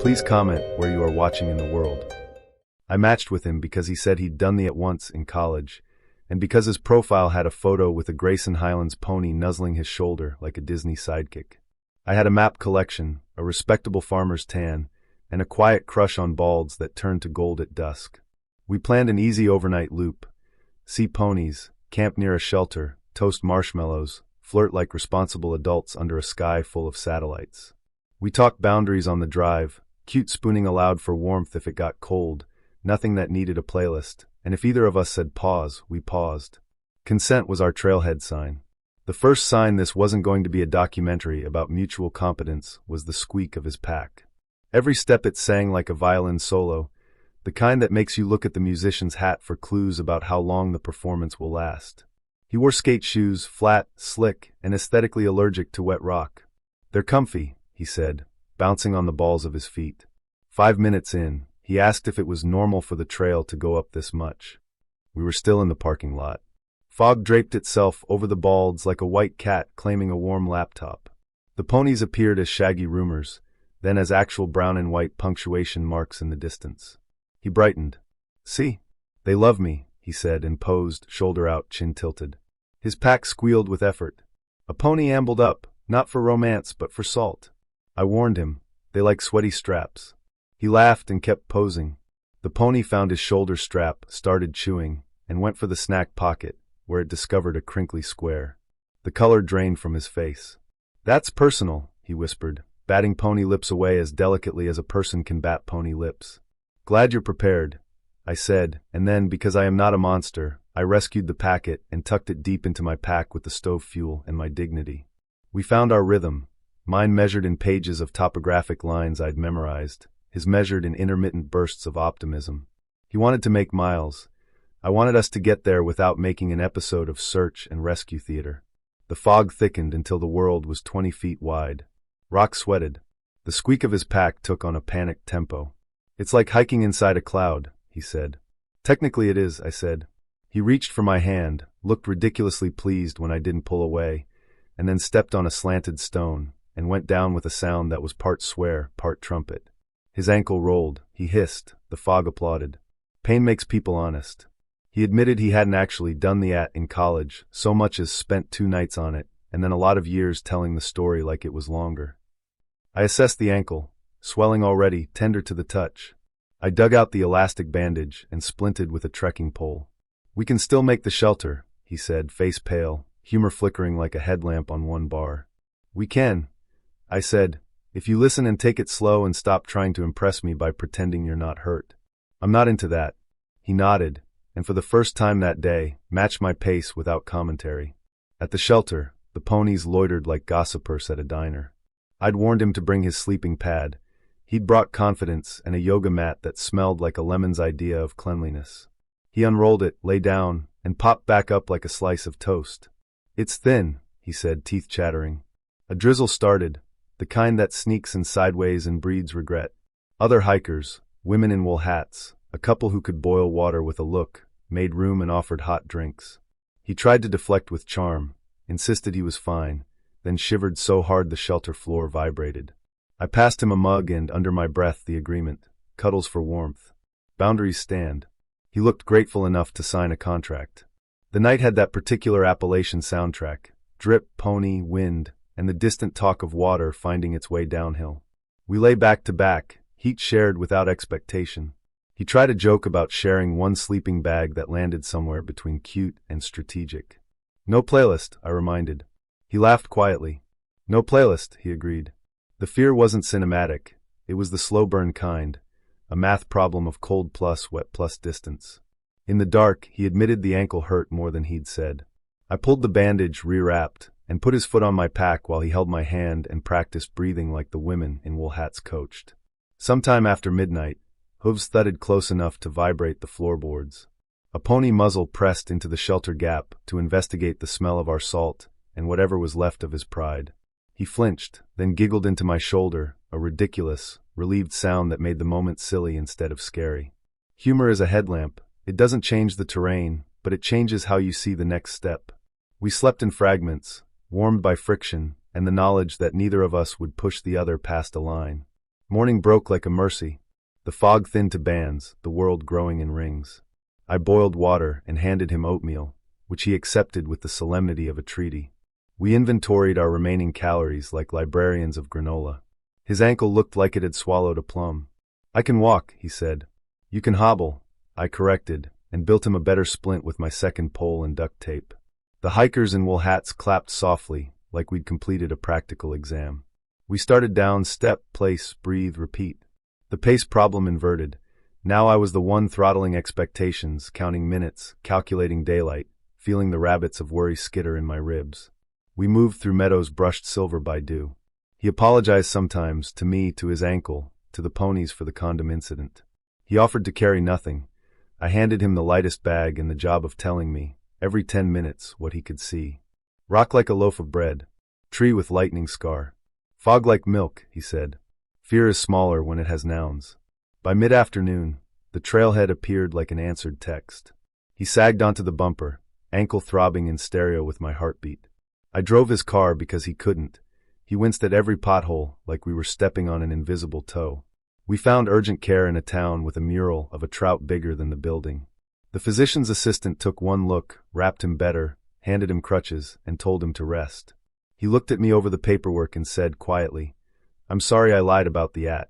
Please comment where you are watching in the world. I matched with him because he said he'd done the at once in college, and because his profile had a photo with a Grayson Highlands pony nuzzling his shoulder like a Disney sidekick. I had a map collection, a respectable farmer's tan, and a quiet crush on balds that turned to gold at dusk. We planned an easy overnight loop: see ponies, camp near a shelter, toast marshmallows, flirt like responsible adults under a sky full of satellites. We talked boundaries on the drive, cute spooning allowed for warmth if it got cold, nothing that needed a playlist, and if either of us said pause, we paused. Consent was our trailhead sign. The first sign this wasn't going to be a documentary about mutual competence was the squeak of his pack. Every step it sang like a violin solo, the kind that makes you look at the musician's hat for clues about how long the performance will last. He wore skate shoes, flat, slick, and aesthetically allergic to wet rock. "They're comfy," he said, bouncing on the balls of his feet. 5 minutes in, he asked if it was normal for the trail to go up this much. We were still in the parking lot. Fog draped itself over the balds like a white cat claiming a warm laptop. The ponies appeared as shaggy rumors, then as actual brown and white punctuation marks in the distance. He brightened. "See? They love me," he said, and posed, shoulder out, chin tilted. His pack squealed with effort. A pony ambled up, not for romance but for salt. I warned him, "They like sweaty straps." He laughed and kept posing. The pony found his shoulder strap, started chewing, and went for the snack pocket, where it discovered a crinkly square. The color drained from his face. "That's personal," he whispered, batting pony lips away as delicately as a person can bat pony lips. "Glad you're prepared," I said, and then, because I am not a monster, I rescued the packet and tucked it deep into my pack with the stove fuel and my dignity. We found our rhythm, mine measured in pages of topographic lines I'd memorized, his measured in intermittent bursts of optimism. He wanted to make miles. I wanted us to get there without making an episode of search and rescue theater. The fog thickened until the world was 20 feet wide. Rock sweated. The squeak of his pack took on a panicked tempo. "It's like hiking inside a cloud," he said. "Technically it is," I said. He reached for my hand, looked ridiculously pleased when I didn't pull away, and then stepped on a slanted stone, and went down with a sound that was part swear, part trumpet. His ankle rolled. He hissed. The fog applauded. Pain makes people honest. He admitted he hadn't actually done the at in college, so much as spent 2 nights on it, and then a lot of years telling the story like it was longer. I assessed the ankle, swelling already, tender to the touch. I dug out the elastic bandage and splinted with a trekking pole. "We can still make the shelter," he said, face pale, humor flickering like a headlamp on one bar. "We can," I said, "if you listen and take it slow and stop trying to impress me by pretending you're not hurt." "I'm not into that." He nodded, and for the first time that day, matched my pace without commentary. At the shelter, the ponies loitered like gossipers at a diner. I'd warned him to bring his sleeping pad. He'd brought confidence and a yoga mat that smelled like a lemon's idea of cleanliness. He unrolled it, lay down, and popped back up like a slice of toast. "It's thin," he said, teeth chattering. A drizzle started, the kind that sneaks in sideways and breeds regret. Other hikers, women in wool hats, a couple who could boil water with a look, made room and offered hot drinks. He tried to deflect with charm, insisted he was fine, then shivered so hard the shelter floor vibrated. I passed him a mug and, under my breath, the agreement: cuddles for warmth. Boundaries stand. He looked grateful enough to sign a contract. The night had that particular Appalachian soundtrack: drip, pony, wind, and the distant talk of water finding its way downhill. We lay back to back, heat shared without expectation. He tried a joke about sharing one sleeping bag that landed somewhere between cute and strategic. "No playlist," I reminded. He laughed quietly. "No playlist," he agreed. The fear wasn't cinematic. It was the slow burn kind, a math problem of cold plus wet plus distance. In the dark, he admitted the ankle hurt more than he'd said. I pulled the bandage, rewrapped, and put his foot on my pack while he held my hand and practiced breathing like the women in wool hats coached. Sometime after midnight, hooves thudded close enough to vibrate the floorboards. A pony muzzle pressed into the shelter gap to investigate the smell of our salt and whatever was left of his pride. He flinched, then giggled into my shoulder, a ridiculous, relieved sound that made the moment silly instead of scary. Humor is a headlamp. It doesn't change the terrain, but it changes how you see the next step. We slept in fragments, warmed by friction and the knowledge that neither of us would push the other past a line. Morning broke like a mercy. The fog thinned to bands, the world growing in rings. I boiled water and handed him oatmeal, which he accepted with the solemnity of a treaty. We inventoried our remaining calories like librarians of granola. His ankle looked like it had swallowed a plum. "I can walk," he said. "You can hobble," I corrected, and built him a better splint with my second pole and duct tape. The hikers in wool hats clapped softly, like we'd completed a practical exam. We started down step, place, breathe, repeat. The pace problem inverted. Now I was the one throttling expectations, counting minutes, calculating daylight, feeling the rabbits of worry skitter in my ribs. We moved through meadows brushed silver by dew. He apologized sometimes, to me, to his ankle, to the ponies for the condom incident. He offered to carry nothing. I handed him the lightest bag and the job of telling me, every 10 minutes, what he could see. Rock like a loaf of bread. Tree with lightning scar. Fog like milk, he said. Fear is smaller when it has nouns. By mid-afternoon, the trailhead appeared like an answered text. He sagged onto the bumper, ankle throbbing in stereo with my heartbeat. I drove his car because he couldn't. He winced at every pothole, like we were stepping on an invisible toe. We found urgent care in a town with a mural of a trout bigger than the building. The physician's assistant took one look, wrapped him better, handed him crutches, and told him to rest. He looked at me over the paperwork and said quietly, "I'm sorry I lied about the at.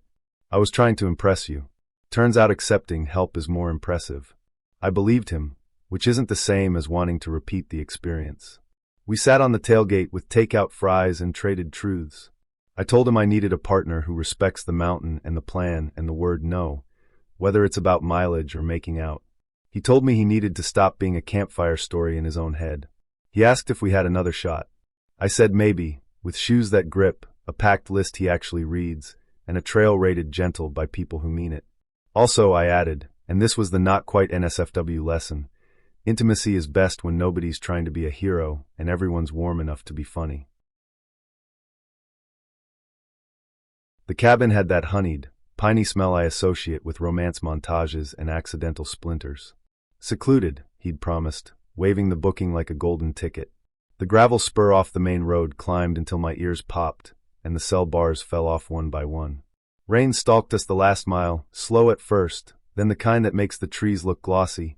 I was trying to impress you. Turns out accepting help is more impressive." I believed him, which isn't the same as wanting to repeat the experience. We sat on the tailgate with takeout fries and traded truths. I told him I needed a partner who respects the mountain and the plan and the word no, whether it's about mileage or making out. He told me he needed to stop being a campfire story in his own head. He asked if we had another shot. I said maybe, with shoes that grip, a packed list he actually reads, and a trail rated gentle by people who mean it. Also, I added, and this was the not quite NSFW lesson, intimacy is best when nobody's trying to be a hero and everyone's warm enough to be funny. The cabin had that honeyed, piney smell I associate with romance montages and accidental splinters. Secluded, he'd promised, waving the booking like a golden ticket. The gravel spur off the main road climbed until my ears popped, and the cell bars fell off one by one. Rain stalked us the last mile, slow at first, then the kind that makes the trees look glossy,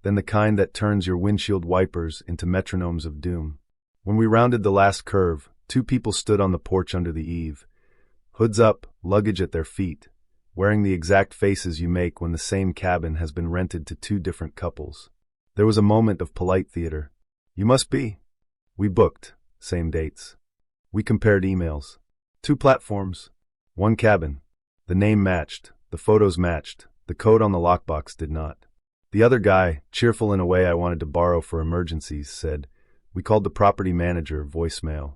then the kind that turns your windshield wipers into metronomes of doom. When we rounded the last curve, two people stood on the porch under the eave, hoods up, luggage at their feet, wearing the exact faces you make when the same cabin has been rented to two different couples. There was a moment of polite theater. "You must be." We booked, same dates. We compared emails. 2 platforms, 1 cabin. The name matched, the photos matched, the code on the lockbox did not. The other guy, cheerful in a way I wanted to borrow for emergencies, said, "We called the property manager," voicemail.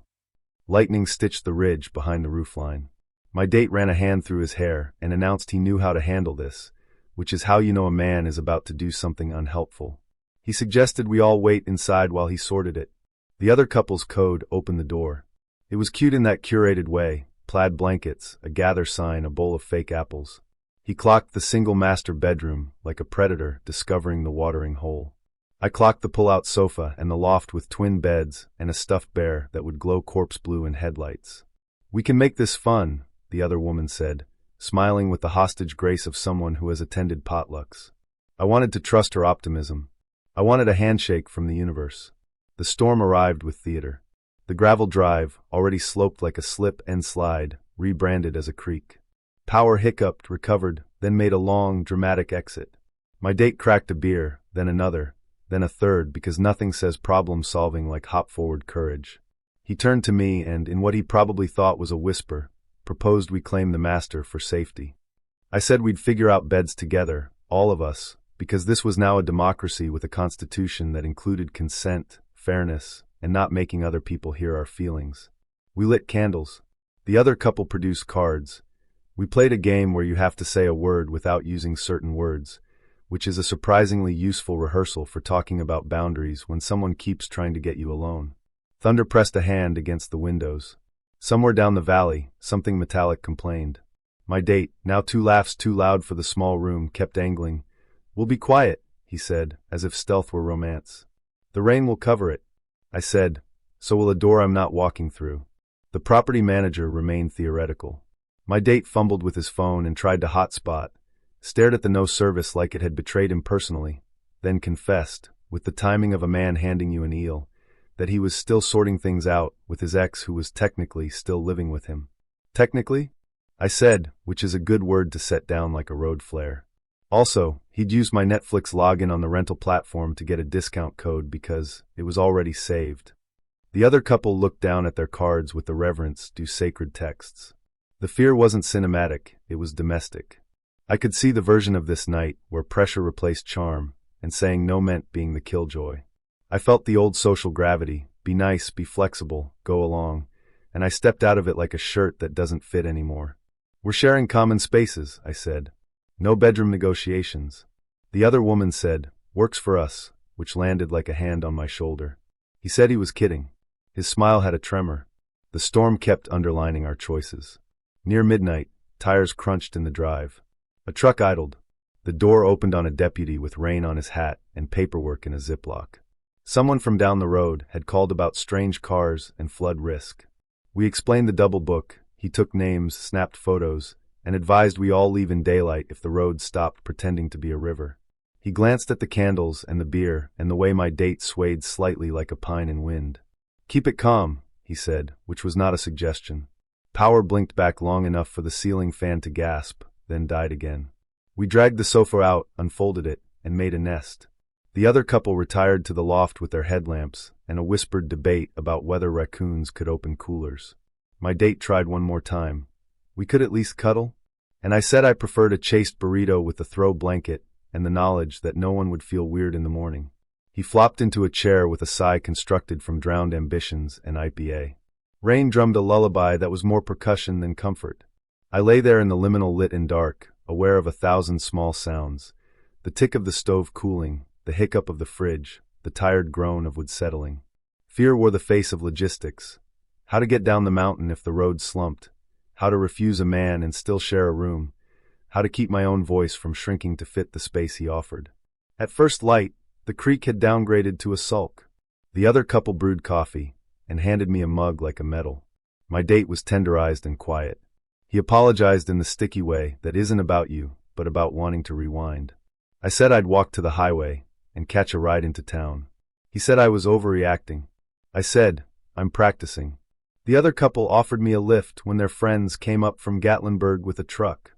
Lightning stitched the ridge behind the roofline. My date ran a hand through his hair and announced he knew how to handle this, which is how you know a man is about to do something unhelpful. He suggested we all wait inside while he sorted it. The other couple's code opened the door. It was cute in that curated way, plaid blankets, a gather sign, a bowl of fake apples. He clocked the single master bedroom, like a predator discovering the watering hole. I clocked the pull-out sofa and the loft with twin beds and a stuffed bear that would glow corpse blue in headlights. "We can make this fun," the other woman said, smiling with the hostage grace of someone who has attended potlucks. I wanted to trust her optimism. I wanted a handshake from the universe. The storm arrived with theater. The gravel drive, already sloped like a slip and slide, rebranded as a creek. Power hiccuped, recovered, then made a long, dramatic exit. My date cracked a beer, then another, then a third, because nothing says problem-solving like hop-forward courage. He turned to me and, in what he probably thought was a whisper, proposed we claim the master for safety. I said we'd figure out beds together, all of us, because this was now a democracy with a constitution that included consent, fairness, and not making other people hear our feelings. We lit candles. The other couple produced cards. We played a game where you have to say a word without using certain words, which is a surprisingly useful rehearsal for talking about boundaries when someone keeps trying to get you alone. Thunder pressed a hand against the windows. Somewhere down the valley, something metallic complained. My date, now 2 laughs too loud for the small room, kept angling. "We'll be quiet," he said, as if stealth were romance. "The rain will cover it." I said, "So will a door I'm not walking through." The property manager remained theoretical. My date fumbled with his phone and tried to hotspot, stared at the no service like it had betrayed him personally, then confessed, with the timing of a man handing you an eel, that he was still sorting things out with his ex who was technically still living with him. Technically? I said, which is a good word to set down like a road flare. Also, he'd used my Netflix login on the rental platform to get a discount code because it was already saved. The other couple looked down at their cards with the reverence due sacred texts. The fear wasn't cinematic, it was domestic. I could see the version of this night where pressure replaced charm, and saying no meant being the killjoy. I felt the old social gravity, be nice, be flexible, go along, and I stepped out of it like a shirt that doesn't fit anymore. We're sharing common spaces, I said. No bedroom negotiations. The other woman said, works for us, which landed like a hand on my shoulder. He said he was kidding. His smile had a tremor. The storm kept underlining our choices. Near midnight, tires crunched in the drive. A truck idled. The door opened on a deputy with rain on his hat and paperwork in a Ziploc. Someone from down the road had called about strange cars and flood risk. We explained the double book. He took names, snapped photos, and advised we all leave in daylight if the road stopped pretending to be a river. He glanced at the candles and the beer and the way my date swayed slightly like a pine in wind. Keep it calm, he said, which was not a suggestion. Power blinked back long enough for the ceiling fan to gasp, then died again. We dragged the sofa out, unfolded it, and made a nest. The other couple retired to the loft with their headlamps and a whispered debate about whether raccoons could open coolers. My date tried one more time. We could at least cuddle? And I said I preferred a chaste burrito with a throw blanket and the knowledge that no one would feel weird in the morning. He flopped into a chair with a sigh constructed from drowned ambitions and IPA. Rain drummed a lullaby that was more percussion than comfort. I lay there in the liminal lit and dark, aware of 1,000 small sounds. The tick of the stove cooling, the hiccup of the fridge, the tired groan of wood settling. Fear wore the face of logistics. How to get down the mountain if the road slumped. How to refuse a man and still share a room. How to keep my own voice from shrinking to fit the space he offered. At first light, the creek had downgraded to a sulk. The other couple brewed coffee and handed me a mug like a medal. My date was tenderized and quiet. He apologized in the sticky way that isn't about you, but about wanting to rewind. I said I'd walk to the highway and catch a ride into town. He said I was overreacting. I said, I'm practicing. The other couple offered me a lift when their friends came up from Gatlinburg with a truck.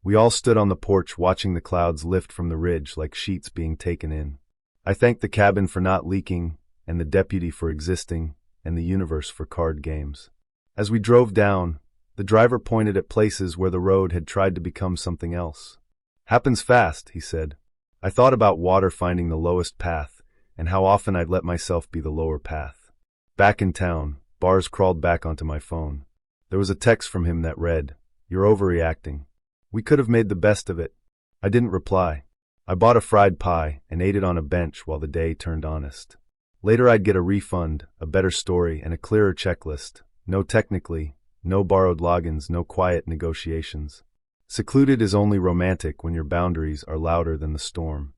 We all stood on the porch watching the clouds lift from the ridge like sheets being taken in. I thanked the cabin for not leaking, and the deputy for existing, and the universe for card games. As we drove down, the driver pointed at places where the road had tried to become something else. Happens fast, he said. I thought about water finding the lowest path, and how often I'd let myself be the lower path. Back in town, bars crawled back onto my phone. There was a text from him that read, "You're overreacting. We could have made the best of it." I didn't reply. I bought a fried pie and ate it on a bench while the day turned honest. Later I'd get a refund, a better story, and a clearer checklist. No technically, no borrowed logins, no quiet negotiations. Secluded is only romantic when your boundaries are louder than the storm.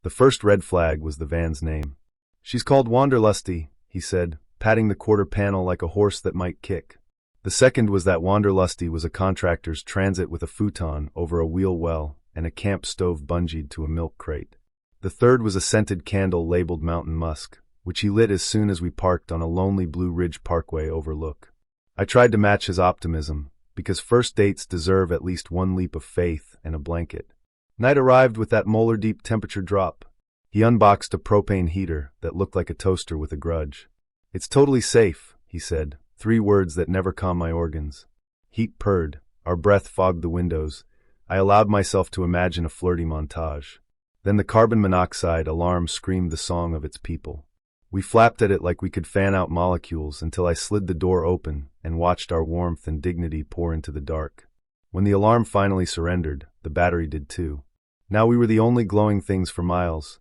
The first red flag was the van's name. "She's called Wanderlusty," he said, patting the quarter panel like a horse that might kick. The second was that Wanderlusty was a contractor's transit with a futon over a wheel well and a camp stove bungeed to a milk crate. The third was a scented candle labeled Mountain Musk, which he lit as soon as we parked on a lonely Blue Ridge Parkway overlook. I tried to match his optimism, because first dates deserve at least one leap of faith and a blanket. Night arrived with that molar-deep temperature drop. He unboxed a propane heater that looked like a toaster with a grudge. "It's totally safe," he said, 3 words that never calm my organs. Heat purred, our breath fogged the windows. I allowed myself to imagine a flirty montage. Then the carbon monoxide alarm screamed the song of its people. We flapped at it like we could fan out molecules until I slid the door open and watched our warmth and dignity pour into the dark. When the alarm finally surrendered, the battery did too. Now we were the only glowing things for miles.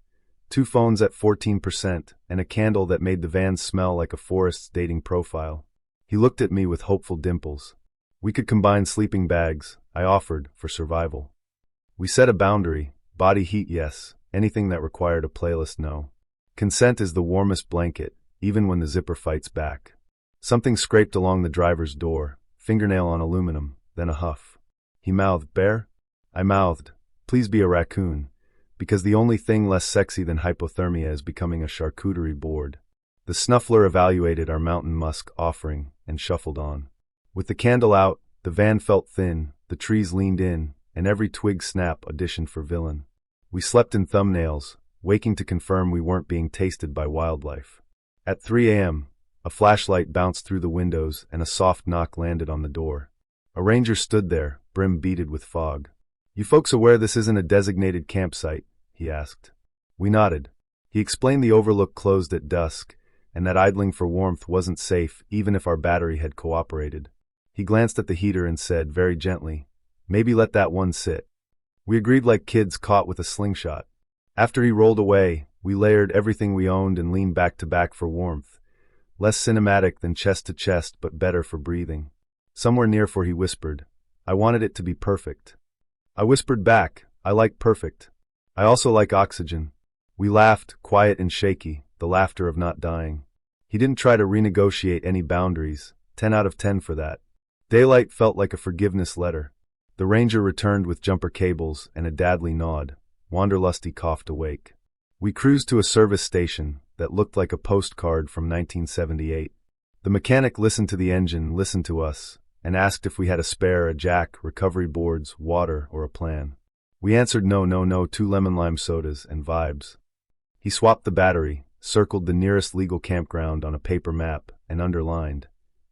2 phones at 14% and a candle that made the van smell like a forest's dating profile. He looked at me with hopeful dimples. We could combine sleeping bags, I offered, for survival. We set a boundary, body heat yes, anything that required a playlist no. Consent is the warmest blanket, even when the zipper fights back. Something scraped along the driver's door, fingernail on aluminum, then a huff. He mouthed, "Bear?" I mouthed, "Please be a raccoon," because the only thing less sexy than hypothermia is becoming a charcuterie board. The snuffler evaluated our mountain musk offering and shuffled on. With the candle out, the van felt thin, the trees leaned in, and every twig snap auditioned for villain. We slept in thumbnails, waking to confirm we weren't being tasted by wildlife. At 3 a.m., a flashlight bounced through the windows and a soft knock landed on the door. A ranger stood there, brim beaded with fog. "You folks aware this isn't a designated campsite?" he asked. We nodded. He explained the overlook closed at dusk, and that idling for warmth wasn't safe even if our battery had cooperated. He glanced at the heater and said, very gently, "Maybe let that one sit." We agreed like kids caught with a slingshot. After he rolled away, we layered everything we owned and leaned back to back for warmth. Less cinematic than chest to chest, but better for breathing. Somewhere near for he whispered, "I wanted it to be perfect." I whispered back, "I like perfect. I also like oxygen." We laughed, quiet and shaky, the laughter of not dying. He didn't try to renegotiate any boundaries, 10 out of 10 for that. Daylight felt like a forgiveness letter. The ranger returned with jumper cables and a dadly nod. Wanderlusty coughed awake. We cruised to a service station that looked like a postcard from 1978. The mechanic listened to the engine, listened to us, and asked if we had a spare, a jack, recovery boards, water, or a plan. We answered no, 2 lemon lime sodas and vibes. He swapped the battery, circled the nearest legal campground on a paper map, and underlined,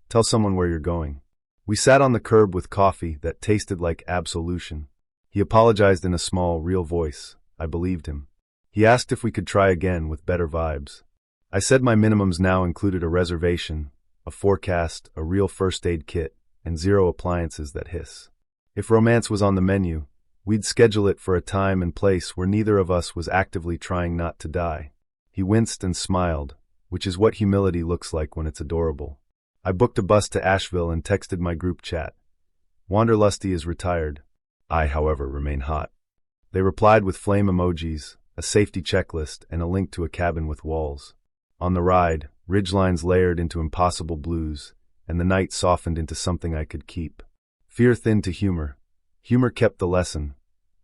"Tell someone where you're going." We sat on the curb with coffee that tasted like absolution. He apologized in a small, real voice. I believed him. He asked if we could try again with better vibes. I said my minimums now included a reservation, a forecast, a real first aid kit, and 0 appliances that hiss. If romance was on the menu, we'd schedule it for a time and place where neither of us was actively trying not to die. He winced and smiled, which is what humility looks like when it's adorable. I booked a bus to Asheville and texted my group chat. Wanderlusty is retired. I, however, remain hot. They replied with flame emojis, a safety checklist, and a link to a cabin with walls. On the ride, ridgelines layered into impossible blues, and the night softened into something I could keep. Fear thinned to humor. Humor kept the lesson.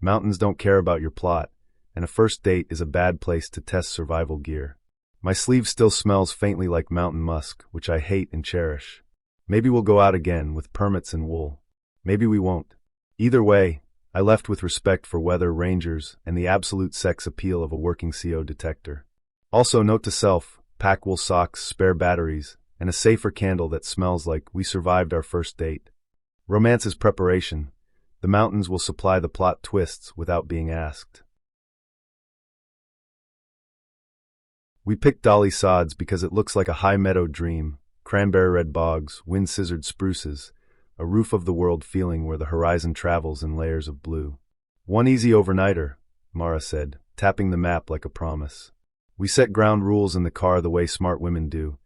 Mountains don't care about your plot, and a first date is a bad place to test survival gear. My sleeve still smells faintly like mountain musk, which I hate and cherish. Maybe we'll go out again with permits and wool. Maybe we won't. Either way, I left with respect for weather, rangers, and the absolute sex appeal of a working CO detector. Also, note to self, pack wool socks, spare batteries, and a safer candle that smells like we survived our first date. Romance is preparation. The mountains will supply the plot twists without being asked. We picked Dolly Sods because it looks like a high meadow dream, cranberry red bogs, wind-scissored spruces, a roof-of-the-world feeling where the horizon travels in layers of blue. "One easy overnighter," Mara said, tapping the map like a promise. We set ground rules in the car the way smart women do.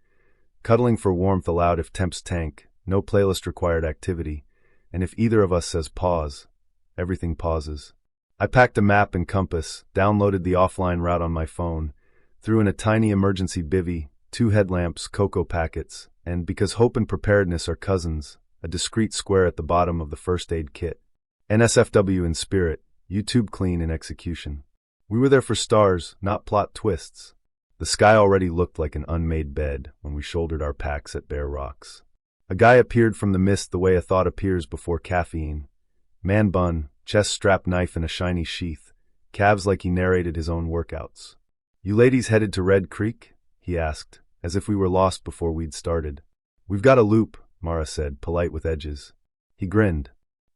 Cuddling for warmth allowed if temps tank, no playlist required activity, and if either of us says pause, everything pauses. I packed a map and compass, downloaded the offline route on my phone, threw in a tiny emergency bivvy, 2 headlamps, cocoa packets, and, because hope and preparedness are cousins, a discreet square at the bottom of the first aid kit. NSFW in spirit, YouTube clean in execution. We were there for stars, not plot twists. The sky already looked like an unmade bed when we shouldered our packs at Bare Rocks. A guy appeared from the mist the way a thought appears before caffeine. Man bun, chest-strap knife in a shiny sheath, calves like he narrated his own workouts. "You ladies headed to Red Creek?" he asked, as if we were lost before we'd started. "We've got a loop," Mara said, polite with edges. He grinned.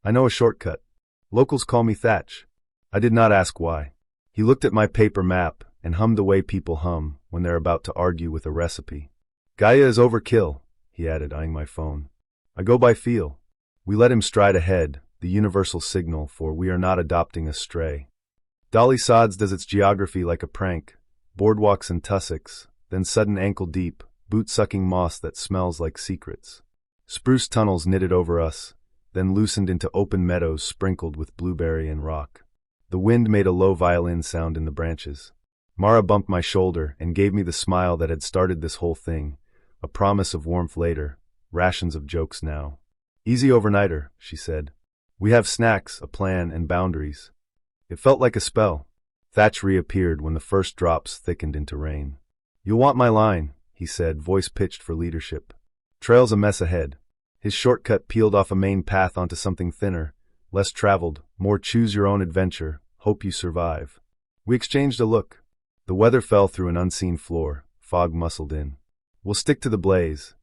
"I know a shortcut. Locals call me Thatch." I did not ask why. He looked at my paper map and hummed the way people hum when they're about to argue with a recipe. "Gaia is overkill," he added, eyeing my phone. "I go by feel." We let him stride ahead, the universal signal for we are not adopting a stray. Dolly Sods does its geography like a prank, boardwalks and tussocks, then sudden ankle-deep, boot-sucking moss that smells like secrets. Spruce tunnels knitted over us, then loosened into open meadows sprinkled with blueberry and rock. The wind made a low violin sound in the branches. Mara bumped my shoulder and gave me the smile that had started this whole thing, a promise of warmth later, rations of jokes now. Easy overnighter, she said. We have snacks, a plan, and boundaries. It felt like a spell. Thatch reappeared when the first drops thickened into rain. You'll want my line, he said, voice pitched for leadership. Trail's a mess ahead. His shortcut peeled off a main path onto something thinner, less traveled, more choose-your-own-adventure, hope you survive. We exchanged a look. The weather fell through an unseen floor, fog muscled in. We'll stick to the blaze,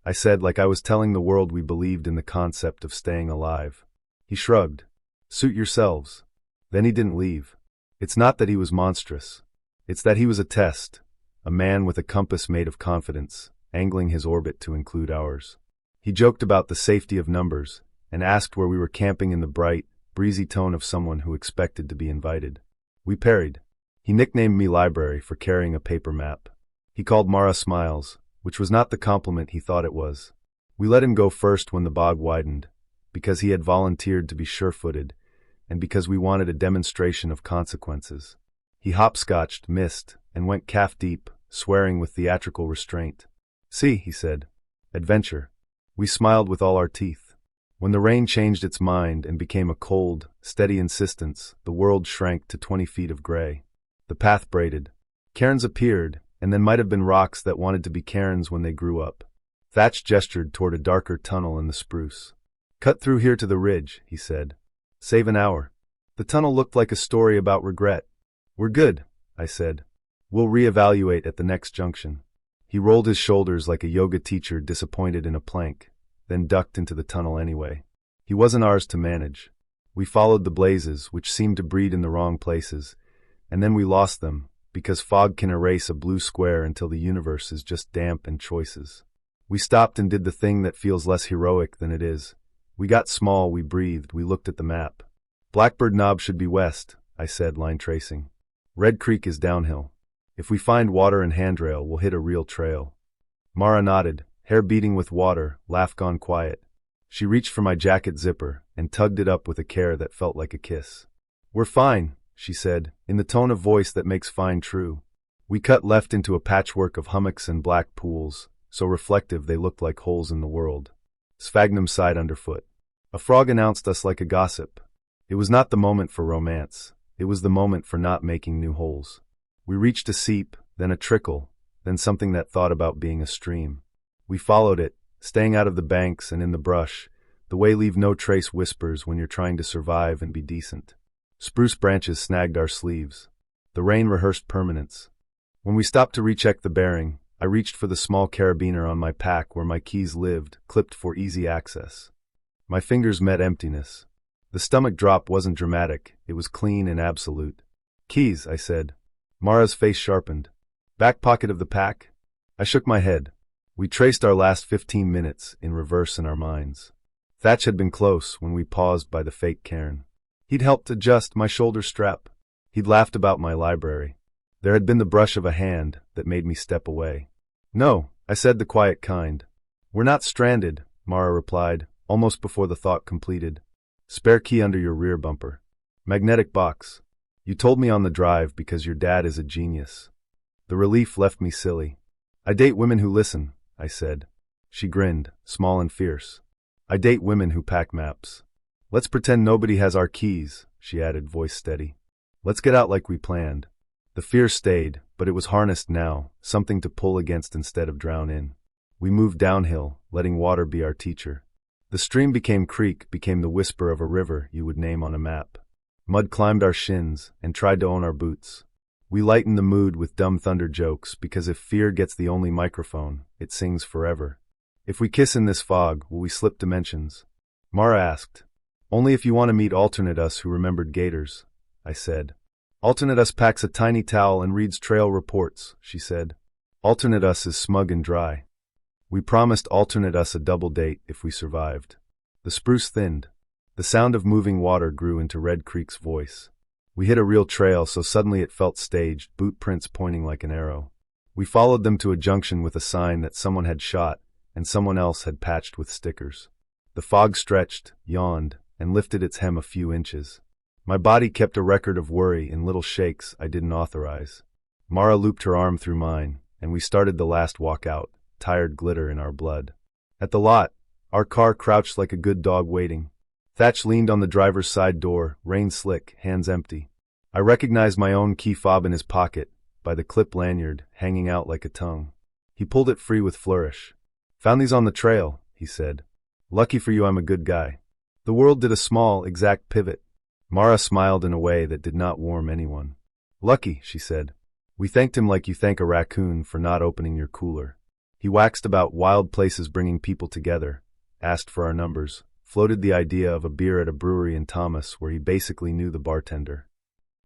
I said, like I was telling the world we believed in the concept of staying alive. He shrugged. Suit yourselves. Then he didn't leave. It's not that he was monstrous. It's that he was a test, a man with a compass made of confidence, angling his orbit to include ours. He joked about the safety of numbers, and asked where we were camping in the bright, breezy tone of someone who expected to be invited. We parried. He nicknamed me Library for carrying a paper map. He called Mara Smiles, which was not the compliment he thought it was. We let him go first when the bog widened, because he had volunteered to be sure-footed, and because we wanted a demonstration of consequences. He hopscotched, missed, and went calf-deep, swearing with theatrical restraint. See, he said. Adventure. We smiled with all our teeth. When the rain changed its mind and became a cold, steady insistence, the world shrank to 20 feet of gray. The path braided. Cairns appeared, and then might have been rocks that wanted to be cairns when they grew up. Thatch gestured toward a darker tunnel in the spruce. Cut through here to the ridge, he said. Save an hour. The tunnel looked like a story about regret. We're good, I said. We'll reevaluate at the next junction. He rolled his shoulders like a yoga teacher disappointed in a plank, then ducked into the tunnel anyway. He wasn't ours to manage. We followed the blazes, which seemed to breed in the wrong places, and then we lost them, because fog can erase a blue square until the universe is just damp and choices. We stopped and did the thing that feels less heroic than it is. We got small, we breathed, we looked at the map. Blackbird Knob should be west, I said, line tracing. Red Creek is downhill. If we find water and handrail, we'll hit a real trail. Mara nodded, hair beating with water, laugh gone quiet. She reached for my jacket zipper and tugged it up with a care that felt like a kiss. We're fine, she said, in the tone of voice that makes fine true. We cut left into a patchwork of hummocks and black pools, so reflective they looked like holes in the world. Sphagnum sighed underfoot. A frog announced us like a gossip. It was not the moment for romance. It was the moment for not making new holes. We reached a seep, then a trickle, then something that thought about being a stream. We followed it, staying out of the banks and in the brush, the way leave no trace whispers when you're trying to survive and be decent. Spruce branches snagged our sleeves. The rain rehearsed permanence. When we stopped to recheck the bearing, I reached for the small carabiner on my pack where my keys lived, clipped for easy access. My fingers met emptiness. The stomach drop wasn't dramatic, it was clean and absolute. Keys, I said. Mara's face sharpened. Back pocket of the pack? I shook my head. We traced our last 15 minutes in reverse in our minds. Thatch had been close when we paused by the fake cairn. He'd helped adjust my shoulder strap. He'd laughed about my library. There had been the brush of a hand that made me step away. No, I said, the quiet kind. We're not stranded, Mara replied, almost before the thought completed. Spare key under your rear bumper. Magnetic box. You told me on the drive because your dad is a genius. The relief left me silly. I date women who listen, I said. She grinned, small and fierce. I date women who pack maps. Let's pretend nobody has our keys, she added, voice steady. Let's get out like we planned. The fear stayed, but it was harnessed now, something to pull against instead of drown in. We moved downhill, letting water be our teacher. The stream became creek, became the whisper of a river you would name on a map. Mud climbed our shins and tried to own our boots. We lightened the mood with dumb thunder jokes because if fear gets the only microphone, it sings forever. If we kiss in this fog, will we slip dimensions? Mara asked. Only if you want to meet alternate us who remembered gators, I said. Alternate us packs a tiny towel and reads trail reports, she said. Alternate us is smug and dry. We promised alternate us a double date if we survived. The spruce thinned. The sound of moving water grew into Red Creek's voice. We hit a real trail, so suddenly it felt staged, boot prints pointing like an arrow. We followed them to a junction with a sign that someone had shot and someone else had patched with stickers. The fog stretched, yawned, and lifted its hem a few inches. My body kept a record of worry in little shakes I didn't authorize. Mara looped her arm through mine, and we started the last walk out, tired glitter in our blood. At the lot, our car crouched like a good dog waiting. Thatch leaned on the driver's side door, rein slick, hands empty. I recognized my own key fob in his pocket, by the clip lanyard, hanging out like a tongue. He pulled it free with flourish. "Found these on the trail," he said. "Lucky for you I'm a good guy." The world did a small, exact pivot. Mara smiled in a way that did not warm anyone. "Lucky," she said. "We thanked him like you thank a raccoon for not opening your cooler." He waxed about wild places bringing people together, asked for our numbers, floated the idea of a beer at a brewery in Thomas where he basically knew the bartender.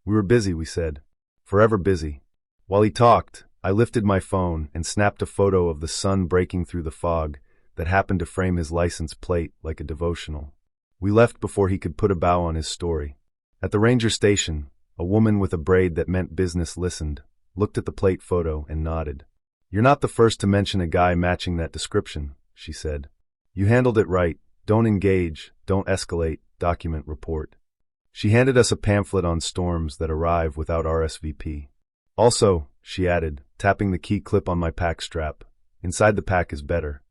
We were busy, we said. Forever busy. While he talked, I lifted my phone and snapped a photo of the sun breaking through the fog that happened to frame his license plate like a devotional. We left before he could put a bow on his story. At the ranger station, a woman with a braid that meant business listened, looked at the plate photo and nodded. "You're not the first to mention a guy matching that description," she said. "You handled it right. Don't engage, don't escalate, document report." She handed us a pamphlet on storms that arrive without RSVP. "Also," she added, tapping the key clip on my pack strap, "inside the pack is better."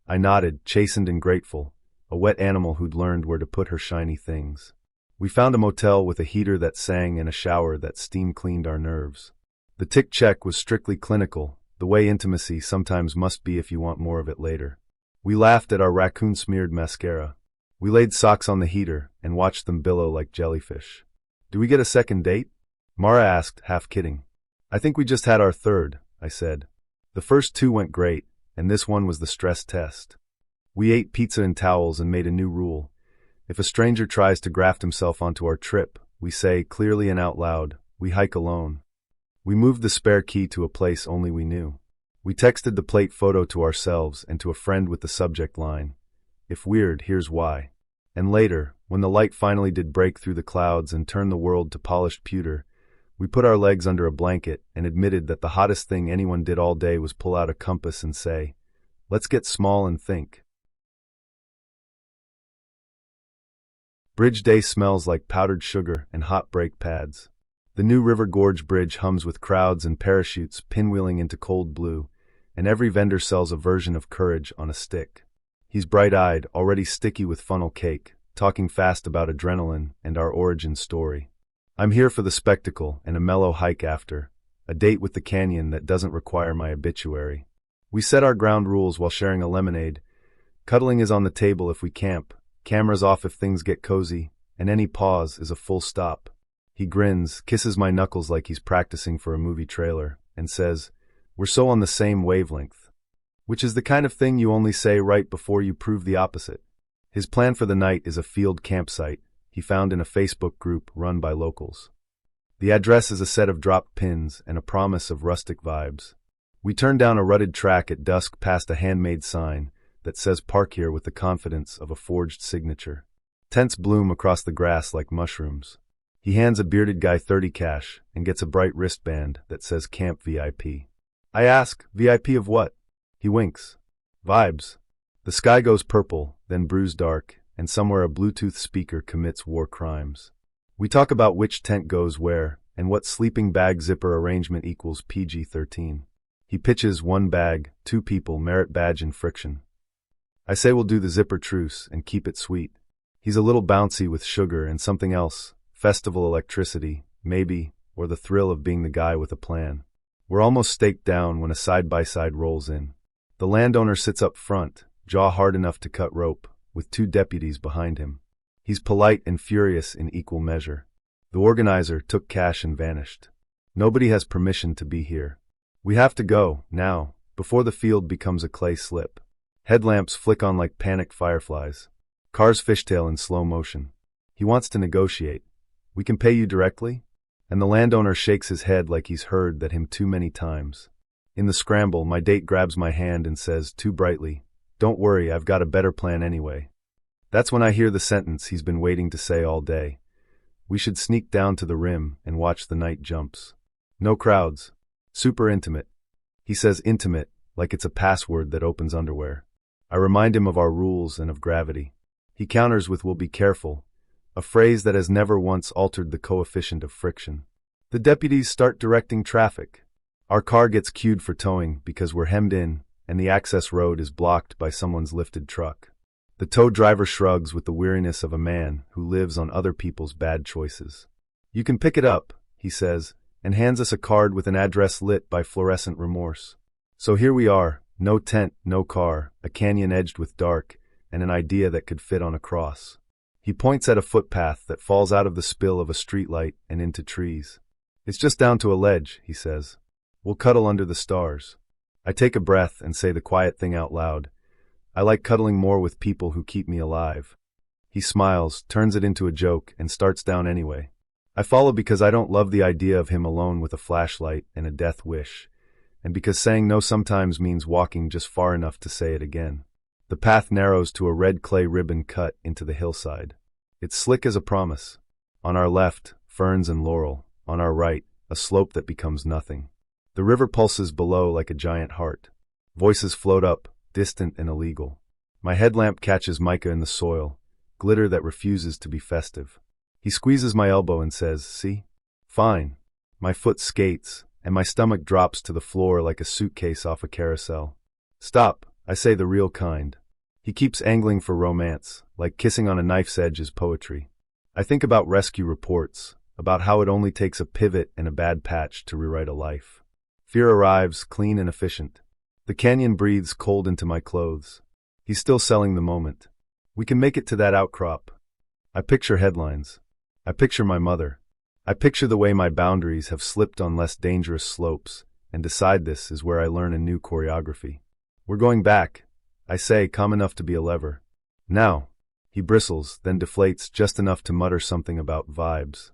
I nodded, chastened and grateful, a wet animal who'd learned where to put her shiny things. We found a motel with a heater that sang and a shower that steam cleaned our nerves. The tick check was strictly clinical, the way intimacy sometimes must be if you want more of it later. We laughed at our raccoon-smeared mascara. We laid socks on the heater and watched them billow like jellyfish. "Do we get a second date?" Mara asked, half kidding. "I think we just had our third," I said. "The first two went great, and this one was the stress test." We ate pizza in towels and made a new rule. If a stranger tries to graft himself onto our trip, we say, clearly and out loud, "We hike alone." We moved the spare key to a place only we knew. We texted the plate photo to ourselves and to a friend with the subject line, "If weird, here's why." And later, when the light finally did break through the clouds and turn the world to polished pewter, we put our legs under a blanket and admitted that the hottest thing anyone did all day was pull out a compass and say, "Let's get small and think." Bridge day smells like powdered sugar and hot brake pads. The new River Gorge Bridge hums with crowds and parachutes pinwheeling into cold blue, and every vendor sells a version of courage on a stick. He's bright-eyed, already sticky with funnel cake, talking fast about adrenaline and our origin story. I'm here for the spectacle and a mellow hike after, a date with the canyon that doesn't require my obituary. We set our ground rules while sharing a lemonade. Cuddling is on the table if we camp, cameras off if things get cozy, and any pause is a full stop. He grins, kisses my knuckles like he's practicing for a movie trailer, and says, "We're so on the same wavelength." Which is the kind of thing you only say right before you prove the opposite. His plan for the night is a field campsite he found in a Facebook group run by locals. The address is a set of dropped pins and a promise of rustic vibes. We turn down a rutted track at dusk past a handmade sign that says "Park here" with the confidence of a forged signature. Tents bloom across the grass like mushrooms. He hands a bearded guy 30 cash and gets a bright wristband that says Camp VIP. I ask, VIP of what? He winks. Vibes. The sky goes purple, then brews dark, and somewhere a Bluetooth speaker commits war crimes. We talk about which tent goes where, and what sleeping bag zipper arrangement equals PG-13. He pitches 1 bag, 2 people, merit badge and friction. I say we'll do the zipper truce and keep it sweet. He's a little bouncy with sugar and something else, festival electricity, maybe, or the thrill of being the guy with a plan. We're almost staked down when a side-by-side rolls in. The landowner sits up front, jaw hard enough to cut rope, with 2 deputies behind him. He's polite and furious in equal measure. The organizer took cash and vanished. Nobody has permission to be here. We have to go, now, before the field becomes a clay slip. Headlamps flick on like panicked fireflies. Cars fishtail in slow motion. He wants to negotiate. We can pay you directly? And the landowner shakes his head like he's heard that him too many times. In the scramble, my date grabs my hand and says, too brightly, "Don't worry, I've got a better plan anyway." That's when I hear the sentence he's been waiting to say all day. We should sneak down to the rim and watch the night jumps. No crowds. Super intimate. He says intimate, like it's a password that opens underwear. I remind him of our rules and of gravity. He counters with "we'll be careful," a phrase that has never once altered the coefficient of friction. The deputies start directing traffic. Our car gets queued for towing because we're hemmed in, and the access road is blocked by someone's lifted truck. The tow driver shrugs with the weariness of a man who lives on other people's bad choices. "You can pick it up," he says, and hands us a card with an address lit by fluorescent remorse. So here we are, no tent, no car, a canyon edged with dark, and an idea that could fit on a cross. He points at a footpath that falls out of the spill of a streetlight and into trees. "It's just down to a ledge," he says. "We'll cuddle under the stars." I take a breath and say the quiet thing out loud. I like cuddling more with people who keep me alive. He smiles, turns it into a joke, and starts down anyway. I follow because I don't love the idea of him alone with a flashlight and a death wish, and because saying no sometimes means walking just far enough to say it again. The path narrows to a red clay ribbon cut into the hillside. It's slick as a promise. On our left, ferns and laurel. On our right, a slope that becomes nothing. The river pulses below like a giant heart. Voices float up, distant and illegal. My headlamp catches mica in the soil, glitter that refuses to be festive. He squeezes my elbow and says, "See? Fine." My foot skates, and my stomach drops to the floor like a suitcase off a carousel. "Stop," I say, the real kind. He keeps angling for romance, like kissing on a knife's edge is poetry. I think about rescue reports, about how it only takes a pivot and a bad patch to rewrite a life. Fear arrives, clean and efficient. The canyon breathes cold into my clothes. He's still selling the moment. "We can make it to that outcrop." I picture headlines. I picture my mother. I picture the way my boundaries have slipped on less dangerous slopes, and decide this is where I learn a new choreography. "We're going back," I say, calm enough to be a lever. "Now." He bristles, then deflates just enough to mutter something about vibes.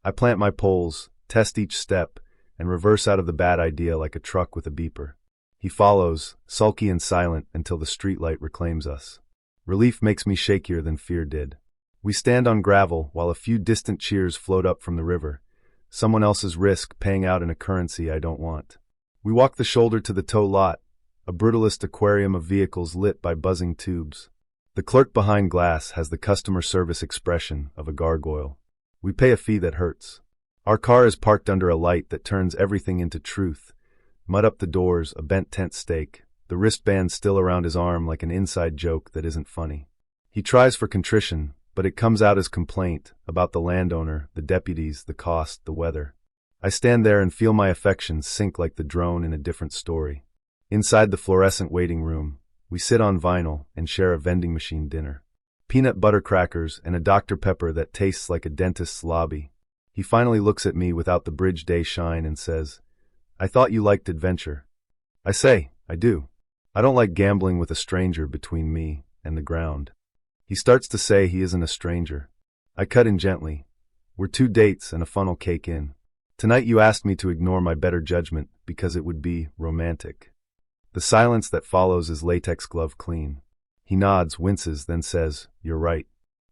I plant my poles, test each step, and reverse out of the bad idea like a truck with a beeper. He follows, sulky and silent, until the streetlight reclaims us. Relief makes me shakier than fear did. We stand on gravel while a few distant cheers float up from the river, someone else's risk paying out in a currency I don't want. We walk the shoulder to the tow lot, a brutalist aquarium of vehicles lit by buzzing tubes. The clerk behind glass has the customer service expression of a gargoyle. We pay a fee that hurts. Our car is parked under a light that turns everything into truth. Mud up the doors, a bent tent stake, the wristband still around his arm like an inside joke that isn't funny. He tries for contrition, but it comes out as complaint about the landowner, the deputies, the cost, the weather. I stand there and feel my affections sink like the drone in a different story. Inside the fluorescent waiting room, we sit on vinyl and share a vending machine dinner. Peanut butter crackers and a Dr. Pepper that tastes like a dentist's lobby. He finally looks at me without the bridge day shine and says, "I thought you liked adventure." I say, "I do. I don't like gambling with a stranger between me and the ground." He starts to say he isn't a stranger. I cut in gently. "We're 2 dates and a funnel cake in. Tonight you asked me to ignore my better judgment because it would be romantic." The silence that follows is latex glove clean. He nods, winces, then says, "You're right."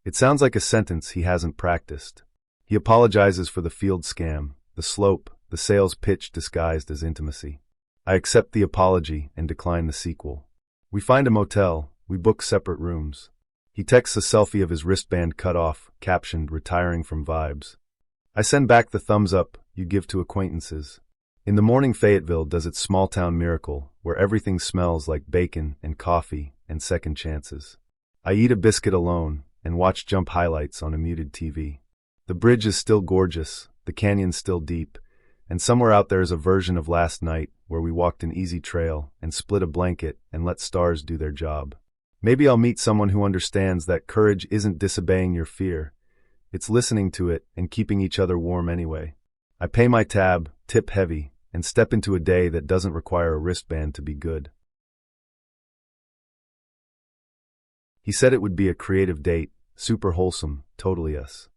It sounds like a sentence he hasn't practiced. He apologizes for the field scam, the slope, the sales pitch disguised as intimacy. I accept the apology and decline the sequel. We find a motel, we book separate rooms. He texts a selfie of his wristband cut off, captioned, "Retiring from vibes." I send back the thumbs up you give to acquaintances. In the morning, Fayetteville does its small-town miracle, where everything smells like bacon and coffee and second chances. I eat a biscuit alone and watch jump highlights on a muted TV. The bridge is still gorgeous, the canyon still deep, and somewhere out there is a version of last night where we walked an easy trail and split a blanket and let stars do their job. Maybe I'll meet someone who understands that courage isn't disobeying your fear. It's listening to it and keeping each other warm anyway. I pay my tab, tip heavy, and step into a day that doesn't require a wristband to be good. He said it would be a creative date, super wholesome, totally us.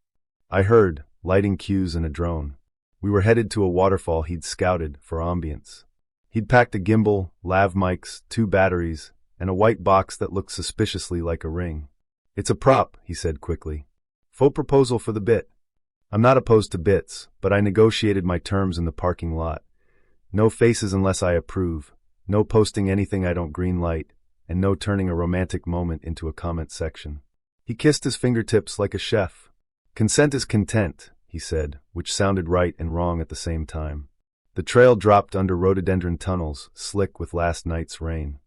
I heard, lighting cues and a drone. We were headed to a waterfall he'd scouted for ambience. He'd packed a gimbal, lav mics, 2 batteries, and a white box that looked suspiciously like a ring. "It's a prop," he said quickly. "Faux proposal for the bit." I'm not opposed to bits, but I negotiated my terms in the parking lot. No faces unless I approve, no posting anything I don't green light, and no turning a romantic moment into a comment section. He kissed his fingertips like a chef. "Consent is content," he said, which sounded right and wrong at the same time. The trail dropped under rhododendron tunnels, slick with last night's rain.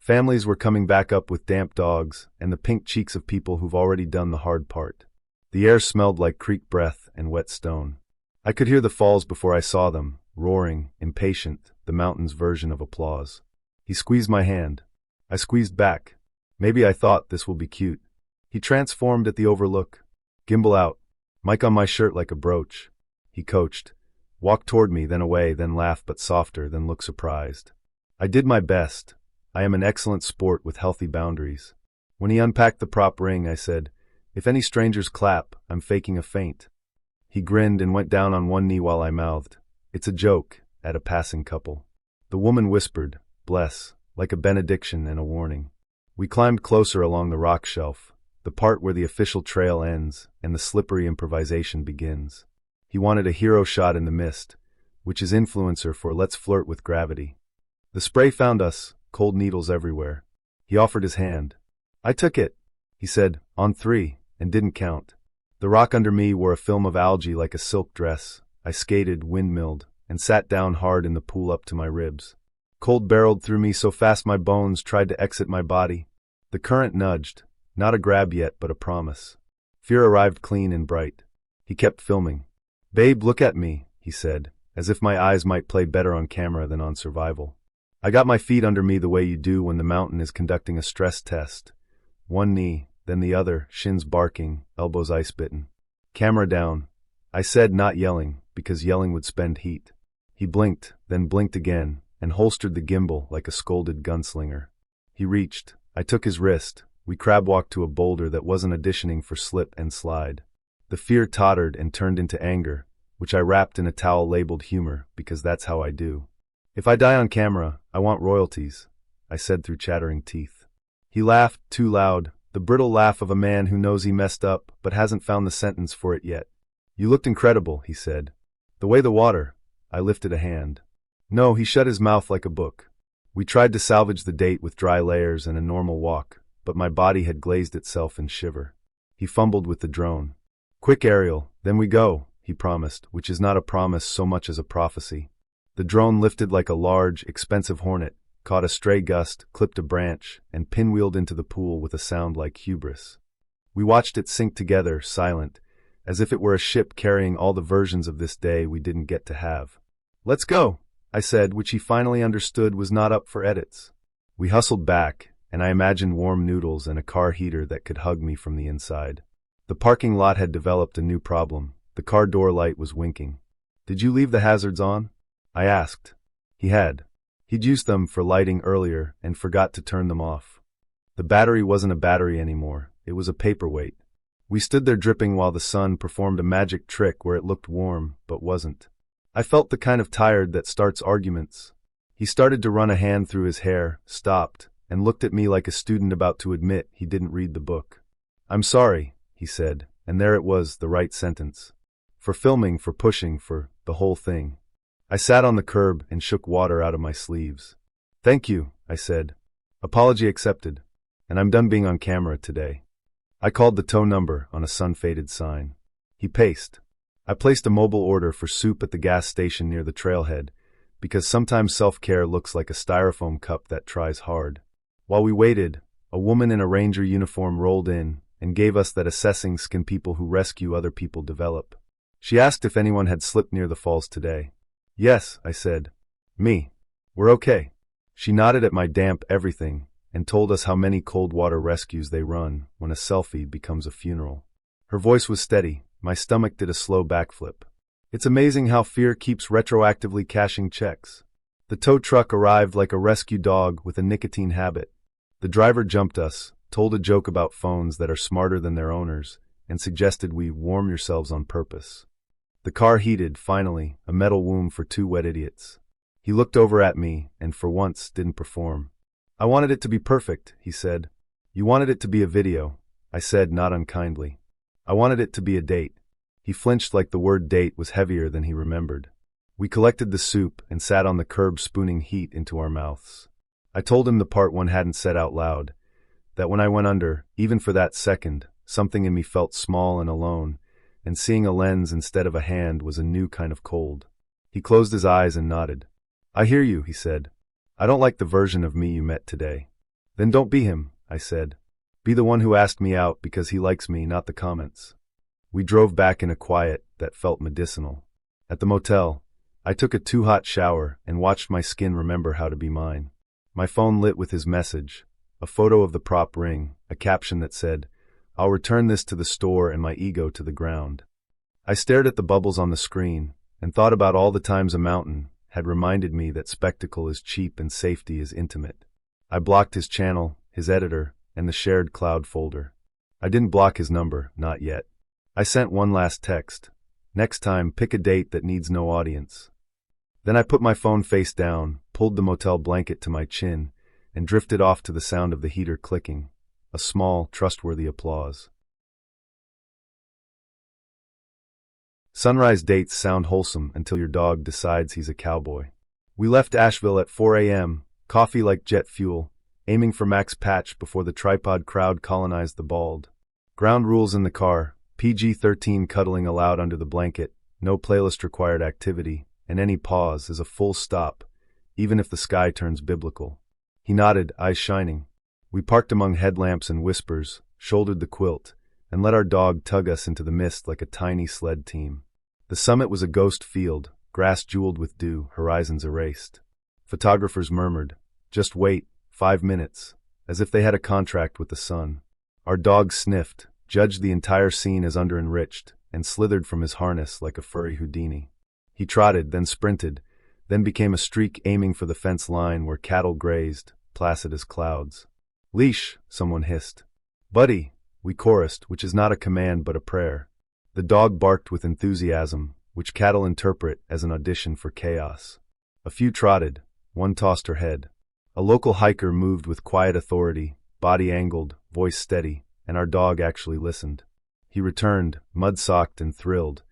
Families were coming back up with damp dogs and the pink cheeks of people who've already done the hard part. The air smelled like creek breath and wet stone. I could hear the falls before I saw them, roaring, impatient, the mountain's version of applause. He squeezed my hand. I squeezed back. Maybe I thought this will be cute. He transformed at the overlook. Gimbal out. Mic on my shirt like a brooch. He coached. Walked toward me, then away, then laugh but softer, then look surprised. I did my best. I am an excellent sport with healthy boundaries. When he unpacked the prop ring, I said, "If any strangers clap, I'm faking a faint." He grinned and went down on one knee while I mouthed, "It's a joke," at a passing couple. The woman whispered, "Bless," like a benediction and a warning. We climbed closer along the rock shelf, the part where the official trail ends and the slippery improvisation begins. He wanted a hero shot in the mist, which is influencer for Let's Flirt with Gravity. The spray found us, cold needles everywhere. He offered his hand. I took it. He said, "On 3, and didn't count." The rock under me wore a film of algae like a silk dress. I skated, windmilled, and sat down hard in the pool up to my ribs. Cold barreled through me so fast my bones tried to exit my body. The current nudged, not a grab yet but a promise. Fear arrived clean and bright. He kept filming. "Babe, look at me," he said, as if my eyes might play better on camera than on survival. I got my feet under me the way you do when the mountain is conducting a stress test. One knee, then the other, shins barking, elbows ice-bitten. Camera down. I said, not yelling, because yelling would spend heat. He blinked, then blinked again, and holstered the gimbal like a scolded gunslinger. He reached. I took his wrist. We crab-walked to a boulder that wasn't auditioning for slip and slide. The fear tottered and turned into anger, which I wrapped in a towel labeled humor, because that's how I do. "If I die on camera, I want royalties," I said through chattering teeth. He laughed, too loud, the brittle laugh of a man who knows he messed up but hasn't found the sentence for it yet. "You looked incredible," he said. "The way the water." I lifted a hand. No, he shut his mouth like a book. We tried to salvage the date with dry layers and a normal walk, but my body had glazed itself in shiver. He fumbled with the drone. "Quick, Ariel, then we go," he promised, which is not a promise so much as a prophecy. The drone lifted like a large, expensive hornet, caught a stray gust, clipped a branch, and pinwheeled into the pool with a sound like hubris. We watched it sink together, silent, as if it were a ship carrying all the versions of this day we didn't get to have. "Let's go," I said, which he finally understood was not up for edits. We hustled back, and I imagined warm noodles and a car heater that could hug me from the inside. The parking lot had developed a new problem. The car door light was winking. "Did you leave the hazards on?" I asked. He had. He'd used them for lighting earlier and forgot to turn them off. The battery wasn't a battery anymore. It was a paperweight. We stood there dripping while the sun performed a magic trick where it looked warm, but wasn't. I felt the kind of tired that starts arguments. He started to run a hand through his hair, stopped, and looked at me like a student about to admit he didn't read the book. "I'm sorry," he said, and there it was, the right sentence. For filming, for pushing, for the whole thing. I sat on the curb and shook water out of my sleeves. "Thank you," I said. "Apology accepted. And I'm done being on camera today." I called the tow number on a sun-faded sign. He paced. I placed a mobile order for soup at the gas station near the trailhead, because sometimes self-care looks like a styrofoam cup that tries hard. While we waited, a woman in a ranger uniform rolled in and gave us that assessing skin people who rescue other people develop. She asked if anyone had slipped near the falls today. "Yes," I said. "Me. We're okay." She nodded at my damp everything and told us how many cold water rescues they run when a selfie becomes a funeral. Her voice was steady. My stomach did a slow backflip. It's amazing how fear keeps retroactively cashing checks. The tow truck arrived like a rescue dog with a nicotine habit. The driver jumped us, told a joke about phones that are smarter than their owners, and suggested we warm yourselves on purpose. The car heated, finally, a metal womb for two wet idiots. He looked over at me, and for once didn't perform. "I wanted it to be perfect," he said. "You wanted it to be a video," I said, not unkindly. "I wanted it to be a date." He flinched like the word date was heavier than he remembered. We collected the soup and sat on the curb spooning heat into our mouths. I told him the part one hadn't said out loud, that when I went under, even for that second, something in me felt small and alone, and seeing a lens instead of a hand was a new kind of cold. He closed his eyes and nodded. "I hear you," he said. "I don't like the version of me you met today." Then don't be him, I said. Be the one who asked me out because he likes me, not the comments. We drove back in a quiet that felt medicinal. At the motel, I took a too-hot shower and watched my skin remember how to be mine. My phone lit with his message, a photo of the prop ring, a caption that said, "I'll return this to the store and my ego to the ground." I stared at the bubbles on the screen and thought about all the times a mountain had reminded me that spectacle is cheap and safety is intimate. I blocked his channel, his editor, and the shared cloud folder. I didn't block his number, not yet. I sent one last text. Next time, pick a date that needs no audience. Then I put my phone face down, pulled the motel blanket to my chin, and drifted off to the sound of the heater clicking, a small, trustworthy applause. Sunrise dates sound wholesome until your dog decides he's a cowboy. We left Asheville at 4 a.m., coffee like jet fuel, aiming for max patch before the tripod crowd colonized the bald. Ground rules in the car, PG-13 cuddling allowed under the blanket, no playlist required activity, and any pause is a full stop, even if the sky turns biblical. He nodded, eyes shining. We parked among headlamps and whispers, shouldered the quilt, and let our dog tug us into the mist like a tiny sled team. The summit was a ghost field, grass jeweled with dew, horizons erased. Photographers murmured, "Just wait, 5 minutes," as if they had a contract with the sun. Our dog sniffed, judged the entire scene as under-enriched, and slithered from his harness like a furry Houdini. He trotted, then sprinted, then became a streak aiming for the fence line where cattle grazed, placid as clouds. "Leash," someone hissed. "Buddy," we chorused, which is not a command but a prayer. The dog barked with enthusiasm, which cattle interpret as an audition for chaos. A few trotted, one tossed her head. A local hiker moved with quiet authority, body angled, voice steady, and our dog actually listened. He returned, mud-socked and thrilled,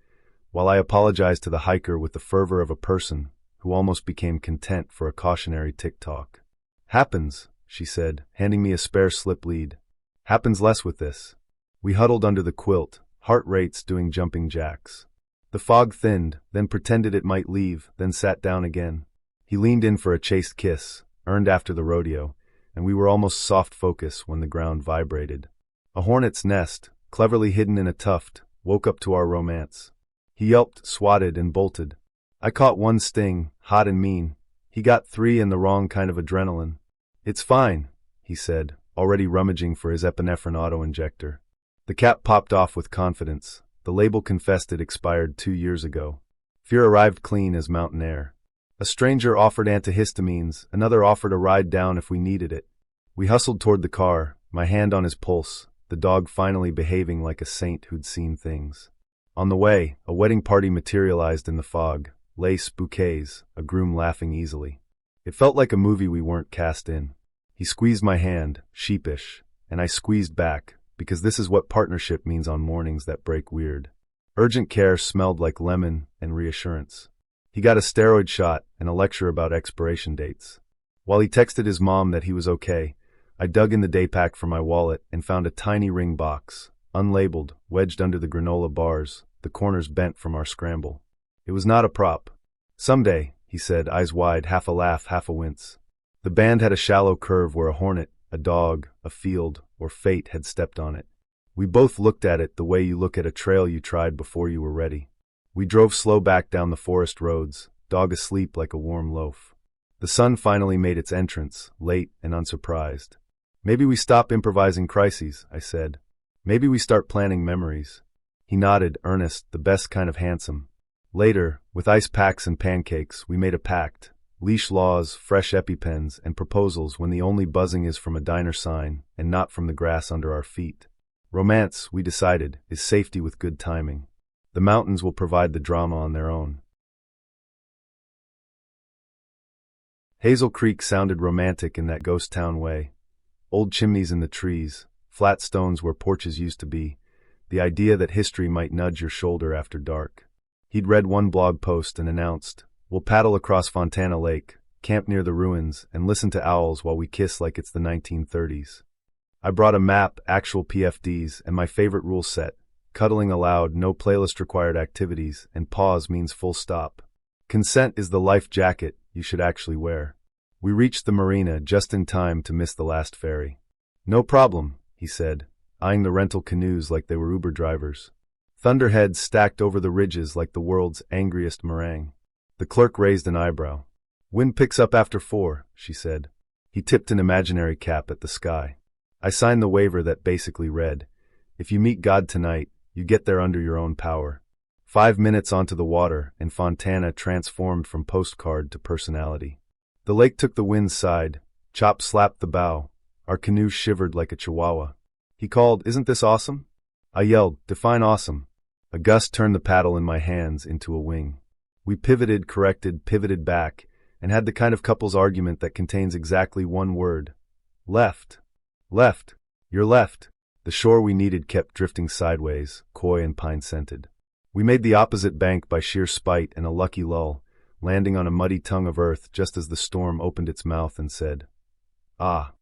while I apologized to the hiker with the fervor of a person who almost became content for a cautionary tick-tock. "Happens," she said, handing me a spare slip lead. "Happens less with this." We huddled under the quilt, heart rates doing jumping jacks. The fog thinned, then pretended it might leave, then sat down again. He leaned in for a chaste kiss, earned after the rodeo, and we were almost soft focus when the ground vibrated. A hornet's nest, cleverly hidden in a tuft, woke up to our romance. He yelped, swatted, and bolted. I caught one sting, hot and mean. He got 3 and the wrong kind of adrenaline. "It's fine," he said, already rummaging for his epinephrine auto-injector. The cap popped off with confidence. The label confessed it expired 2 years ago. Fear arrived clean as mountain air. A stranger offered antihistamines, another offered a ride down if we needed it. We hustled toward the car, my hand on his pulse, the dog finally behaving like a saint who'd seen things. On the way, a wedding party materialized in the fog, lace, bouquets, a groom laughing easily. It felt like a movie we weren't cast in. He squeezed my hand, sheepish, and I squeezed back, because this is what partnership means on mornings that break weird. Urgent care smelled like lemon and reassurance. He got a steroid shot and a lecture about expiration dates. While he texted his mom that he was okay, I dug in the day pack for my wallet and found a tiny ring box, unlabeled, wedged under the granola bars, the corners bent from our scramble. It was not a prop. "Someday," he said, eyes wide, half a laugh, half a wince. The band had a shallow curve where a hornet, a dog, a field, or fate had stepped on it. We both looked at it the way you look at a trail you tried before you were ready. We drove slow back down the forest roads, dog asleep like a warm loaf. The sun finally made its entrance, late and unsurprised. "Maybe we stop improvising crises," I said. "Maybe we start planning memories." He nodded, earnest, the best kind of handsome. Later, with ice packs and pancakes, we made a pact. Leash laws, fresh EpiPens, and proposals when the only buzzing is from a diner sign and not from the grass under our feet. Romance, we decided, is safety with good timing. The mountains will provide the drama on their own. Hazel Creek sounded romantic in that ghost town way. Old chimneys in the trees, flat stones where porches used to be, the idea that history might nudge your shoulder after dark. He'd read one blog post and announced, "We'll paddle across Fontana Lake, camp near the ruins, and listen to owls while we kiss like it's the 1930s. I brought a map, actual PFDs, and my favorite rule set. Cuddling allowed, no playlist required activities, and pause means full stop. Consent is the life jacket you should actually wear. We reached the marina just in time to miss the last ferry. "No problem," he said, eyeing the rental canoes like they were Uber drivers. Thunderheads stacked over the ridges like the world's angriest meringue. The clerk raised an eyebrow. "Wind picks up after 4, she said. He tipped an imaginary cap at the sky. I signed the waiver that basically read, "If you meet God tonight, you get there under your own power." 5 minutes onto the water, and Fontana transformed from postcard to personality. The lake took the wind's side. Chop slapped the bow. Our canoe shivered like a chihuahua. He called, "Isn't this awesome?" I yelled, "Define awesome." A gust turned the paddle in my hands into a wing. We pivoted, corrected, pivoted back, and had the kind of couple's argument that contains exactly one word. Left. Left. You're left. The shore we needed kept drifting sideways, coy and pine-scented. We made the opposite bank by sheer spite and a lucky lull, landing on a muddy tongue of earth just as the storm opened its mouth and said, "Ah."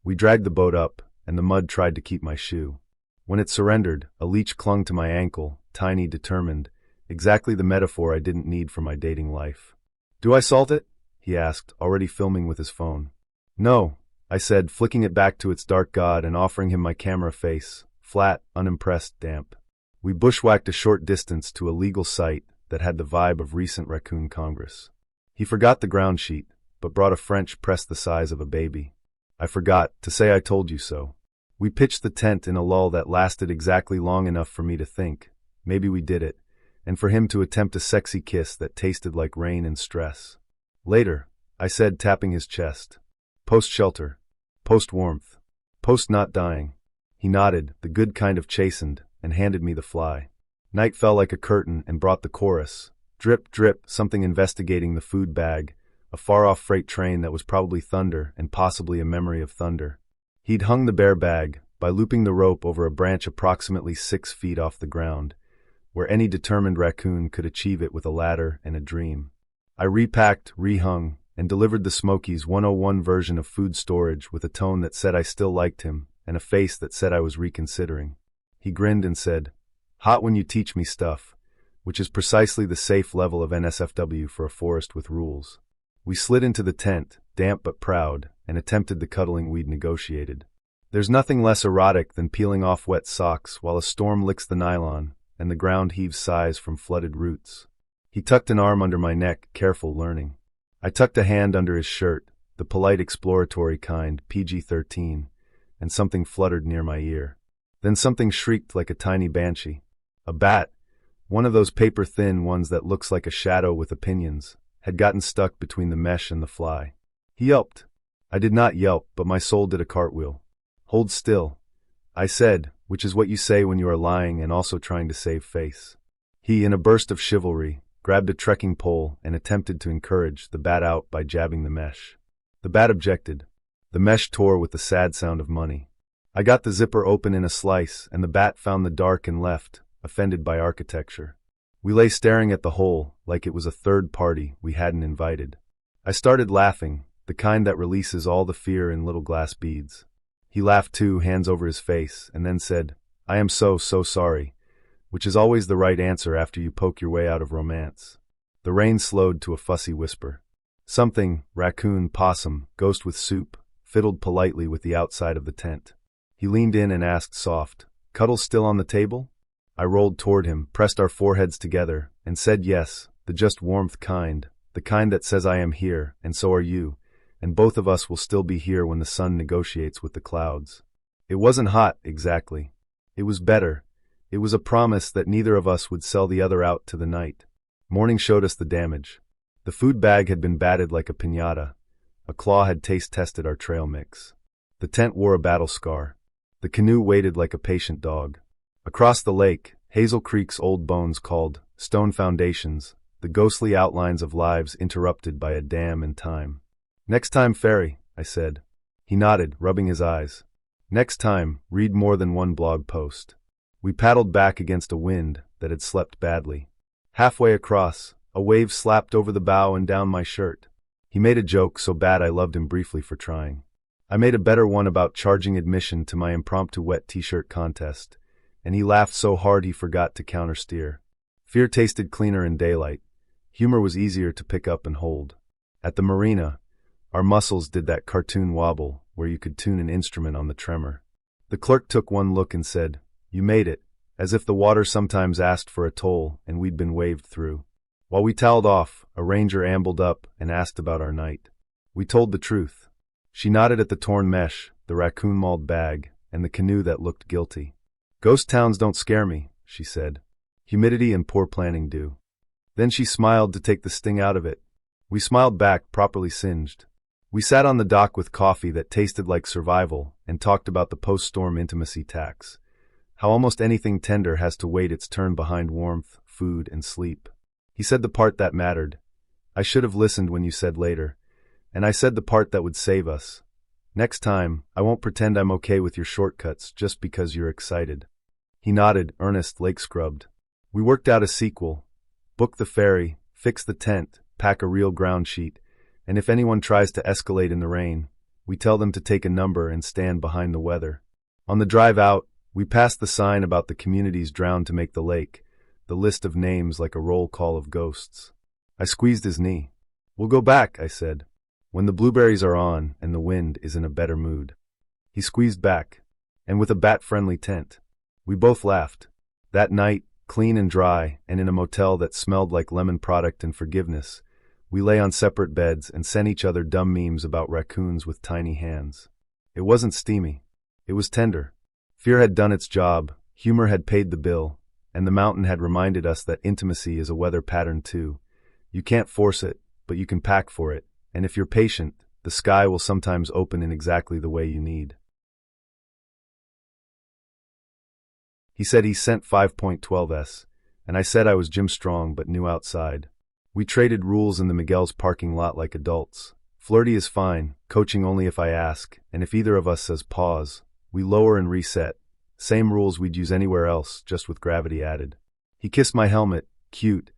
We dragged the boat up, and the mud tried to keep my shoe. When it surrendered, a leech clung to my ankle, tiny, determined, exactly the metaphor I didn't need for my dating life. "Do I salt it?" he asked, already filming with his phone. "No," I said, flicking it back to its dark god and offering him my camera face, flat, unimpressed, damp. We bushwhacked a short distance to a legal site that had the vibe of recent raccoon congress. He forgot the ground sheet, but brought a French press the size of a baby. I forgot to say I told you so. We pitched the tent in a lull that lasted exactly long enough for me to think, maybe we did it, and for him to attempt a sexy kiss that tasted like rain and stress. "Later," I said, tapping his chest. "Post-shelter. Post-warmth. Post-not dying." He nodded, the good kind of chastened, and handed me the fly. Night fell like a curtain and brought the chorus. Drip, drip, something investigating the food bag, a far-off freight train that was probably thunder and possibly a memory of thunder. He'd hung the bare bag by looping the rope over a branch approximately 6 feet off the ground, where any determined raccoon could achieve it with a ladder and a dream. I repacked, rehung, and delivered the Smokies 101 version of food storage with a tone that said I still liked him and a face that said I was reconsidering. He grinned and said, "Hot when you teach me stuff," which is precisely the safe level of NSFW for a forest with rules. We slid into the tent, damp but proud, and attempted the cuddling we'd negotiated. There's nothing less erotic than peeling off wet socks while a storm licks the nylon and the ground heaves sighs from flooded roots. He tucked an arm under my neck, careful learning. I tucked a hand under his shirt, the polite exploratory kind, PG-13, and something fluttered near my ear. Then something shrieked like a tiny banshee. A bat, one of those paper-thin ones that looks like a shadow with opinions, had gotten stuck between the mesh and the fly. He yelped. I did not yelp, but my soul did a cartwheel. "Hold still," I said, which is what you say when you are lying and also trying to save face. He, in a burst of chivalry, grabbed a trekking pole and attempted to encourage the bat out by jabbing the mesh. The bat objected. The mesh tore with the sad sound of money. I got the zipper open in a slice, and the bat found the dark and left, offended by architecture. We lay staring at the hole like it was a third party we hadn't invited. I started laughing, the kind that releases all the fear in little glass beads. He laughed too, hands over his face, and then said, "I am so sorry," which is always the right answer after you poke your way out of romance. The rain slowed to a fussy whisper. Something, raccoon, possum, ghost with soup, fiddled politely with the outside of the tent. He leaned in and asked soft, "Cuddles still on the table?" I rolled toward him, pressed our foreheads together, and said yes, the just warmth kind, the kind that says I am here, and so are you, and both of us will still be here when the sun negotiates with the clouds. It wasn't hot, exactly. It was better. It was a promise that neither of us would sell the other out to the night. Morning showed us the damage. The food bag had been batted like a piñata. A claw had taste-tested our trail mix. The tent wore a battle scar. The canoe waited like a patient dog. Across the lake, Hazel Creek's old bones called, stone foundations, the ghostly outlines of lives interrupted by a dam and time. "Next time, ferry," I said. He nodded, rubbing his eyes. "Next time, read more than one blog post." We paddled back against a wind that had slept badly. Halfway across, a wave slapped over the bow and down my shirt. He made a joke so bad I loved him briefly for trying. I made a better one about charging admission to my impromptu wet t-shirt contest, and he laughed so hard he forgot to countersteer. Fear tasted cleaner in daylight. Humor was easier to pick up and hold. At the marina, Our muscles did that cartoon wobble where you could tune an instrument on the tremor. The clerk took one look and said, "You made it," as if the water sometimes asked for a toll and we'd been waved through. While we toweled off, a ranger ambled up and asked about our night. We told the truth. She nodded at the torn mesh, the raccoon-mauled bag, and the canoe that looked guilty. "Ghost towns don't scare me," she said. "Humidity and poor planning do." Then she smiled to take the sting out of it. We smiled back, properly singed. We sat on the dock with coffee that tasted like survival and talked about the post-storm intimacy tax. How almost anything tender has to wait its turn behind warmth, food, and sleep. He said the part that mattered. I should have listened when you said later. And I said the part that would save us. Next time, I won't pretend I'm okay with your shortcuts just because you're excited. He nodded, earnest, lake-scrubbed. We worked out a sequel. Book the ferry, fix the tent, pack a real ground sheet, and if anyone tries to escalate in the rain, we tell them to take a number and stand behind the weather. On the drive out, we passed the sign about the communities drowned to make the lake, the list of names like a roll call of ghosts. I squeezed his knee. "We'll go back," I said, "when the blueberries are on and the wind is in a better mood." He squeezed back, and with a bat-friendly tent. We both laughed. That night, clean and dry, and in a motel that smelled like lemon product and forgiveness, we lay on separate beds and sent each other dumb memes about raccoons with tiny hands. It wasn't steamy. It was tender. Fear had done its job, humor had paid the bill, and the mountain had reminded us that intimacy is a weather pattern too. You can't force it, but you can pack for it, and if you're patient, the sky will sometimes open in exactly the way you need. He said he sent 5.12s, and I said I was Jim Strong but new outside. We traded rules in the Miguel's parking lot like adults. Flirty is fine, coaching only if I ask, and if either of us says pause, we lower and reset. Same rules we'd use anywhere else, just with gravity added. He kissed my helmet, cute,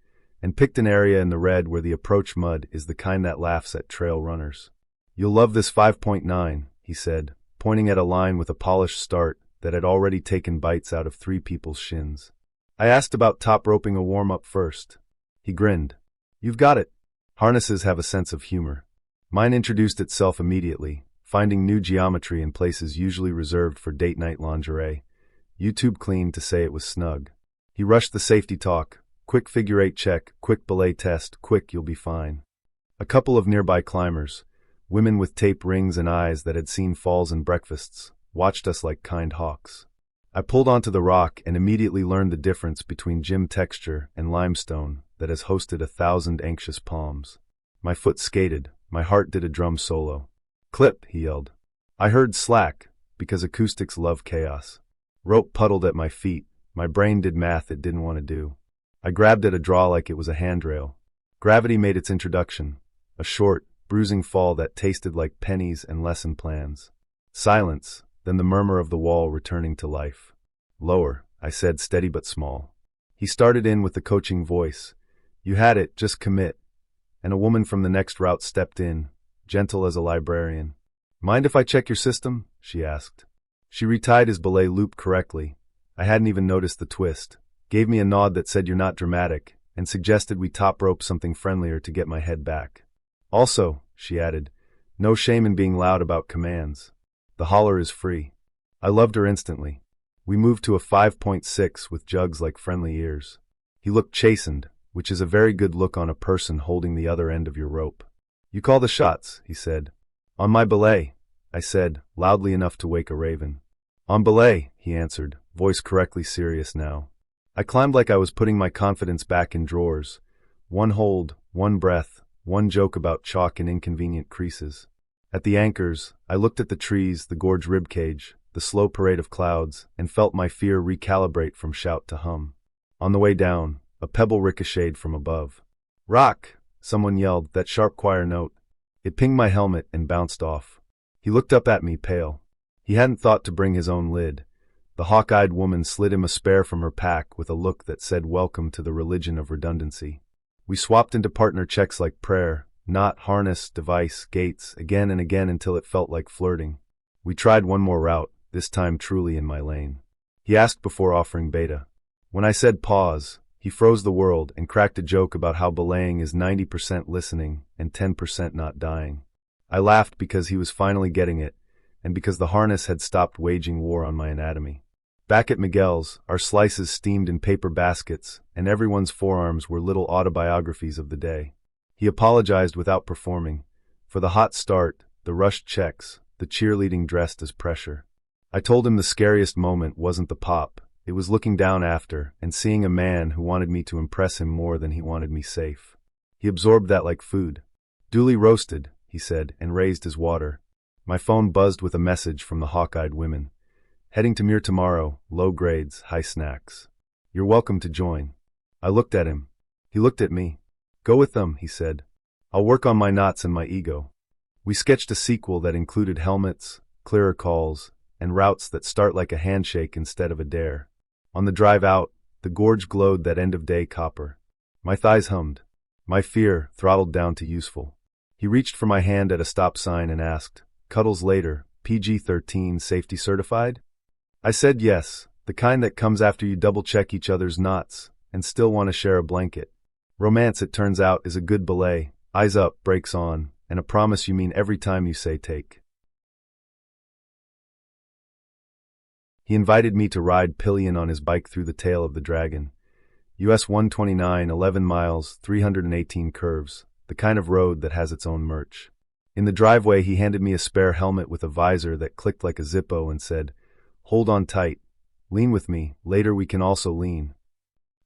and picked an area in the red where the approach mud is the kind that laughs at trail runners. "You'll love this 5.9, he said, pointing at a line with a polished start that had already taken bites out of 3 people's shins. I asked about top roping a warm-up first. He grinned. "You've got it." Harnesses have a sense of humor. Mine introduced itself immediately, finding new geometry in places usually reserved for date night lingerie. YouTube cleaned to say it was snug. He rushed the safety talk. "Quick figure 8 check, quick belay test, quick you'll be fine." A couple of nearby climbers, women with tape rings and eyes that had seen falls and breakfasts, watched us like kind hawks. I pulled onto the rock and immediately learned the difference between gym texture and limestone that has hosted 1,000 anxious palms. My foot skated, my heart did a drum solo. "Clip," he yelled. I heard slack, because acoustics love chaos. Rope puddled at my feet, my brain did math it didn't want to do. I grabbed at a draw like it was a handrail. Gravity made its introduction, a short, bruising fall that tasted like pennies and lesson plans. Silence, then the murmur of the wall returning to life. "Lower," I said, steady but small. He started in with the coaching voice. "You had it, just commit." And a woman from the next route stepped in, gentle as a librarian. "Mind if I check your system?" she asked. She retied his belay loop correctly. I hadn't even noticed the twist. Gave me a nod that said you're not dramatic, and suggested we top rope something friendlier to get my head back. "Also," she added, "no shame in being loud about commands. The holler is free." I loved her instantly. We moved to a 5.6 with jugs like friendly ears. He looked chastened, which is a very good look on a person holding the other end of your rope. "You call the shots," he said. "On my belay," I said, loudly enough to wake a raven. "On belay," he answered, voice correctly serious now. I climbed like I was putting my confidence back in drawers. One hold, one breath, one joke about chalk and inconvenient creases. At the anchors, I looked at the trees, the gorge ribcage, the slow parade of clouds, and felt my fear recalibrate from shout to hum. On the way down, a pebble ricocheted from above. "Rock!" someone yelled, that sharp choir note. It pinged my helmet and bounced off. He looked up at me, pale. He hadn't thought to bring his own lid. The hawk-eyed woman slid him a spare from her pack with a look that said welcome to the religion of redundancy. We swapped into partner checks like prayer, knot, harness, device, gates, again and again until it felt like flirting. We tried one more route, this time truly in my lane. He asked before offering beta. When I said pause, he froze the world and cracked a joke about how belaying is 90% listening and 10% not dying. I laughed because he was finally getting it, and because the harness had stopped waging war on my anatomy. Back at Miguel's, our slices steamed in paper baskets, and everyone's forearms were little autobiographies of the day. He apologized without performing, for the hot start, the rushed checks, the cheerleading dressed as pressure. I told him the scariest moment wasn't the pop, it was looking down after and seeing a man who wanted me to impress him more than he wanted me safe. He absorbed that like food. Duly roasted, he said, and raised his water. My phone buzzed with a message from the hawk-eyed women. Heading to Mir tomorrow, low grades, high snacks. You're welcome to join. I looked at him. He looked at me. Go with them, he said. I'll work on my knots and my ego. We sketched a sequel that included helmets, clearer calls, and routes that start like a handshake instead of a dare. On the drive out, the gorge glowed that end-of-day copper. My thighs hummed. My fear throttled down to useful. He reached for my hand at a stop sign and asked, "Cuddles later, PG-13 safety certified?" I said yes, the kind that comes after you double-check each other's knots and still want to share a blanket. Romance, it turns out, is a good belay, eyes up, brakes on, and a promise you mean every time you say take. He invited me to ride pillion on his bike through the tail of the dragon. US 129, 11 miles, 318 curves, the kind of road that has its own merch. In the driveway, he handed me a spare helmet with a visor that clicked like a Zippo and said, "Hold on tight. Lean with me, later we can also lean.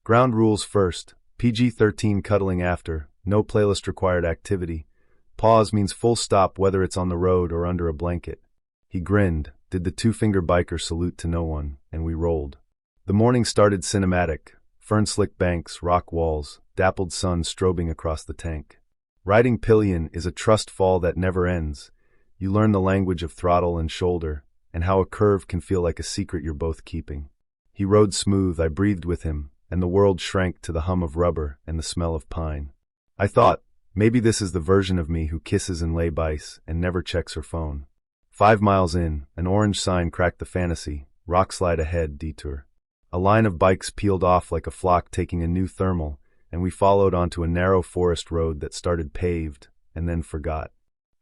Ground rules first, PG-13 cuddling after, no playlist required activity. Pause means full stop whether it's on the road or under a blanket." He grinned, did the two-finger biker salute to no one, and we rolled. The morning started cinematic, fern-slick banks, rock walls, dappled sun strobing across the tank. Riding pillion is a trust fall that never ends. You learn the language of throttle and shoulder, and how a curve can feel like a secret you're both keeping. He rode smooth, I breathed with him, and the world shrank to the hum of rubber and the smell of pine. I thought, maybe this is the version of me who kisses and lay-bys and never checks her phone. 5 miles in, an orange sign cracked the fantasy, rock slide ahead, detour. A line of bikes peeled off like a flock taking a new thermal, and we followed onto a narrow forest road that started paved and then forgot.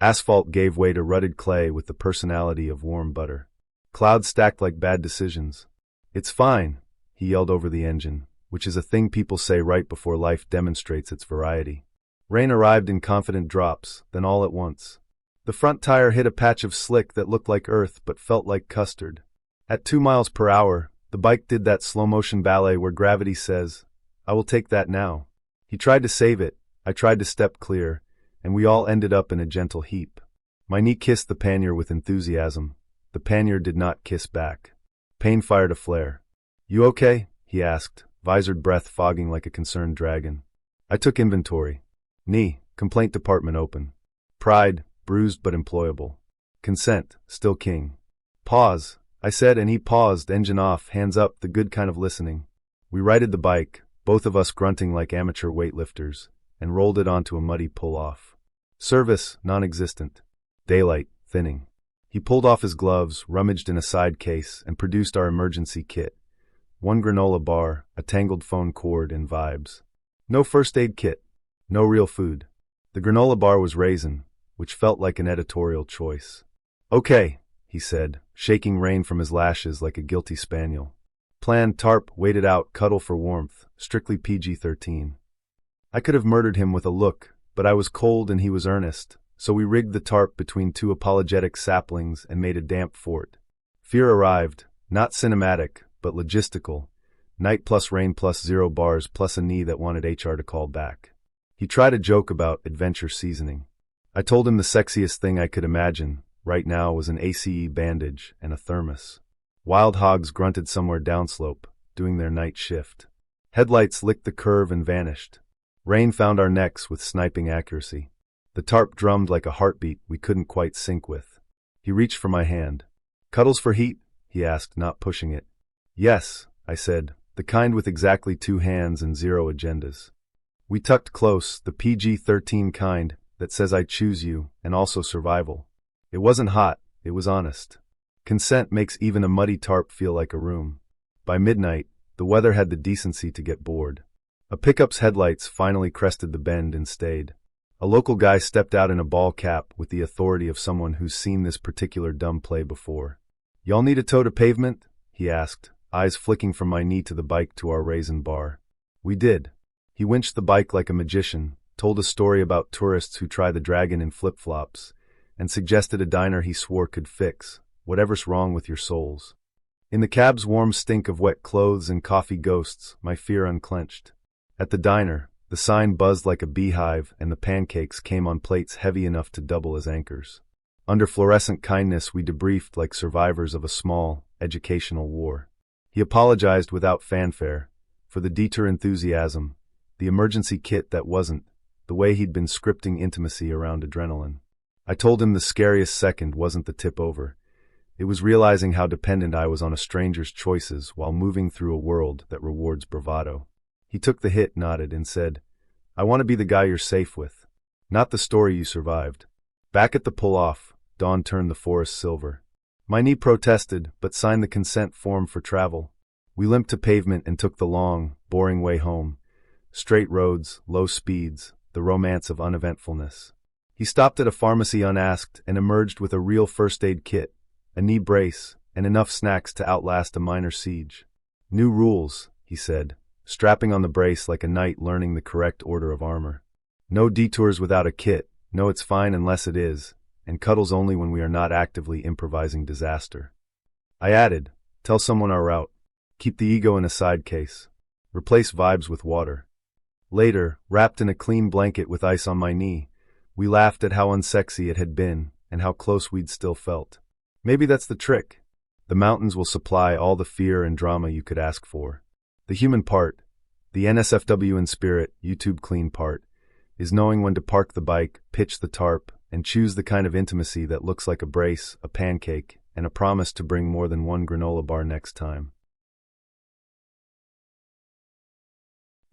Asphalt gave way to rutted clay with the personality of warm butter. Clouds stacked like bad decisions. "It's fine," he yelled over the engine, which is a thing people say right before life demonstrates its variety. Rain arrived in confident drops, then all at once. The front tire hit a patch of slick that looked like earth but felt like custard. At 2 miles per hour, the bike did that slow-motion ballet where gravity says, "I will take that now." He tried to save it, I tried to step clear, and we all ended up in a gentle heap. My knee kissed the pannier with enthusiasm. The pannier did not kiss back. Pain fired a flare. "You okay?" he asked, visored breath fogging like a concerned dragon. I took inventory. Knee, complaint department open. Pride, bruised but employable. Consent, still king. "Pause," I said, and he paused, engine off, hands up, the good kind of listening. We righted the bike, both of us grunting like amateur weightlifters, and rolled it onto a muddy pull-off. Service, non-existent. Daylight, thinning. He pulled off his gloves, rummaged in a side case, and produced our emergency kit. 1 granola bar, a tangled phone cord, and vibes. No first aid kit. No real food. The granola bar was raisin, which felt like an editorial choice. "Okay," he said, shaking rain from his lashes like a guilty spaniel. Plan, tarp, waited out, cuddle for warmth, strictly PG-13. I could have murdered him with a look, but I was cold and he was earnest, so we rigged the tarp between 2 apologetic saplings and made a damp fort. Fear arrived, not cinematic, but logistical. Night plus rain plus 0 bars plus a knee that wanted HR to call back. He tried a joke about adventure seasoning. I told him the sexiest thing I could imagine, right now, was an ACE bandage and a thermos. Wild hogs grunted somewhere downslope, doing their night shift. Headlights licked the curve and vanished. Rain found our necks with sniping accuracy. The tarp drummed like a heartbeat we couldn't quite sync with. He reached for my hand. "Cuddles for heat?" he asked, not pushing it. "Yes," I said, the kind with exactly 2 hands and 0 agendas. We tucked close, the PG-13 kind that says I choose you, and also survival. It wasn't hot, it was honest. Consent makes even a muddy tarp feel like a room. By midnight, the weather had the decency to get bored. A pickup's headlights finally crested the bend and stayed. A local guy stepped out in a ball cap with the authority of someone who's seen this particular dumb play before. "Y'all need a toe to pavement?" he asked, eyes flicking from my knee to the bike to our raisin bar. We did. He winched the bike like a magician, told a story about tourists who try the dragon in flip-flops, and suggested a diner he swore could fix whatever's wrong with your souls. In the cab's warm stink of wet clothes and coffee ghosts, my fear unclenched. At the diner, the sign buzzed like a beehive and the pancakes came on plates heavy enough to double as anchors. Under fluorescent kindness we debriefed like survivors of a small, educational war. He apologized without fanfare, for the detour enthusiasm, the emergency kit that wasn't, the way he'd been scripting intimacy around adrenaline. I told him the scariest second wasn't the tip over. It was realizing how dependent I was on a stranger's choices while moving through a world that rewards bravado. He took the hit, nodded, and said, "I want to be the guy you're safe with, not the story you survived." Back at the pull-off, dawn turned the forest silver. My knee protested, but signed the consent form for travel. We limped to pavement and took the long, boring way home. Straight roads, low speeds, the romance of uneventfulness. He stopped at a pharmacy unasked and emerged with a real first aid kit, a knee brace, and enough snacks to outlast a minor siege. "New rules," he said, strapping on the brace like a knight learning the correct order of armor. "No detours without a kit, no it's fine unless it is, and cuddles only when we are not actively improvising disaster." I added, "Tell someone our route. Keep the ego in a side case. Replace vibes with water." Later, wrapped in a clean blanket with ice on my knee, we laughed at how unsexy it had been and how close we'd still felt. Maybe that's the trick. The mountains will supply all the fear and drama you could ask for. The human part, the NSFW in spirit, YouTube clean part, is knowing when to park the bike, pitch the tarp, and choose the kind of intimacy that looks like a brace, a pancake, and a promise to bring more than one granola bar next time.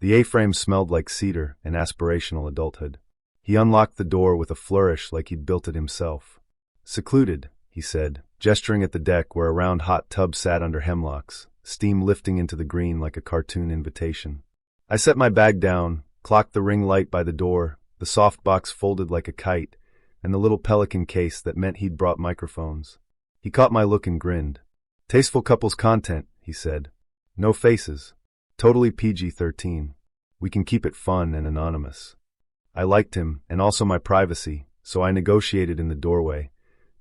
The A-frame smelled like cedar and aspirational adulthood. He unlocked the door with a flourish like he'd built it himself. "Secluded," he said, gesturing at the deck where a round hot tub sat under hemlocks, steam lifting into the green like a cartoon invitation. I set my bag down, clocked the ring light by the door, the softbox folded like a kite, and the little pelican case that meant he'd brought microphones. He caught my look and grinned. "Tasteful couples content," he said. "No faces. Totally PG-13. We can keep it fun and anonymous." I liked him, and also my privacy, so I negotiated in the doorway.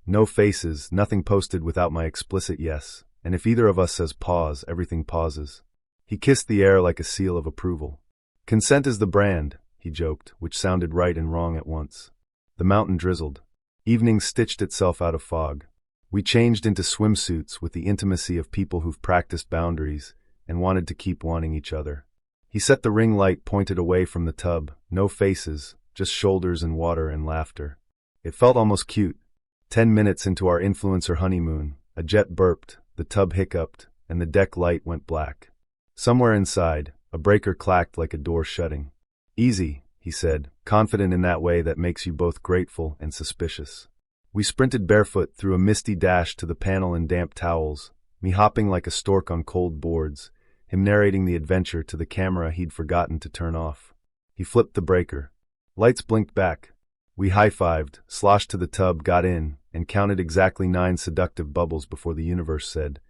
No faces, nothing posted without my explicit yes, and if either of us says pause, everything pauses. He kissed the air like a seal of approval. "Consent is the brand," he joked, which sounded right and wrong at once. The mountain drizzled. Evening stitched itself out of fog. We changed into swimsuits with the intimacy of people who've practiced boundaries and wanted to keep wanting each other. He set the ring light pointed away from the tub, no faces, just shoulders and water and laughter. It felt almost cute. 10 minutes into our influencer honeymoon, a jet burped, the tub hiccuped, and the deck light went black. Somewhere inside, a breaker clacked like a door shutting. "Easy," he said, confident in that way that makes you both grateful and suspicious. We sprinted barefoot through a misty dash to the panel in damp towels, me hopping like a stork on cold boards, him narrating the adventure to the camera he'd forgotten to turn off. He flipped the breaker. Lights blinked back. We high-fived, sloshed to the tub, got in, and counted exactly 9 seductive bubbles before the universe said,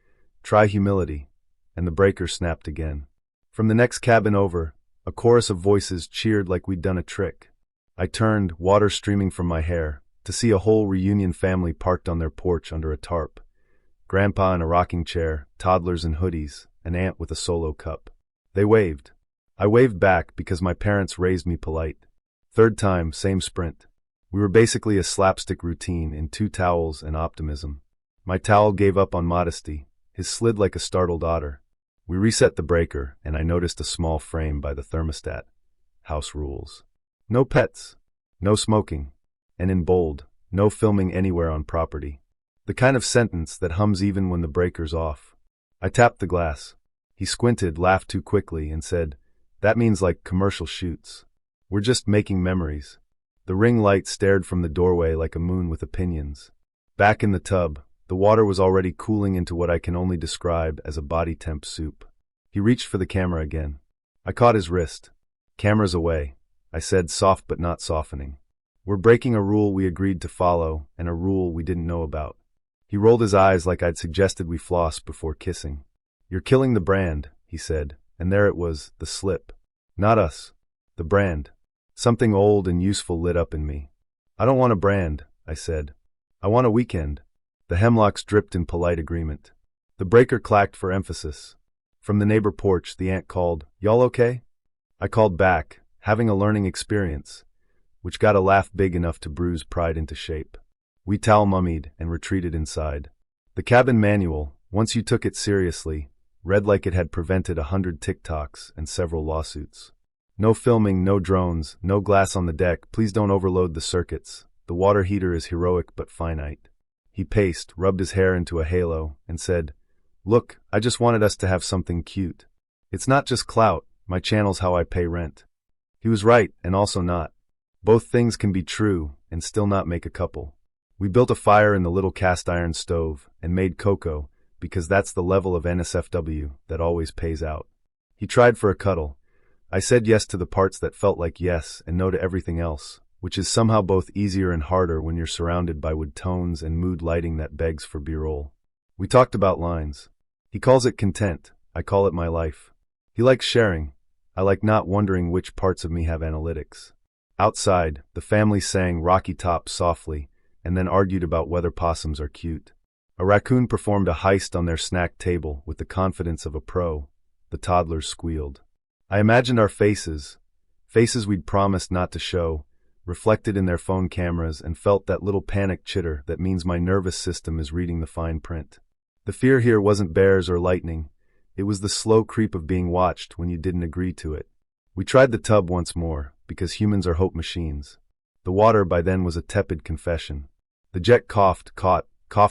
"Try humility," and the breaker snapped again. From the next cabin over, a chorus of voices cheered like we'd done a trick. I turned, water streaming from my hair, to see a whole reunion family parked on their porch under a tarp. Grandpa in a rocking chair, toddlers in hoodies, an aunt with a solo cup. They waved. I waved back because my parents raised me polite. Third time, same sprint. We were basically a slapstick routine in 2 towels and optimism. My towel gave up on modesty. His slid like a startled otter. We reset the breaker, and I noticed a small frame by the thermostat. House rules. No pets. No smoking. And in bold, no filming anywhere on property. The kind of sentence that hums even when the breaker's off. I tapped the glass. He squinted, laughed too quickly, and said, "That means like commercial shoots. We're just making memories." The ring light stared from the doorway like a moon with opinions. Back in the tub, the water was already cooling into what I can only describe as a body temp soup. He reached for the camera again. I caught his wrist. "Camera's away," I said, soft but not softening. We're breaking a rule we agreed to follow and a rule we didn't know about. He rolled his eyes like I'd suggested we floss before kissing. You're killing the brand, he said, and there it was, the slip. Not us. The brand. Something old and useful lit up in me. I don't want a brand, I said. I want a weekend. The hemlocks dripped in polite agreement. The breaker clacked for emphasis. From the neighbor porch, the aunt called, "Y'all okay?" I called back, having a learning experience, which got a laugh big enough to bruise pride into shape. We towel-mummied and retreated inside. The cabin manual, once you took it seriously, read like it had prevented 100 TikToks and several lawsuits. No filming, no drones, no glass on the deck, please don't overload the circuits. The water heater is heroic but finite. He paced, rubbed his hair into a halo, and said, "Look, I just wanted us to have something cute. It's not just clout, my channel's how I pay rent." He was right, and also not. Both things can be true and still not make a couple. We built a fire in the little cast-iron stove and made cocoa because that's the level of NSFW that always pays out. He tried for a cuddle. I said yes to the parts that felt like yes and no to everything else, which is somehow both easier and harder when you're surrounded by wood tones and mood lighting that begs for B-roll. We talked about lines. He calls it content. I call it my life. He likes sharing. I like not wondering which parts of me have analytics. Outside, the family sang Rocky Top softly and then argued about whether possums are cute. A raccoon performed a heist on their snack table with the confidence of a pro. The toddlers squealed. I imagined our faces we'd promised not to show, reflected in their phone cameras, and felt that little panic chitter that means my nervous system is reading the fine print. The fear here wasn't bears or lightning. It was the slow creep of being watched when you didn't agree to it. We tried the tub once more, because humans are hope machines. The water by then was a tepid confession. The jet coughed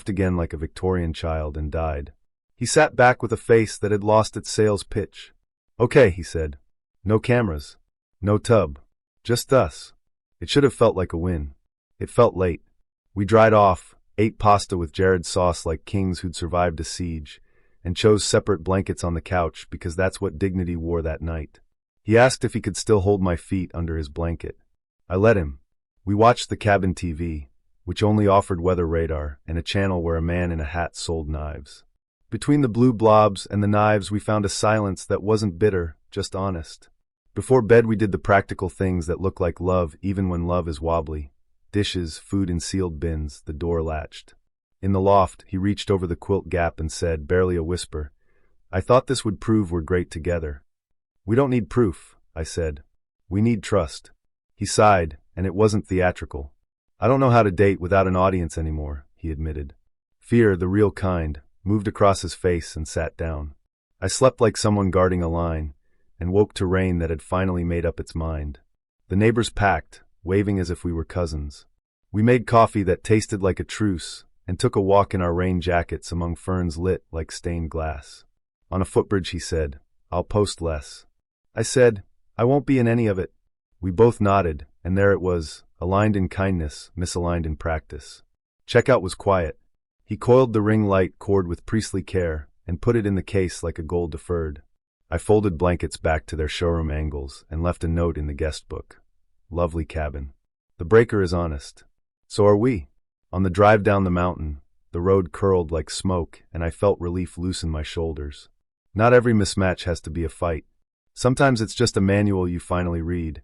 again like a Victorian child, and died. He sat back with a face that had lost its sales pitch. "Okay," he said. "No cameras. No tub. Just us." It should have felt like a win. It felt late. We dried off, ate pasta with Jared's sauce like kings who'd survived a siege, and chose separate blankets on the couch because that's what dignity wore that night. He asked if he could still hold my feet under his blanket. I let him. We watched the cabin TV, which only offered weather radar and a channel where a man in a hat sold knives. Between the blue blobs and the knives we found a silence that wasn't bitter, just honest. Before bed we did the practical things that look like love even when love is wobbly. Dishes, food in sealed bins, the door latched. In the loft, he reached over the quilt gap and said, barely a whisper, "I thought this would prove we're great together." "We don't need proof," I said. "We need trust." He sighed, and it wasn't theatrical. "I don't know how to date without an audience anymore," he admitted. Fear, the real kind, moved across his face and sat down. I slept like someone guarding a line, and woke to rain that had finally made up its mind. The neighbors packed, waving as if we were cousins. We made coffee that tasted like a truce, and took a walk in our rain jackets among ferns lit like stained glass. On a footbridge he said, "I'll post less." I said, "I won't be in any of it." We both nodded, and there it was, aligned in kindness, misaligned in practice. Checkout was quiet. He coiled the ring light cord with priestly care and put it in the case like a goal deferred. I folded blankets back to their showroom angles and left a note in the guest book. "Lovely cabin. The breaker is honest. So are we." On the drive down the mountain, the road curled like smoke and I felt relief loosen my shoulders. Not every mismatch has to be a fight. Sometimes it's just a manual you finally read,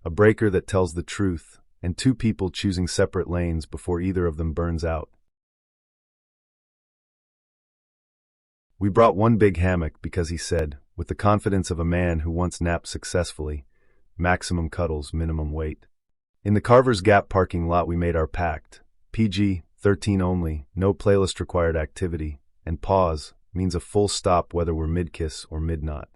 a breaker that tells the truth, and two people choosing separate lanes before either of them burns out. We brought one big hammock because he said, with the confidence of a man who once napped successfully, maximum cuddles, minimum weight. In the Carver's Gap parking lot we made our pact. PG-13 only, no playlist required activity, and pause means a full stop whether we're mid-kiss or mid-knot.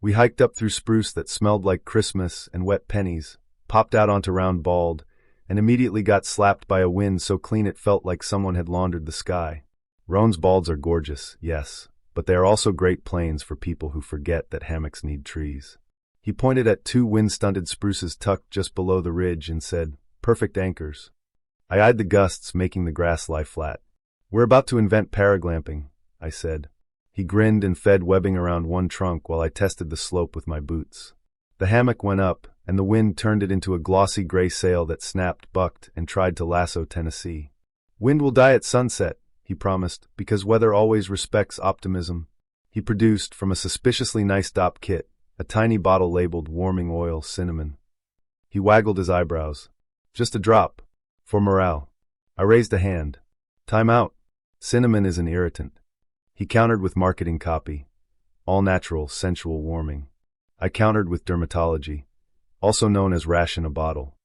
We hiked up through spruce that smelled like Christmas and wet pennies, popped out onto Round Bald, and immediately got slapped by a wind so clean it felt like someone had laundered the sky. Roan's balds are gorgeous, yes, but they are also great plains for people who forget that hammocks need trees. He pointed at two wind-stunted spruces tucked just below the ridge and said, "Perfect anchors." I eyed the gusts making the grass lie flat. "We're about to invent paraglamping," I said. He grinned and fed webbing around one trunk while I tested the slope with my boots. The hammock went up, and the wind turned it into a glossy gray sail that snapped, bucked, and tried to lasso Tennessee. "Wind will die at sunset," he promised, because weather always respects optimism. He produced, from a suspiciously nice DOP kit, a tiny bottle labeled warming oil cinnamon. He waggled his eyebrows. "Just a drop. For morale." I raised a hand. "Time out. Cinnamon is an irritant." He countered with marketing copy. "All natural, sensual warming." I countered with dermatology, also known as rash in a bottle.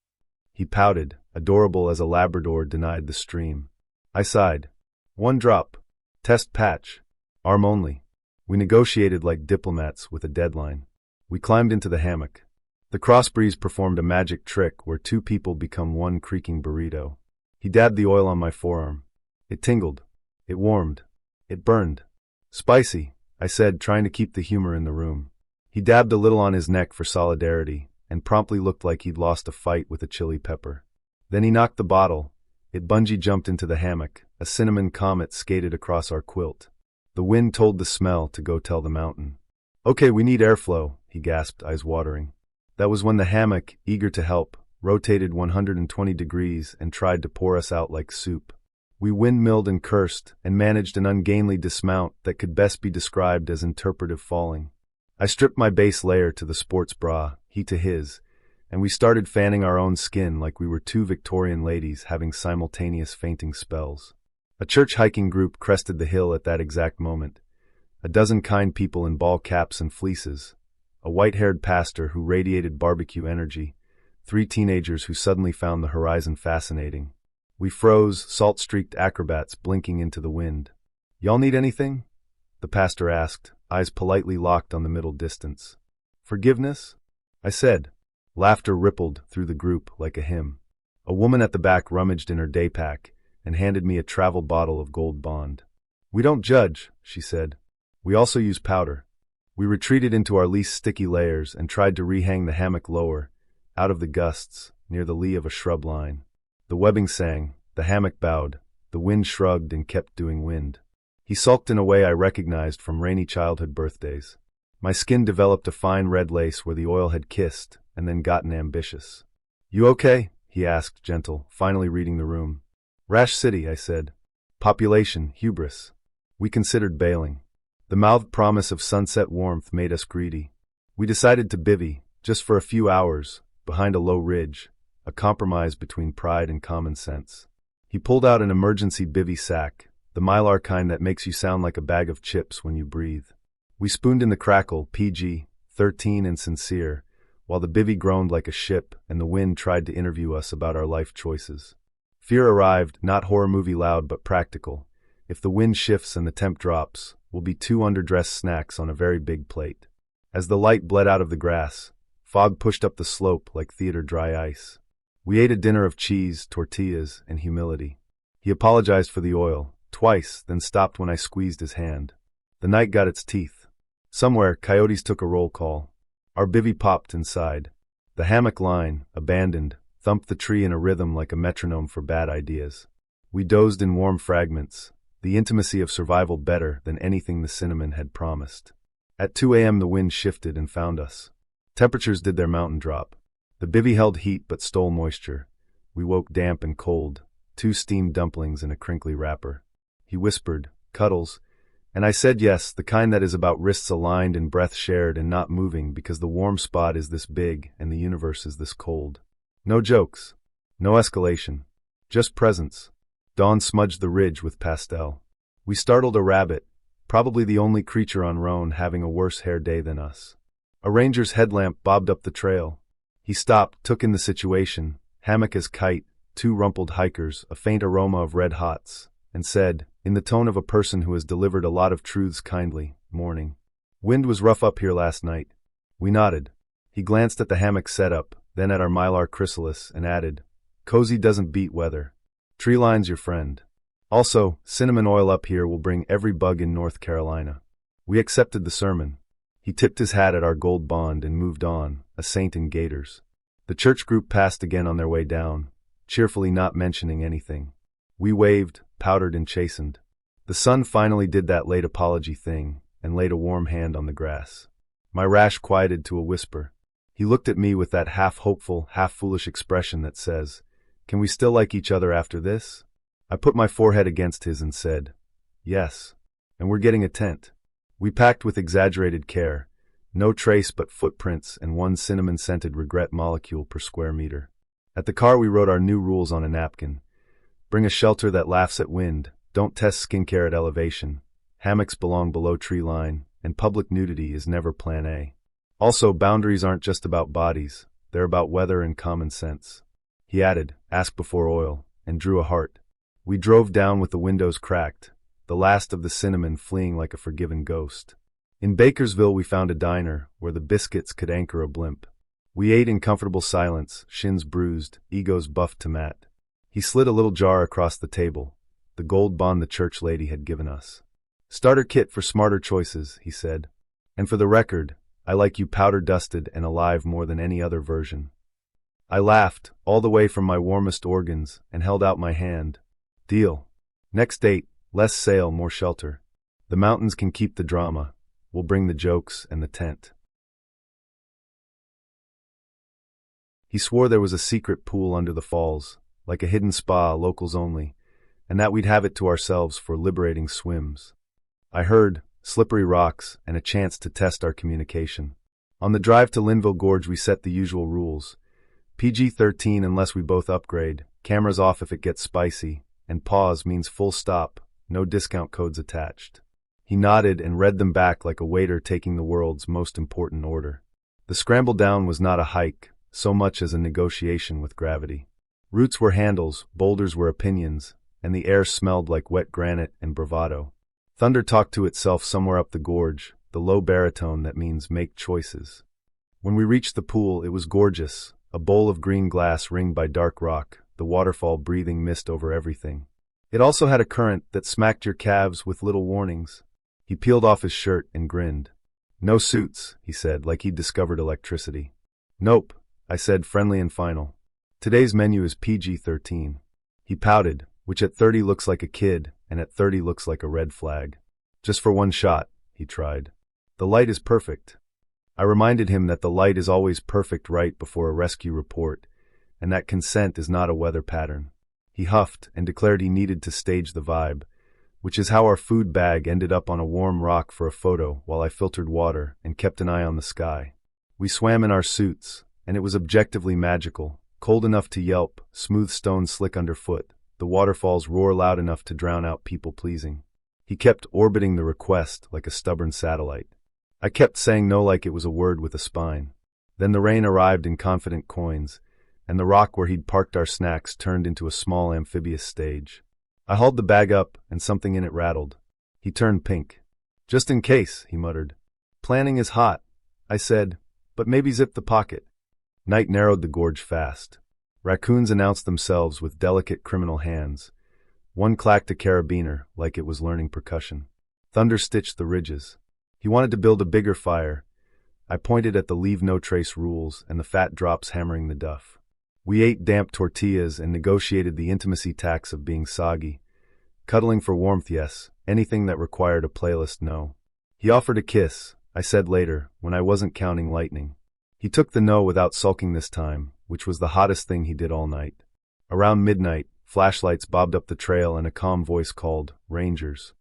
He pouted, adorable as a Labrador denied the stream. I sighed. "1 drop. Test patch. Arm only." We negotiated like diplomats with a deadline. We climbed into the hammock. The crossbreeze performed a magic trick where 2 people become 1 creaking burrito. He dabbed the oil on my forearm. It tingled. It warmed. It burned. "Spicy," I said, trying to keep the humor in the room. He dabbed a little on his neck for solidarity, and promptly looked like he'd lost a fight with a chili pepper. Then he knocked the bottle. It bungee jumped into the hammock. A cinnamon comet skated across our quilt. The wind told the smell to go tell the mountain. "Okay, we need airflow," he gasped, eyes watering. That was when the hammock, eager to help, rotated 120 degrees and tried to pour us out like soup. We windmilled and cursed, and managed an ungainly dismount that could best be described as interpretive falling. I stripped my base layer to the sports bra, he to his, and we started fanning our own skin like we were 2 Victorian ladies having simultaneous fainting spells. A church hiking group crested the hill at that exact moment. A dozen kind people in ball caps and fleeces. A white-haired pastor who radiated barbecue energy. 3 teenagers who suddenly found the horizon fascinating. We froze, salt-streaked acrobats blinking into the wind. "Y'all need anything?" the pastor asked, eyes politely locked on the middle distance. "Forgiveness?" I said. Laughter rippled through the group like a hymn. A woman at the back rummaged in her day pack and handed me a travel bottle of Gold Bond. "We don't judge," she said. "We also use powder." We retreated into our least sticky layers and tried to rehang the hammock lower, out of the gusts, near the lee of a shrub line. The webbing sang, the hammock bowed, the wind shrugged and kept doing wind. He sulked in a way I recognized from rainy childhood birthdays. My skin developed a fine red lace where the oil had kissed, and then gotten ambitious. "You okay?" he asked, gentle, finally reading the room. "Rash City," I said. "Population, hubris." We considered bailing. The mouthed promise of sunset warmth made us greedy. We decided to bivvy, just for a few hours, behind a low ridge, a compromise between pride and common sense. He pulled out an emergency bivvy sack, the mylar kind that makes you sound like a bag of chips when you breathe. We spooned in the crackle, PG, 13 and sincere, while the bivvy groaned like a ship and the wind tried to interview us about our life choices. Fear arrived, not horror movie loud but practical. If the wind shifts and the temp drops, we'll be 2 underdressed snacks on a very big plate. As the light bled out of the grass, fog pushed up the slope like theater dry ice. We ate a dinner of cheese, tortillas, and humility. He apologized for the oil, twice, then stopped when I squeezed his hand. The night got its teeth. Somewhere, coyotes took a roll call. Our bivvy popped inside. The hammock line, abandoned, thumped the tree in a rhythm like a metronome for bad ideas. We dozed in warm fragments, the intimacy of survival better than anything the cinnamon had promised. At 2 a.m. the wind shifted and found us. Temperatures did their mountain drop. The bivvy held heat but stole moisture. We woke damp and cold, 2 steamed dumplings in a crinkly wrapper. He whispered, "Cuddles," and I said yes, the kind that is about wrists aligned and breath shared and not moving because the warm spot is this big and the universe is this cold. No jokes. No escalation. Just presence. Dawn smudged the ridge with pastel. We startled a rabbit, probably the only creature on Roan having a worse hair day than us. A ranger's headlamp bobbed up the trail. He stopped, took in the situation, hammock as kite, 2 rumpled hikers, a faint aroma of red hots, and said, in the tone of a person who has delivered a lot of truths kindly, "Morning. Wind was rough up here last night." We nodded. He glanced at the hammock setup, then at our mylar chrysalis, and added, "Cozy doesn't beat weather. Tree line's your friend. Also, cinnamon oil up here will bring every bug in North Carolina." We accepted the sermon. He tipped his hat at our Gold Bond and moved on, a saint in gaiters. The church group passed again on their way down, cheerfully not mentioning anything. We waved, powdered and chastened. The sun finally did that late apology thing and laid a warm hand on the grass. My rash quieted to a whisper. He looked at me with that half-hopeful, half-foolish expression that says, "Can we still like each other after this?" I put my forehead against his and said, "Yes. And we're getting a tent." We packed with exaggerated care, no trace but footprints and one cinnamon-scented regret molecule per square meter. At the car we wrote our new rules on a napkin. Bring a shelter that laughs at wind, don't test skincare at elevation, hammocks belong below tree line, and public nudity is never plan A. Also, boundaries aren't just about bodies, they're about weather and common sense. He added, "Ask before oil," and drew a heart. We drove down with the windows cracked, the last of the cinnamon fleeing like a forgiven ghost. In Bakersville we found a diner where the biscuits could anchor a blimp. We ate in comfortable silence, shins bruised, egos buffed to mat. He slid a little jar across the table, the gold bond the church lady had given us. "Starter kit for smarter choices," he said. "And for the record, I like you powder-dusted and alive more than any other version." I laughed, all the way from my warmest organs, and held out my hand. "Deal. Next date, less sail, more shelter. The mountains can keep the drama. We'll bring the jokes and the tent." He swore there was a secret pool under the falls, like a hidden spa, locals only, and that we'd have it to ourselves for liberating swims. I heard, slippery rocks, and a chance to test our communication. On the drive to Linville Gorge we set the usual rules. PG-13 unless we both upgrade, cameras off if it gets spicy, and pause means full stop, no discount codes attached. He nodded and read them back like a waiter taking the world's most important order. The scramble down was not a hike, so much as a negotiation with gravity. Roots were handles, boulders were opinions, and the air smelled like wet granite and bravado. Thunder talked to itself somewhere up the gorge, the low baritone that means make choices. When we reached the pool, it was gorgeous, a bowl of green glass ringed by dark rock, the waterfall breathing mist over everything. It also had a current that smacked your calves with little warnings. He peeled off his shirt and grinned. "No suits," he said, like he'd discovered electricity. "Nope," I said, friendly and final. "Today's menu is PG-13. He pouted, which at 30 looks like a kid, and at 30 looks like a red flag. "Just for one shot," he tried. "The light is perfect." I reminded him that the light is always perfect right before a rescue report, and that consent is not a weather pattern. He huffed and declared he needed to stage the vibe, which is how our food bag ended up on a warm rock for a photo while I filtered water and kept an eye on the sky. We swam in our suits, and it was objectively magical, cold enough to yelp, smooth stone slick underfoot, the waterfalls roar loud enough to drown out people-pleasing. He kept orbiting the request like a stubborn satellite. I kept saying no like it was a word with a spine. Then the rain arrived in confident coins, and the rock where he'd parked our snacks turned into a small amphibious stage. I hauled the bag up, and something in it rattled. He turned pink. "Just in case," he muttered. "Planning is hot," I said, "but maybe zip the pocket." Night narrowed the gorge fast. Raccoons announced themselves with delicate criminal hands. One clacked a carabiner, like it was learning percussion. Thunder stitched the ridges. He wanted to build a bigger fire. I pointed at the leave no trace rules and the fat drops hammering the duff. We ate damp tortillas and negotiated the intimacy tax of being soggy. Cuddling for warmth, yes. Anything that required a playlist, no. He offered a kiss, I said later, when I wasn't counting lightning. He took the no without sulking this time, which was the hottest thing he did all night. Around midnight, flashlights bobbed up the trail and a calm voice called, "Rangers."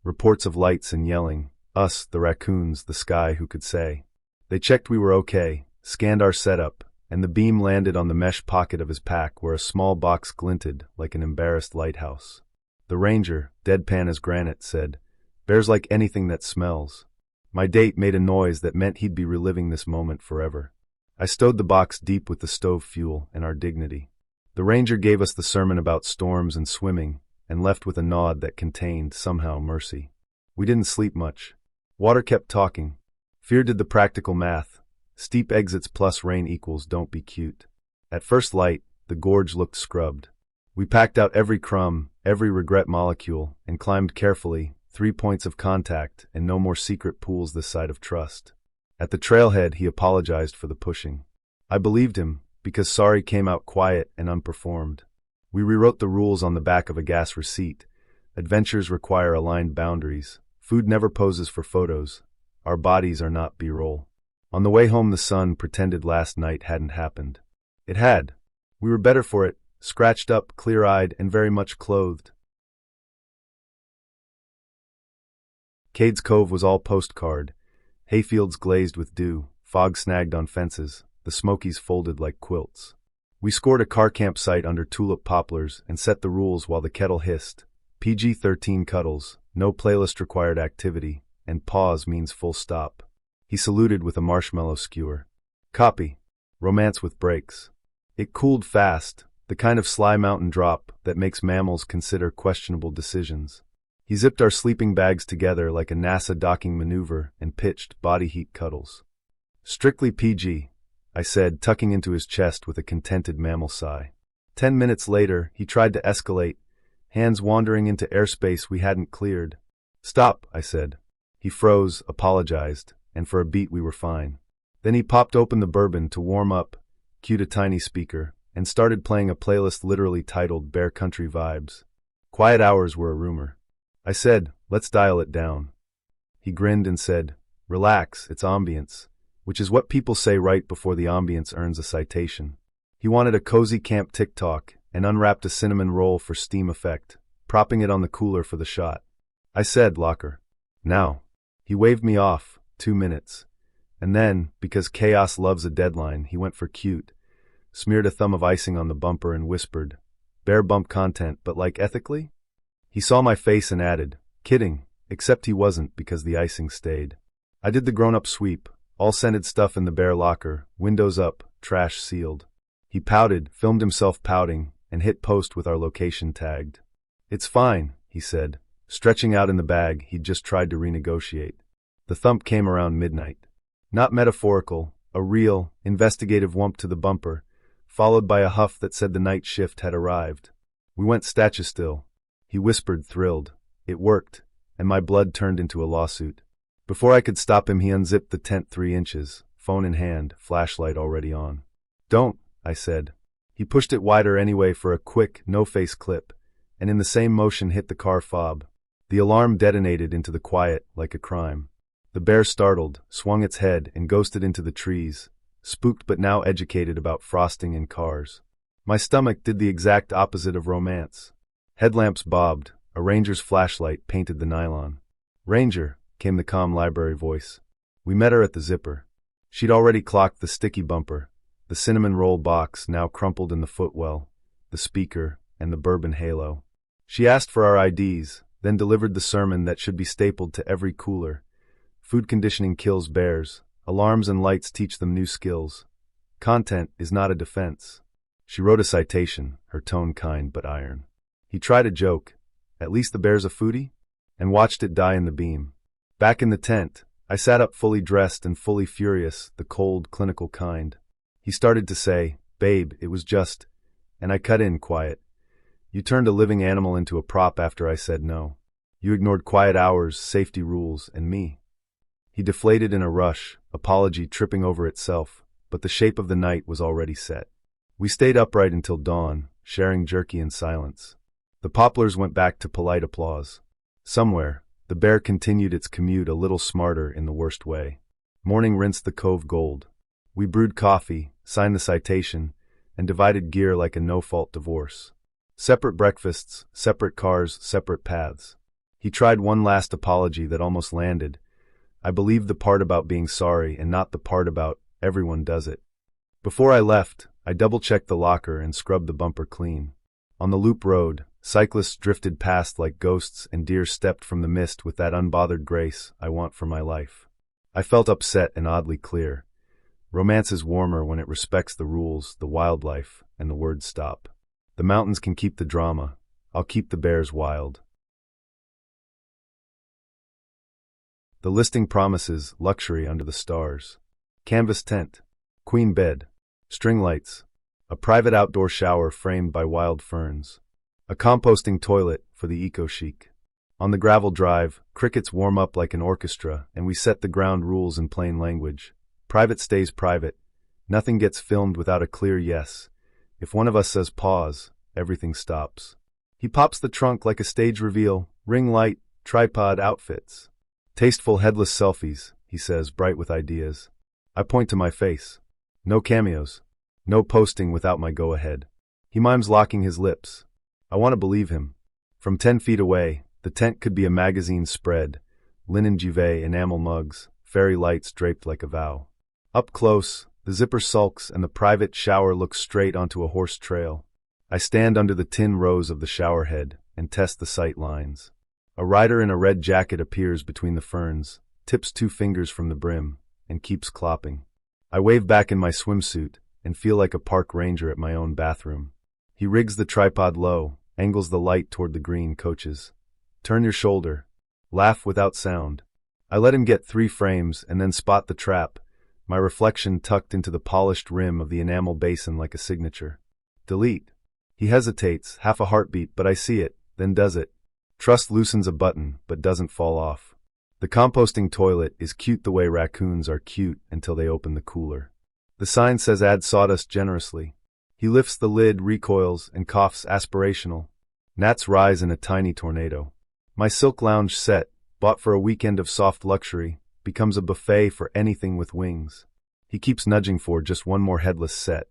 Reports of lights and yelling. Us, the raccoons, the sky, who could say. They checked we were okay, scanned our setup, and the beam landed on the mesh pocket of his pack where a small box glinted like an embarrassed lighthouse. The ranger, deadpan as granite, said, "Bears like anything that smells." My date made a noise that meant he'd be reliving this moment forever. I stowed the box deep with the stove fuel and our dignity. The ranger gave us the sermon about storms and swimming, and left with a nod that contained, somehow, mercy. We didn't sleep much. Water kept talking. Fear did the practical math. Steep exits plus rain equals don't be cute. At first light, the gorge looked scrubbed. We packed out every crumb, every regret molecule, and climbed carefully, 3 points of contact, and no more secret pools this side of trust. At the trailhead, he apologized for the pushing. I believed him, because sorry came out quiet and unperformed. We rewrote the rules on the back of a gas receipt. Adventures require aligned boundaries. Food never poses for photos. Our bodies are not B-roll. On the way home, the sun pretended last night hadn't happened. It had. We were better for it, scratched up, clear-eyed, and very much clothed. Cade's Cove was all postcard, hayfields glazed with dew, fog snagged on fences, the Smokies folded like quilts. We scored a car campsite under tulip poplars and set the rules while the kettle hissed. PG-13 cuddles, no playlist required activity, and pause means full stop. He saluted with a marshmallow skewer. Copy. Romance with breaks. It cooled fast, the kind of sly mountain drop that makes mammals consider questionable decisions. He zipped our sleeping bags together like a NASA docking maneuver and pitched body heat cuddles. Strictly PG, I said, tucking into his chest with a contented mammal sigh. 10 minutes later, he tried to escalate, hands wandering into airspace we hadn't cleared. Stop, I said. He froze, apologized, and for a beat we were fine. Then he popped open the bourbon to warm up, cued a tiny speaker, and started playing a playlist literally titled Bear Country Vibes. Quiet hours were a rumor. I said, let's dial it down. He grinned and said, relax, it's ambience, which is what people say right before the ambience earns a citation. He wanted a cozy camp TikTok and unwrapped a cinnamon roll for steam effect, propping it on the cooler for the shot. I said, locker. Now. He waved me off, 2 minutes. And then, because chaos loves a deadline, he went for cute, smeared a thumb of icing on the bumper and whispered, bare bump content, but like ethically? He saw my face and added, kidding, except he wasn't because the icing stayed. I did the grown-up sweep, all scented stuff in the bare locker, windows up, trash sealed. He pouted, filmed himself pouting, and hit post with our location tagged. It's fine, he said, stretching out in the bag he'd just tried to renegotiate. The thump came around midnight. Not metaphorical, a real, investigative whump to the bumper, followed by a huff that said the night shift had arrived. We went statue-still. He whispered, thrilled. It worked, and my blood turned into a lawsuit. Before I could stop him, he unzipped the tent 3 inches, phone in hand, flashlight already on. Don't, I said. He pushed it wider anyway for a quick, no-face clip, and in the same motion hit the car fob. The alarm detonated into the quiet like a crime. The bear startled, swung its head, and ghosted into the trees, spooked but now educated about frosting and cars. My stomach did the exact opposite of romance. Headlamps bobbed, a ranger's flashlight painted the nylon. Ranger, came the calm library voice. We met her at the zipper. She'd already clocked the sticky bumper, the cinnamon roll box now crumpled in the footwell, the speaker, and the bourbon halo. She asked for our IDs, then delivered the sermon that should be stapled to every cooler. Food conditioning kills bears. Alarms and lights teach them new skills. Content is not a defense. She wrote a citation, her tone kind but iron. He tried a joke. At least the bear's a foodie? And watched it die in the beam. Back in the tent, I sat up fully dressed and fully furious, the cold, clinical kind. He started to say, babe, it was just, and I cut in quiet. You turned a living animal into a prop after I said no. You ignored quiet hours, safety rules, and me. He deflated in a rush, apology tripping over itself, but the shape of the night was already set. We stayed upright until dawn, sharing jerky in silence. The poplars went back to polite applause. Somewhere, the bear continued its commute a little smarter in the worst way. Morning rinsed the cove gold. We brewed coffee, signed the citation, and divided gear like a no-fault divorce. Separate breakfasts, separate cars, separate paths. He tried one last apology that almost landed. I believed the part about being sorry and not the part about everyone does it. Before I left, I double-checked the locker and scrubbed the bumper clean. On the loop road, cyclists drifted past like ghosts and deer stepped from the mist with that unbothered grace I want for my life. I felt upset and oddly clear. Romance is warmer when it respects the rules, the wildlife, and the word stop. The mountains can keep the drama. I'll keep the bears wild. The listing promises luxury under the stars. Canvas tent, queen bed, string lights, a private outdoor shower framed by wild ferns, a composting toilet for the eco-chic. On the gravel drive, crickets warm up like an orchestra, and we set the ground rules in plain language. Private stays private. Nothing gets filmed without a clear yes. If one of us says pause, everything stops. He pops the trunk like a stage reveal, ring light, tripod outfits. Tasteful headless selfies, he says, bright with ideas. I point to my face. No cameos. No posting without my go-ahead. He mimes locking his lips. I want to believe him. From 10 feet away, the tent could be a magazine spread, linen duvet, enamel mugs, fairy lights draped like a vow. Up close, the zipper sulks and the private shower looks straight onto a horse trail. I stand under the tin rose of the shower head and test the sight lines. A rider in a red jacket appears between the ferns, tips 2 fingers from the brim, and keeps clopping. I wave back in my swimsuit and feel like a park ranger at my own bathroom. He rigs the tripod low, angles the light toward the green, coaches. Turn your shoulder. Laugh without sound. I let him get 3 frames and then spot the trap, my reflection tucked into the polished rim of the enamel basin like a signature. Delete. He hesitates, half a heartbeat, but I see it, then does it. Trust loosens a button, but doesn't fall off. The composting toilet is cute the way raccoons are cute until they open the cooler. The sign says add sawdust generously. He lifts the lid, recoils, and coughs aspirational. Gnats rise in a tiny tornado. My silk lounge set, bought for a weekend of soft luxury, becomes a buffet for anything with wings. He keeps nudging for just one more headless set,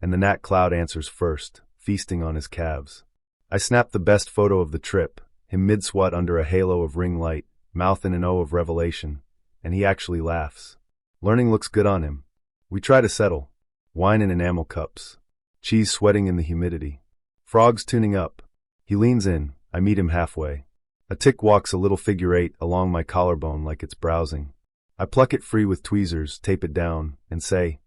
and the gnat cloud answers first, feasting on his calves. I snap the best photo of the trip, him mid-swat under a halo of ring light, mouth in an O of revelation, and he actually laughs. Learning looks good on him. We try to settle. Wine in enamel cups. Cheese sweating in the humidity. Frogs tuning up. He leans in. I meet him halfway. A tick walks a little figure 8 along my collarbone like it's browsing. I pluck it free with tweezers, tape it down, and say,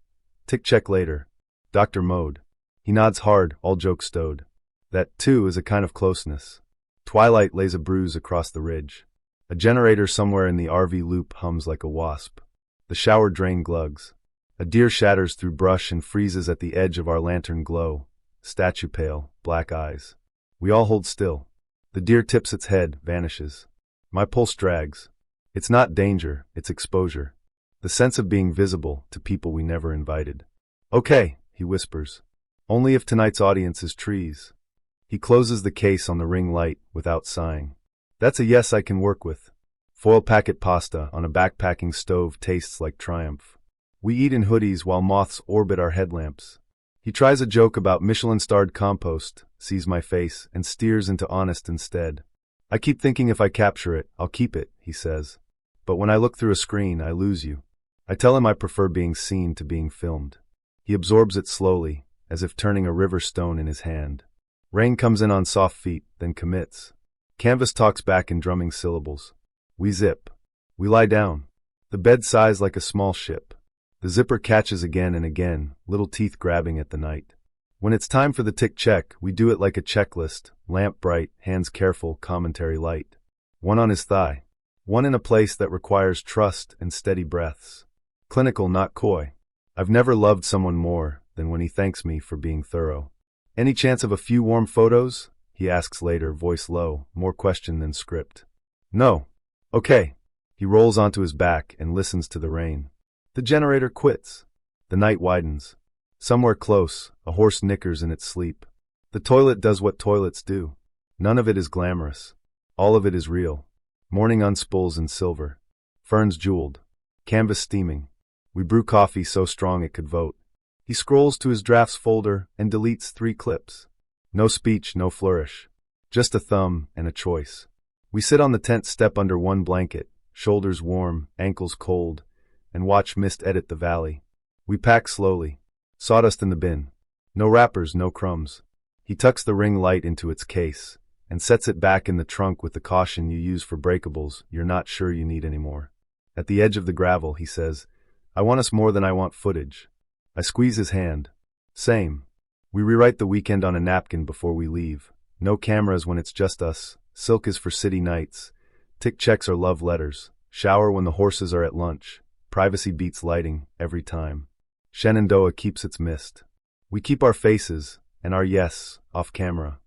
"Tick check later. Dr. Mode." He nods hard, all jokes stowed. That, too, is a kind of closeness. Twilight lays a bruise across the ridge. A generator somewhere in the RV loop hums like a wasp. The shower drain glugs. A deer shatters through brush and freezes at the edge of our lantern glow. Statue pale, black eyes. We all hold still. The deer tips its head, vanishes. My pulse drags. It's not danger, it's exposure. The sense of being visible to people we never invited. "Okay," he whispers. "Only if tonight's audience is trees." He closes the case on the ring light without sighing. That's a yes I can work with. Foil packet pasta on a backpacking stove tastes like triumph. We eat in hoodies while moths orbit our headlamps. He tries a joke about Michelin-starred compost, sees my face, and steers into honest instead. "I keep thinking if I capture it, I'll keep it," he says. "But when I look through a screen, I lose you." I tell him I prefer being seen to being filmed. He absorbs it slowly, as if turning a river stone in his hand. Rain comes in on soft feet, then commits. Canvas talks back in drumming syllables. We zip. We lie down. The bed sighs like a small ship. The zipper catches again and again, little teeth grabbing at the night. When it's time for the tick check, we do it like a checklist, lamp bright, hands careful, commentary light. One on his thigh. One in a place that requires trust and steady breaths. Clinical, not coy. I've never loved someone more than when he thanks me for being thorough. "Any chance of a few warm photos?" he asks later, voice low, more question than script. "No." "Okay." He rolls onto his back and listens to the rain. The generator quits. The night widens. Somewhere close, a horse nickers in its sleep. The toilet does what toilets do. None of it is glamorous. All of it is real. Morning unspools in silver. Ferns jeweled. Canvas steaming. We brew coffee so strong it could vote. He scrolls to his drafts folder and deletes 3 clips. No speech, no flourish. Just a thumb and a choice. We sit on the tent step under one blanket, shoulders warm, ankles cold, and watch mist edit the valley. We pack slowly. Sawdust in the bin. No wrappers, no crumbs. He tucks the ring light into its case and sets it back in the trunk with the caution you use for breakables you're not sure you need anymore. At the edge of the gravel, he says, "I want us more than I want footage." I squeeze his hand. Same. We rewrite the weekend on a napkin before we leave. No cameras when it's just us. Silk is for city nights. Tick checks are love letters. Shower when the horses are at lunch. Privacy beats lighting, every time. Shenandoah keeps its mist. We keep our faces, and our yes, off camera.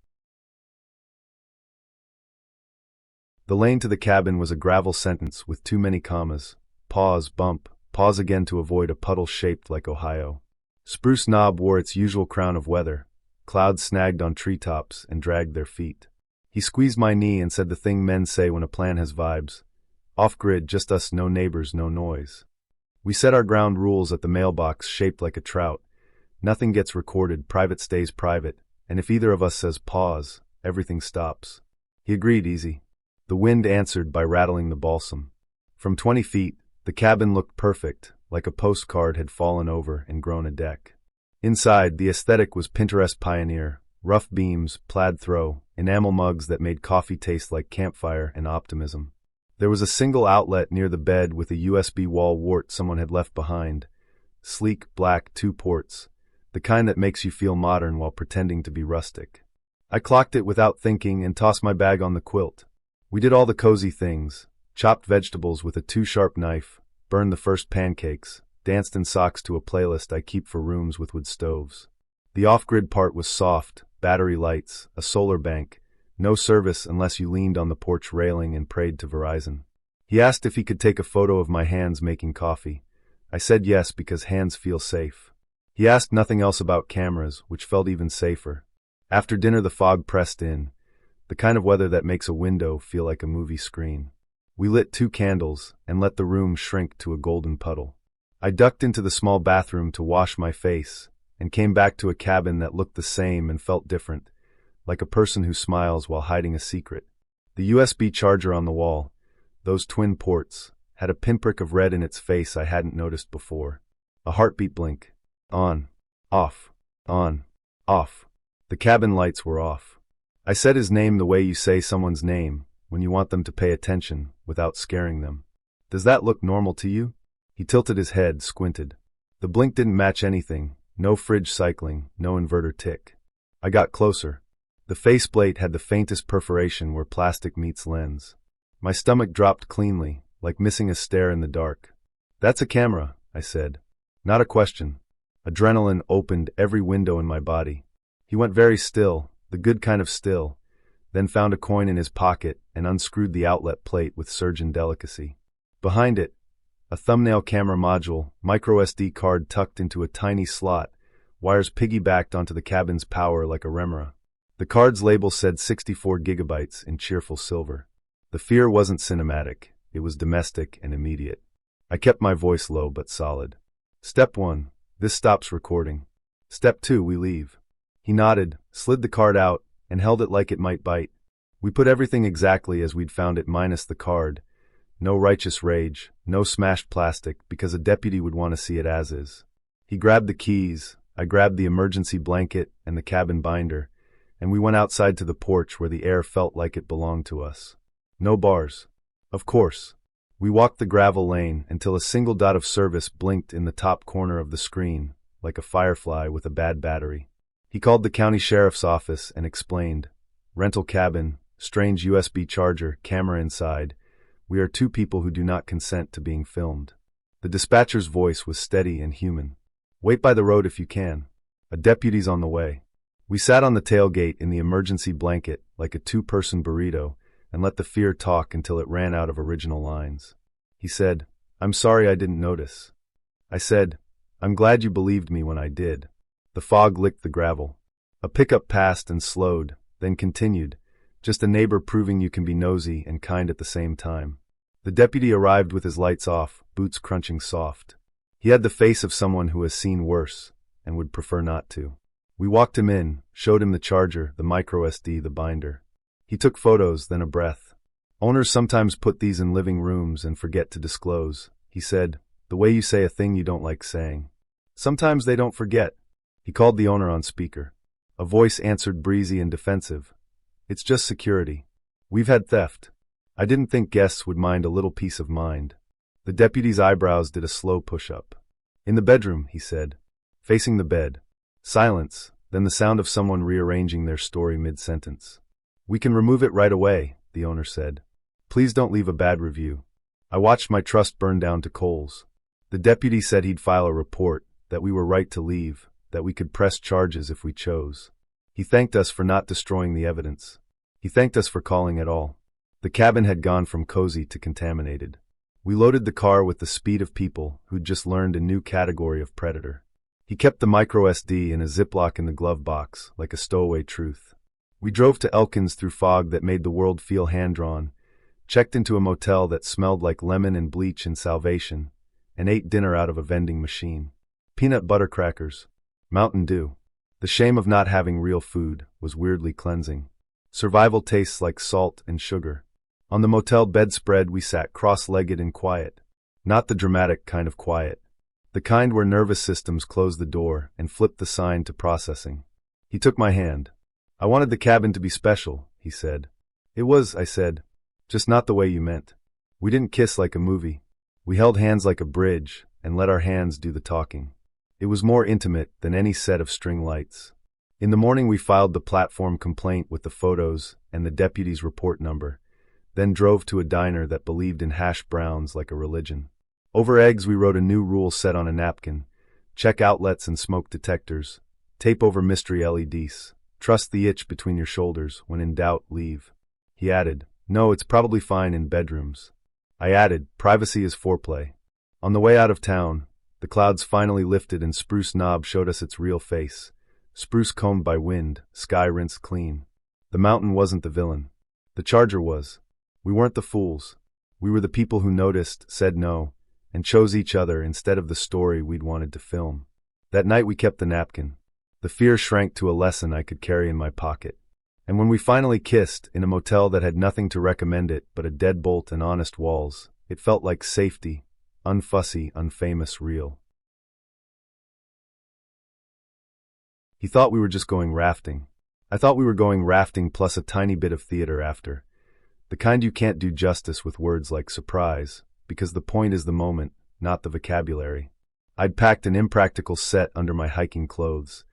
The lane to the cabin was a gravel sentence with too many commas. Pause, bump, pause again to avoid a puddle shaped like Ohio. Spruce Knob wore its usual crown of weather. Clouds snagged on treetops and dragged their feet. He squeezed my knee and said the thing men say when a plan has vibes. Off-grid, just us, no neighbors, no noise. We set our ground rules at the mailbox shaped like a trout. Nothing gets recorded, private stays private, and if either of us says pause, everything stops. He agreed easy. The wind answered by rattling the balsam. From 20 feet, the cabin looked perfect, like a postcard had fallen over and grown a deck. Inside, the aesthetic was Pinterest pioneer, rough beams, plaid throw, enamel mugs that made coffee taste like campfire and optimism. There was a single outlet near the bed with a USB wall wart someone had left behind. Sleek, black, 2 ports, the kind that makes you feel modern while pretending to be rustic. I clocked it without thinking and tossed my bag on the quilt. We did all the cozy things, chopped vegetables with a 2-sharp knife, burned the first pancakes, danced in socks to a playlist I keep for rooms with wood stoves. The off-grid part was soft, battery lights, a solar bank, no service unless you leaned on the porch railing and prayed to Verizon. He asked if he could take a photo of my hands making coffee. I said yes because hands feel safe. He asked nothing else about cameras, which felt even safer. After dinner the fog pressed in, the kind of weather that makes a window feel like a movie screen. We lit 2 candles and let the room shrink to a golden puddle. I ducked into the small bathroom to wash my face and came back to a cabin that looked the same and felt different, like a person who smiles while hiding a secret. The USB charger on the wall, those twin ports, had a pinprick of red in its face I hadn't noticed before. A heartbeat blink. On. Off. On. Off. The cabin lights were off. I said his name the way you say someone's name when you want them to pay attention without scaring them. Does that look normal to you? He tilted his head, squinted. The blink didn't match anything. No fridge cycling, no inverter tick. I got closer. The faceplate had the faintest perforation where plastic meets lens. My stomach dropped cleanly, like missing a stare in the dark. That's a camera, I said. Not a question. Adrenaline opened every window in my body. He went very still, the good kind of still, then found a coin in his pocket and unscrewed the outlet plate with surgeon delicacy. Behind it, a thumbnail camera module, microSD card tucked into a tiny slot, wires piggybacked onto the cabin's power like a remora. The card's label said 64 gigabytes in cheerful silver. The fear wasn't cinematic, it was domestic and immediate. I kept my voice low but solid. Step 1, this stops recording. Step 2, we leave. He nodded, slid the card out, and held it like it might bite. We put everything exactly as we'd found it minus the card. No righteous rage, no smashed plastic, because a deputy would want to see it as is. He grabbed the keys, I grabbed the emergency blanket and the cabin binder, and we went outside to the porch where the air felt like it belonged to us. No bars. Of course. We walked the gravel lane until a single dot of service blinked in the top corner of the screen, like a firefly with a bad battery. He called the county sheriff's office and explained. Rental cabin, strange USB charger, camera inside. We are 2 people who do not consent to being filmed. The dispatcher's voice was steady and human. Wait by the road if you can. A deputy's on the way. We sat on the tailgate in the emergency blanket like a 2-person burrito and let the fear talk until it ran out of original lines. He said, I'm sorry I didn't notice. I said, I'm glad you believed me when I did. The fog licked the gravel. A pickup passed and slowed, then continued, just a neighbor proving you can be nosy and kind at the same time. The deputy arrived with his lights off, boots crunching soft. He had the face of someone who has seen worse and would prefer not to. We walked him in, showed him the charger, the microSD, the binder. He took photos, then a breath. Owners sometimes put these in living rooms and forget to disclose. He said, the way you say a thing you don't like saying. Sometimes they don't forget. He called the owner on speaker. A voice answered breezy and defensive. It's just security. We've had theft. I didn't think guests would mind a little peace of mind. The deputy's eyebrows did a slow push-up. In the bedroom, he said. Facing the bed. Silence, then the sound of someone rearranging their story mid-sentence. We can remove it right away, the owner said. Please don't leave a bad review. I watched my trust burn down to coals. The deputy said he'd file a report, that we were right to leave, that we could press charges if we chose. He thanked us for not destroying the evidence. He thanked us for calling at all. The cabin had gone from cozy to contaminated. We loaded the car with the speed of people who'd just learned a new category of predator. He kept the microSD in a Ziploc in the glove box, like a stowaway truth. We drove to Elkins through fog that made the world feel hand-drawn, checked into a motel that smelled like lemon and bleach and salvation, and ate dinner out of a vending machine. Peanut butter crackers. Mountain Dew. The shame of not having real food was weirdly cleansing. Survival tastes like salt and sugar. On the motel bedspread we sat cross-legged and quiet. Not the dramatic kind of quiet. The kind where nervous systems closed the door and flipped the sign to processing. He took my hand. "I wanted the cabin to be special," he said. "It was," I said. "Just not the way you meant." We didn't kiss like a movie. We held hands like a bridge and let our hands do the talking. It was more intimate than any set of string lights. In the morning we filed the platform complaint with the photos and the deputy's report number, then drove to a diner that believed in hash browns like a religion. Over eggs we wrote a new rule set on a napkin: check outlets and smoke detectors, tape over mystery LEDs, trust the itch between your shoulders, when in doubt, leave. He added, "No, it's probably fine in bedrooms." I added, "Privacy is foreplay." On the way out of town, the clouds finally lifted and Spruce Knob showed us its real face. Spruce combed by wind, sky rinsed clean. The mountain wasn't the villain. The charger was. We weren't the fools. We were the people who noticed, said no, and chose each other instead of the story we'd wanted to film. That night we kept the napkin. The fear shrank to a lesson I could carry in my pocket. And when we finally kissed, in a motel that had nothing to recommend it but a deadbolt and honest walls, it felt like safety, unfussy, unfamous, real. He thought we were just going rafting. I thought we were going rafting plus a tiny bit of theater after. The kind you can't do justice with words like surprise, because the point is the moment, not the vocabulary. I'd packed an impractical set under my hiking clothes,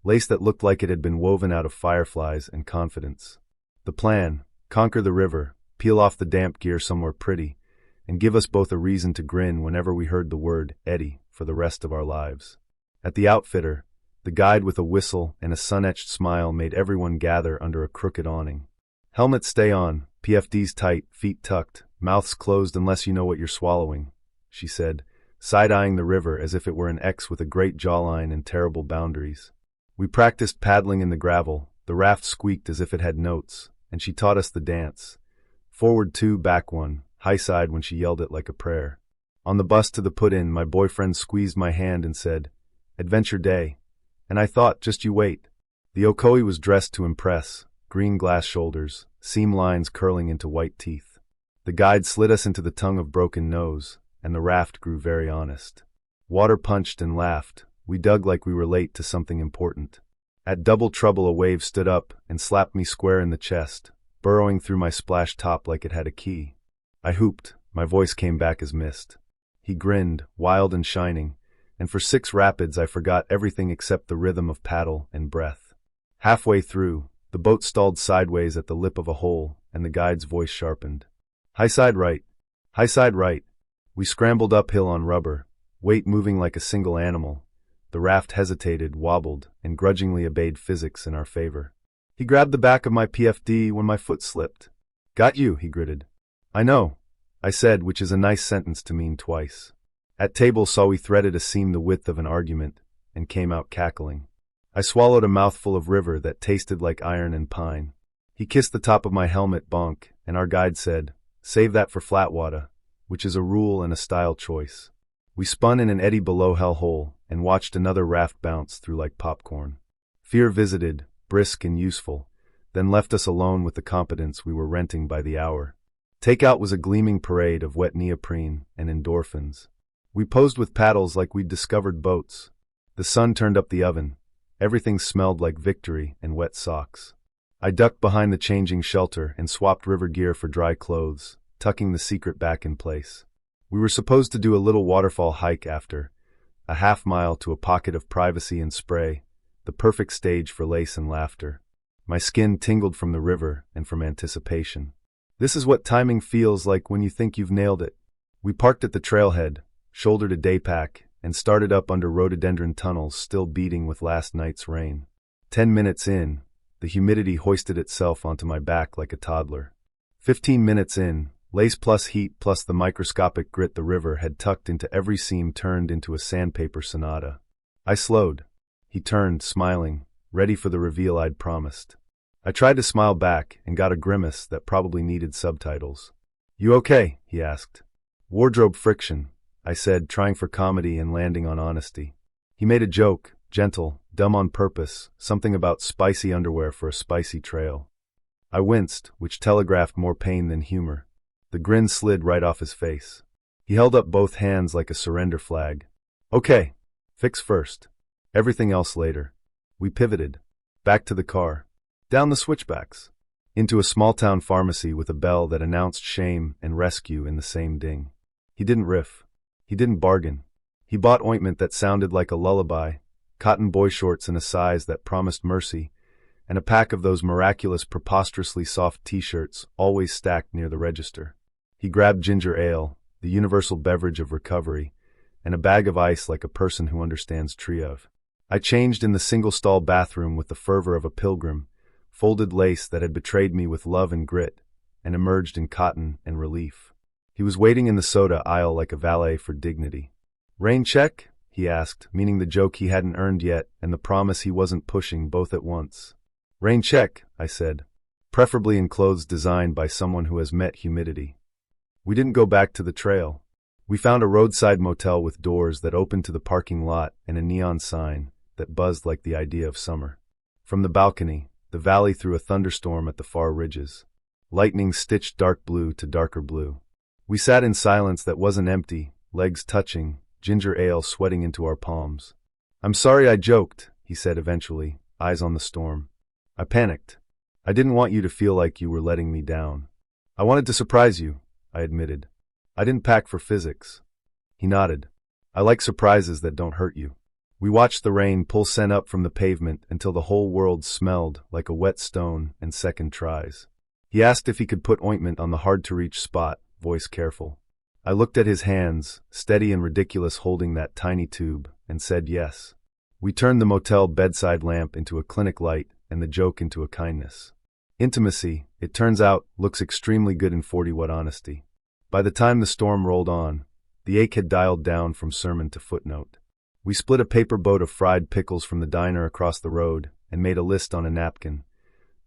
lace that looked like it had been woven out of fireflies and confidence. The plan: conquer the river, peel off the damp gear somewhere pretty, and give us both a reason to grin whenever we heard the word Eddie for the rest of our lives. At the outfitter, the guide with a whistle and a sun-etched smile made everyone gather under a crooked awning. "Helmets stay on, PFDs tight, feet tucked, mouths closed unless you know what you're swallowing," she said, side-eyeing the river as if it were an X with a great jawline and terrible boundaries. We practiced paddling in the gravel, the raft squeaked as if it had notes, and she taught us the dance. Forward 2, back 1, high side when she yelled it like a prayer. On the bus to the put-in, my boyfriend squeezed my hand and said, "Adventure Day." And I thought, just you wait. The Ocoee was dressed to impress, green glass shoulders, seam lines curling into white teeth. The guide slid us into the tongue of Broken Nose, and the raft grew very honest. Water punched and laughed. We dug like we were late to something important. At Double Trouble a wave stood up and slapped me square in the chest, burrowing through my splashed top like it had a key. I hooped, my voice came back as mist. He grinned, wild and shining, and for 6 rapids I forgot everything except the rhythm of paddle and breath. Halfway through, the boat stalled sideways at the lip of a hole, and the guide's voice sharpened. "High side right. High side right." We scrambled uphill on rubber, weight moving like a single animal. The raft hesitated, wobbled, and grudgingly obeyed physics in our favor. He grabbed the back of my PFD when my foot slipped. "Got you," he gritted. "I know," I said, which is a nice sentence to mean twice. At table saw we threaded a seam the width of an argument, and came out cackling. I swallowed a mouthful of river that tasted like iron and pine. He kissed the top of my helmet, bonk, and our guide said, "Save that for flat water," which is a rule and a style choice. We spun in an eddy below hell hole, and watched another raft bounce through like popcorn. Fear visited, brisk and useful, then left us alone with the competence we were renting by the hour. Takeout was a gleaming parade of wet neoprene and endorphins. We posed with paddles like we'd discovered boats. The sun turned up the oven. Everything smelled like victory and wet socks. I ducked behind the changing shelter and swapped river gear for dry clothes, tucking the secret back in place. We were supposed to do a little waterfall hike after, a half-mile to a pocket of privacy and spray, the perfect stage for lace and laughter. My skin tingled from the river and from anticipation. This is what timing feels like when you think you've nailed it. We parked at the trailhead, shouldered a day pack, and started up under rhododendron tunnels still beating with last night's rain. 10 minutes in, the humidity hoisted itself onto my back like a toddler. 15 minutes in, lace plus heat plus the microscopic grit the river had tucked into every seam turned into a sandpaper sonata. I slowed. He turned, smiling, ready for the reveal I'd promised. I tried to smile back and got a grimace that probably needed subtitles. "You okay?" he asked. "Wardrobe friction," I said, trying for comedy and landing on honesty. He made a joke, gentle, dumb on purpose, something about spicy underwear for a spicy trail. I winced, which telegraphed more pain than humor. The grin slid right off his face. He held up both hands like a surrender flag. Okay, fix first. Everything else later. We pivoted. Back to the car. Down the switchbacks. Into a small-town pharmacy with a bell that announced shame and rescue in the same ding. He didn't riff. He didn't bargain. He bought ointment that sounded like a lullaby, cotton boy shorts in a size that promised mercy, and a pack of those miraculous, preposterously soft t-shirts always stacked near the register. He grabbed ginger ale, the universal beverage of recovery, and a bag of ice like a person who understands Triumph. I changed in the single-stall bathroom with the fervor of a pilgrim, folded lace that had betrayed me with love and grit, and emerged in cotton and relief. He was waiting in the soda aisle like a valet for dignity. "Rain check?" he asked, meaning the joke he hadn't earned yet and the promise he wasn't pushing both at once. "Rain check," I said, preferably in clothes designed by someone who has met humidity. We didn't go back to the trail. We found a roadside motel with doors that opened to the parking lot and a neon sign that buzzed like the idea of summer. From the balcony, the valley threw a thunderstorm at the far ridges. Lightning stitched dark blue to darker blue. We sat in silence that wasn't empty, legs touching, ginger ale sweating into our palms. "I'm sorry I joked," he said eventually, eyes on the storm. "I panicked. I didn't want you to feel like you were letting me down. I wanted to surprise you," I admitted. "I didn't pack for physics." He nodded. "I like surprises that don't hurt you." We watched the rain pull scent up from the pavement until the whole world smelled like a wet stone and second tries. He asked if he could put ointment on the hard-to-reach spot, voice careful. I looked at his hands, steady and ridiculous holding that tiny tube, and said yes. We turned the motel bedside lamp into a clinic light and the joke into a kindness. Intimacy, it turns out, looks extremely good in 40-watt honesty. By the time the storm rolled on, the ache had dialed down from sermon to footnote. We split a paper boat of fried pickles from the diner across the road and made a list on a napkin.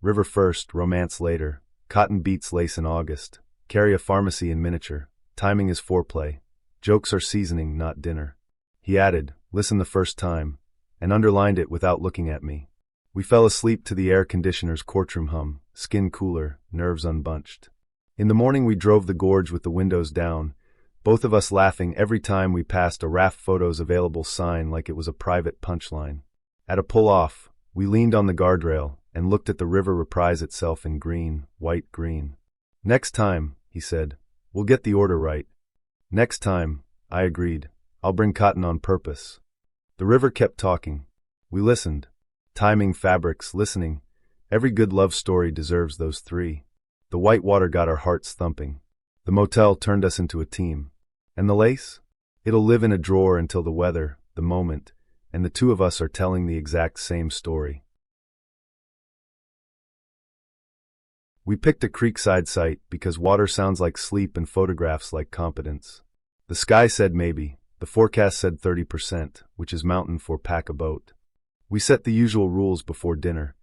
River first, romance later, cotton beats lace in August, carry a pharmacy in miniature, timing is foreplay, jokes are seasoning, not dinner. He added, "Listen the first time," and underlined it without looking at me. We fell asleep to the air conditioner's courtroom hum, skin cooler, nerves unbunched. In the morning we drove the gorge with the windows down, both of us laughing every time we passed a raft photos available sign like it was a private punchline. At a pull-off, we leaned on the guardrail and looked at the river reprise itself in green, white green. "Next time," he said, "we'll get the order right." "Next time," I agreed, "I'll bring cotton on purpose." The river kept talking. We listened. Timing, fabrics, listening. Every good love story deserves those three. The white water got our hearts thumping. The motel turned us into a team. And the lace? It'll live in a drawer until the weather, the moment, and the two of us are telling the exact same story. We picked a creekside site because water sounds like sleep and photographs like competence. The sky said maybe, the forecast said 30%, which is mountain for pack a boat. We set the usual rules before dinner.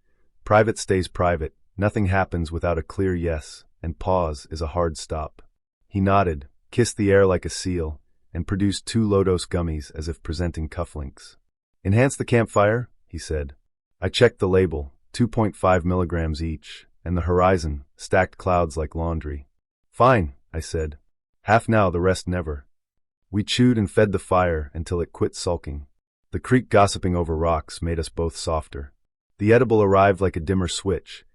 Private stays private, nothing happens without a clear yes, and pause is a hard stop. He nodded, kissed the air like a seal, and produced 2 low-dose gummies as if presenting cufflinks. "Enhance the campfire," he said. I checked the label, 2.5 milligrams each, and the horizon, stacked clouds like laundry. "Fine," I said. "Half now, the rest never." We chewed and fed the fire until it quit sulking. The creek gossiping over rocks made us both softer. The edible arrived like a dimmer switch.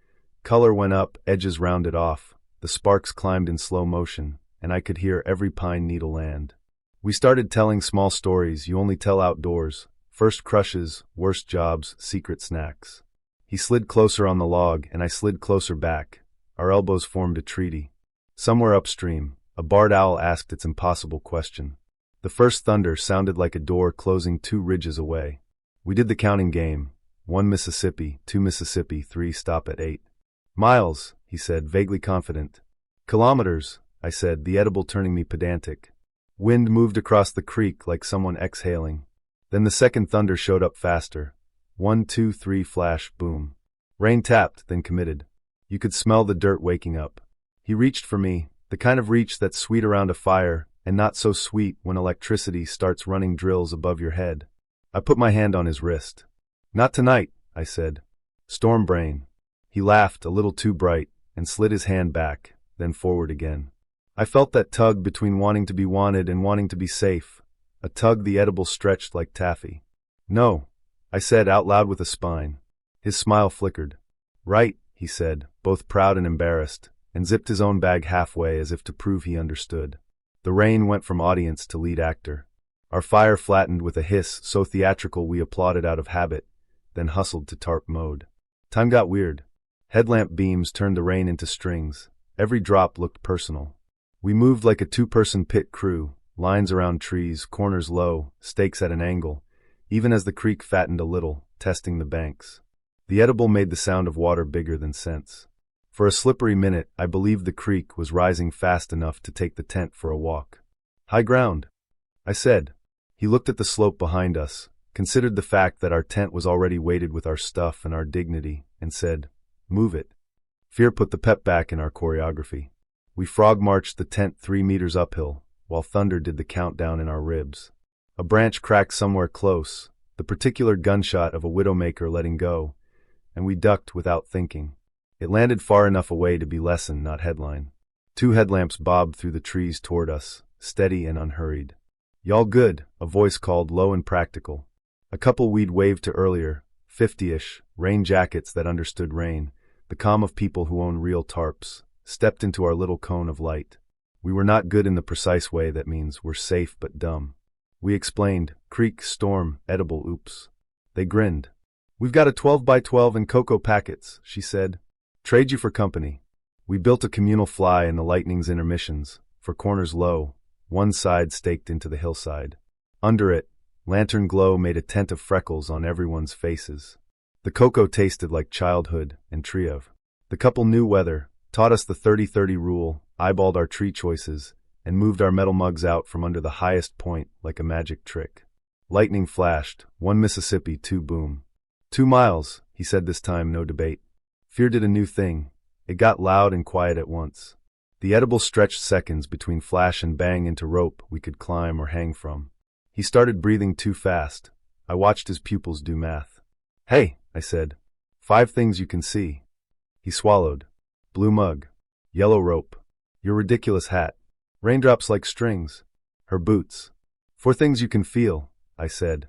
Color went up, edges rounded off, the sparks climbed in slow motion, and I could hear every pine needle land. We started telling small stories you only tell outdoors, first crushes, worst jobs, secret snacks. He slid closer on the log, and I slid closer back. Our elbows formed a treaty. Somewhere upstream, a barred owl asked its impossible question. The first thunder sounded like a door closing 2 ridges away. We did the counting game. 1 Mississippi, 2 Mississippi, 3 stop at 8. "Miles," he said, vaguely confident. "Kilometers," I said, the edible turning me pedantic. Wind moved across the creek like someone exhaling. Then the second thunder showed up faster. 1, 2, 3 flash, boom. Rain tapped, then committed. You could smell the dirt waking up. He reached for me, the kind of reach that's sweet around a fire, and not so sweet when electricity starts running drills above your head. I put my hand on his wrist. Not tonight, I said. Storm brain. He laughed, a little too bright, and slid his hand back, then forward again. I felt that tug between wanting to be wanted and wanting to be safe, a tug the edible stretched like taffy. No, I said out loud with a spine. His smile flickered. Right, he said, both proud and embarrassed, and zipped his own bag halfway as if to prove he understood. The rain went from audience to lead actor. Our fire flattened with a hiss so theatrical we applauded out of habit, then hustled to tarp mode. Time got weird. Headlamp beams turned the rain into strings. Every drop looked personal. We moved like a two-person pit crew, lines around trees, corners low, stakes at an angle, even as the creek fattened a little, testing the banks. The edible made the sound of water bigger than sense. For a slippery minute, I believed the creek was rising fast enough to take the tent for a walk. High ground, I said. He looked at the slope behind us, considered the fact that our tent was already weighted with our stuff and our dignity, and said, Move it. Fear put the pep back in our choreography. We frog-marched the tent 3 meters uphill, while thunder did the countdown in our ribs. A branch cracked somewhere close, the particular gunshot of a widowmaker letting go, and we ducked without thinking. It landed far enough away to be lesson, not headline. 2 headlamps bobbed through the trees toward us, steady and unhurried. Y'all good, a voice called, low and practical. A couple we'd waved to earlier, 50-ish, rain jackets that understood rain, the calm of people who own real tarps, stepped into our little cone of light. We were not good in the precise way that means we're safe but dumb. We explained, creek, storm, edible, oops. They grinned. We've got a 12 by 12 and cocoa packets, she said. Trade you for company. We built a communal fly in the lightning's intermissions, for corners low, one side staked into the hillside. Under it, lantern glow made a tent of freckles on everyone's faces. The cocoa tasted like childhood and triumph. The couple knew weather, taught us the 30-30 rule, eyeballed our tree choices, and moved our metal mugs out from under the highest point like a magic trick. Lightning flashed, 1 Mississippi, 2 boom. 2 miles, he said this time, no debate. Fear did a new thing. It got loud and quiet at once. The edible stretched seconds between flash and bang into rope we could climb or hang from. He started breathing too fast. I watched his pupils do math. Hey, I said. 5 things you can see. He swallowed. Blue mug. Yellow rope. Your ridiculous hat. Raindrops like strings. Her boots. 4 things you can feel, I said.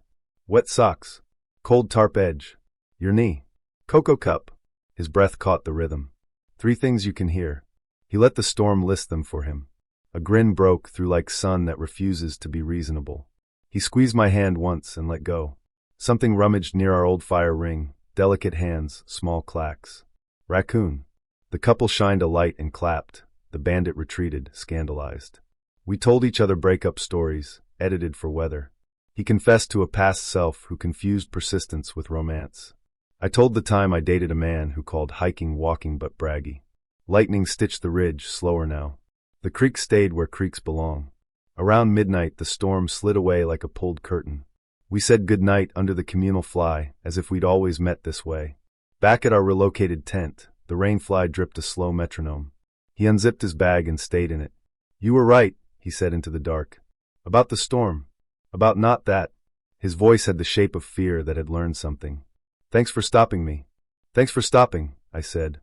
Wet socks. Cold tarp edge. Your knee. Cocoa cup. His breath caught the rhythm. 3 things you can hear. He let the storm list them for him. A grin broke through like sun that refuses to be reasonable. He squeezed my hand once and let go. Something rummaged near our old fire ring, delicate hands, small clacks. Raccoon. The couple shined a light and clapped. The bandit retreated, scandalized. We told each other breakup stories, edited for weather. He confessed to a past self who confused persistence with romance. I told the time I dated a man who called hiking walking but braggy. Lightning stitched the ridge, slower now. The creek stayed where creeks belong. Around midnight the storm slid away like a pulled curtain. We said goodnight under the communal fly, as if we'd always met this way. Back at our relocated tent, the rainfly dripped a slow metronome. He unzipped his bag and stayed in it. You were right, he said into the dark. About the storm. About not that. His voice had the shape of fear that had learned something. Thanks for stopping me. Thanks for stopping, I said.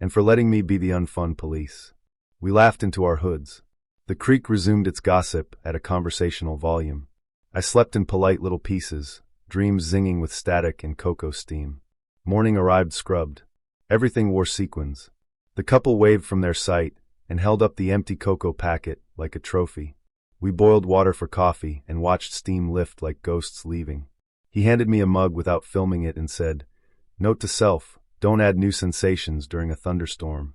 And for letting me be the unfun police. We laughed into our hoods. The creek resumed its gossip at a conversational volume. I slept in polite little pieces, dreams zinging with static and cocoa steam. Morning arrived scrubbed. Everything wore sequins. The couple waved from their sight and held up the empty cocoa packet like a trophy. We boiled water for coffee and watched steam lift like ghosts leaving. He handed me a mug without filming it and said, Note to self, don't add new sensations during a thunderstorm.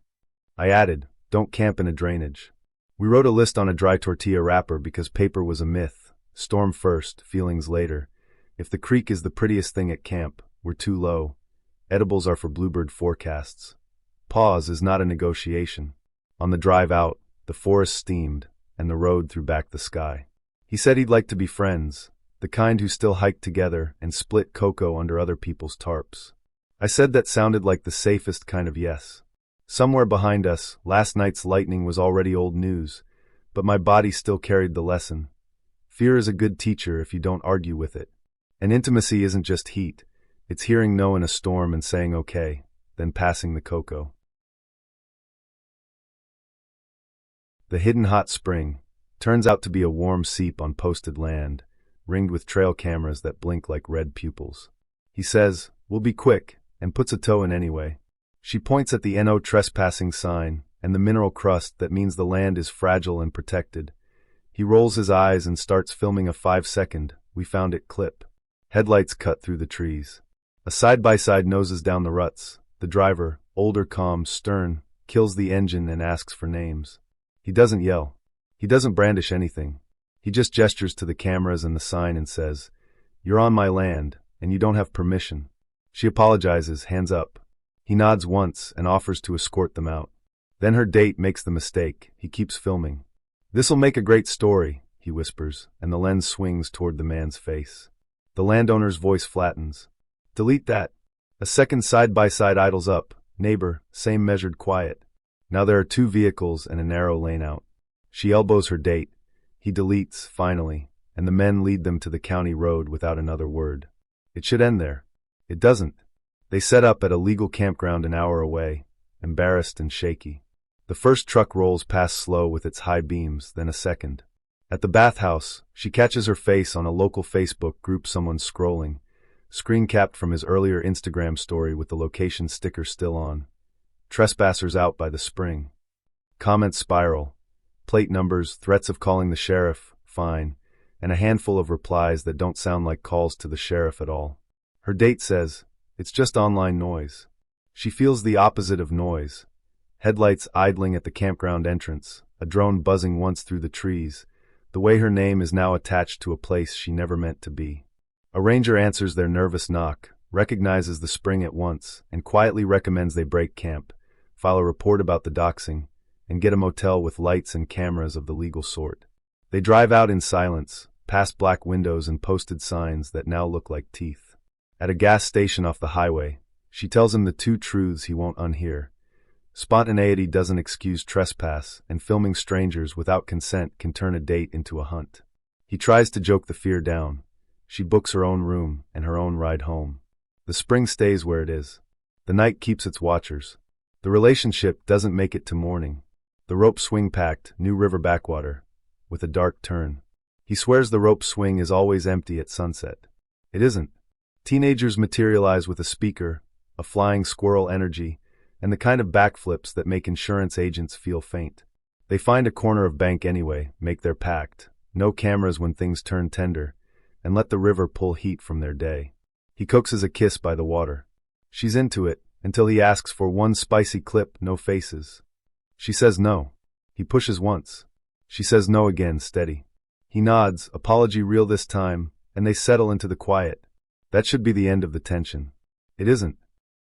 I added, don't camp in a drainage. We wrote a list on a dry tortilla wrapper because paper was a myth. Storm first, feelings later. If the creek is the prettiest thing at camp, we're too low. Edibles are for bluebird forecasts. Pause is not a negotiation. On the drive out, the forest steamed, and the road threw back the sky. He said he'd like to be friends, the kind who still hiked together and split cocoa under other people's tarps. I said that sounded like the safest kind of yes. Somewhere behind us, last night's lightning was already old news, but my body still carried the lesson. Fear is a good teacher if you don't argue with it. And intimacy isn't just heat, it's hearing no in a storm and saying okay, then passing the cocoa. The hidden hot spring turns out to be a warm seep on posted land, ringed with trail cameras that blink like red pupils. He says, "We'll be quick," and puts a toe in anyway. She points at the "No trespassing" sign and the mineral crust that means the land is fragile and protected. He rolls his eyes and starts filming a 5-second, "we found it" clip. Headlights cut through the trees. A side-by-side noses down the ruts. The driver, older, calm, stern, kills the engine and asks for names. He doesn't yell. He doesn't brandish anything. He just gestures to the cameras and the sign and says, "You're on my land, and you don't have permission." She apologizes, hands up. He nods once and offers to escort them out. Then her date makes the mistake. He keeps filming. "This'll make a great story," he whispers, and the lens swings toward the man's face. The landowner's voice flattens. "Delete that." A second side-by-side idles up. Neighbor, same measured quiet. Now there are 2 vehicles and a narrow lane out. She elbows her date. He deletes, finally, and the men lead them to the county road without another word. It should end there. It doesn't. They set up at a legal campground an hour away, embarrassed and shaky. The first truck rolls past slow with its high beams, then a second. At the bathhouse, she catches her face on a local Facebook group someone's scrolling, screen capped from his earlier Instagram story with the location sticker still on. Trespassers out by the spring. Comments spiral. Plate numbers, threats of calling the sheriff, fine, and a handful of replies that don't sound like calls to the sheriff at all. Her date says, "It's just online noise." She feels the opposite of noise. Headlights idling at the campground entrance, a drone buzzing once through the trees, the way her name is now attached to a place she never meant to be. A ranger answers their nervous knock, recognizes the spring at once, and quietly recommends they break camp, file a report about the doxing, and get a motel with lights and cameras of the legal sort. They drive out in silence, past black windows and posted signs that now look like teeth. At a gas station off the highway, she tells him the 2 truths he won't unhear. Spontaneity doesn't excuse trespass, and filming strangers without consent can turn a date into a hunt. He tries to joke the fear down. She books her own room and her own ride home. The spring stays where it is. The night keeps its watchers. The relationship doesn't make it to morning. The rope swing packed, New River backwater, with a dark turn. He swears the rope swing is always empty at sunset. It isn't. Teenagers materialize with a speaker, a flying squirrel energy, and the kind of backflips that make insurance agents feel faint. They find a corner of bank anyway, make their pact, no cameras when things turn tender, and let the river pull heat from their day. He coaxes a kiss by the water. She's into it, until he asks for one spicy clip, no faces. She says no. He pushes once. She says no again, steady. He nods, apology real this time, and they settle into the quiet. That should be the end of the tension. It isn't.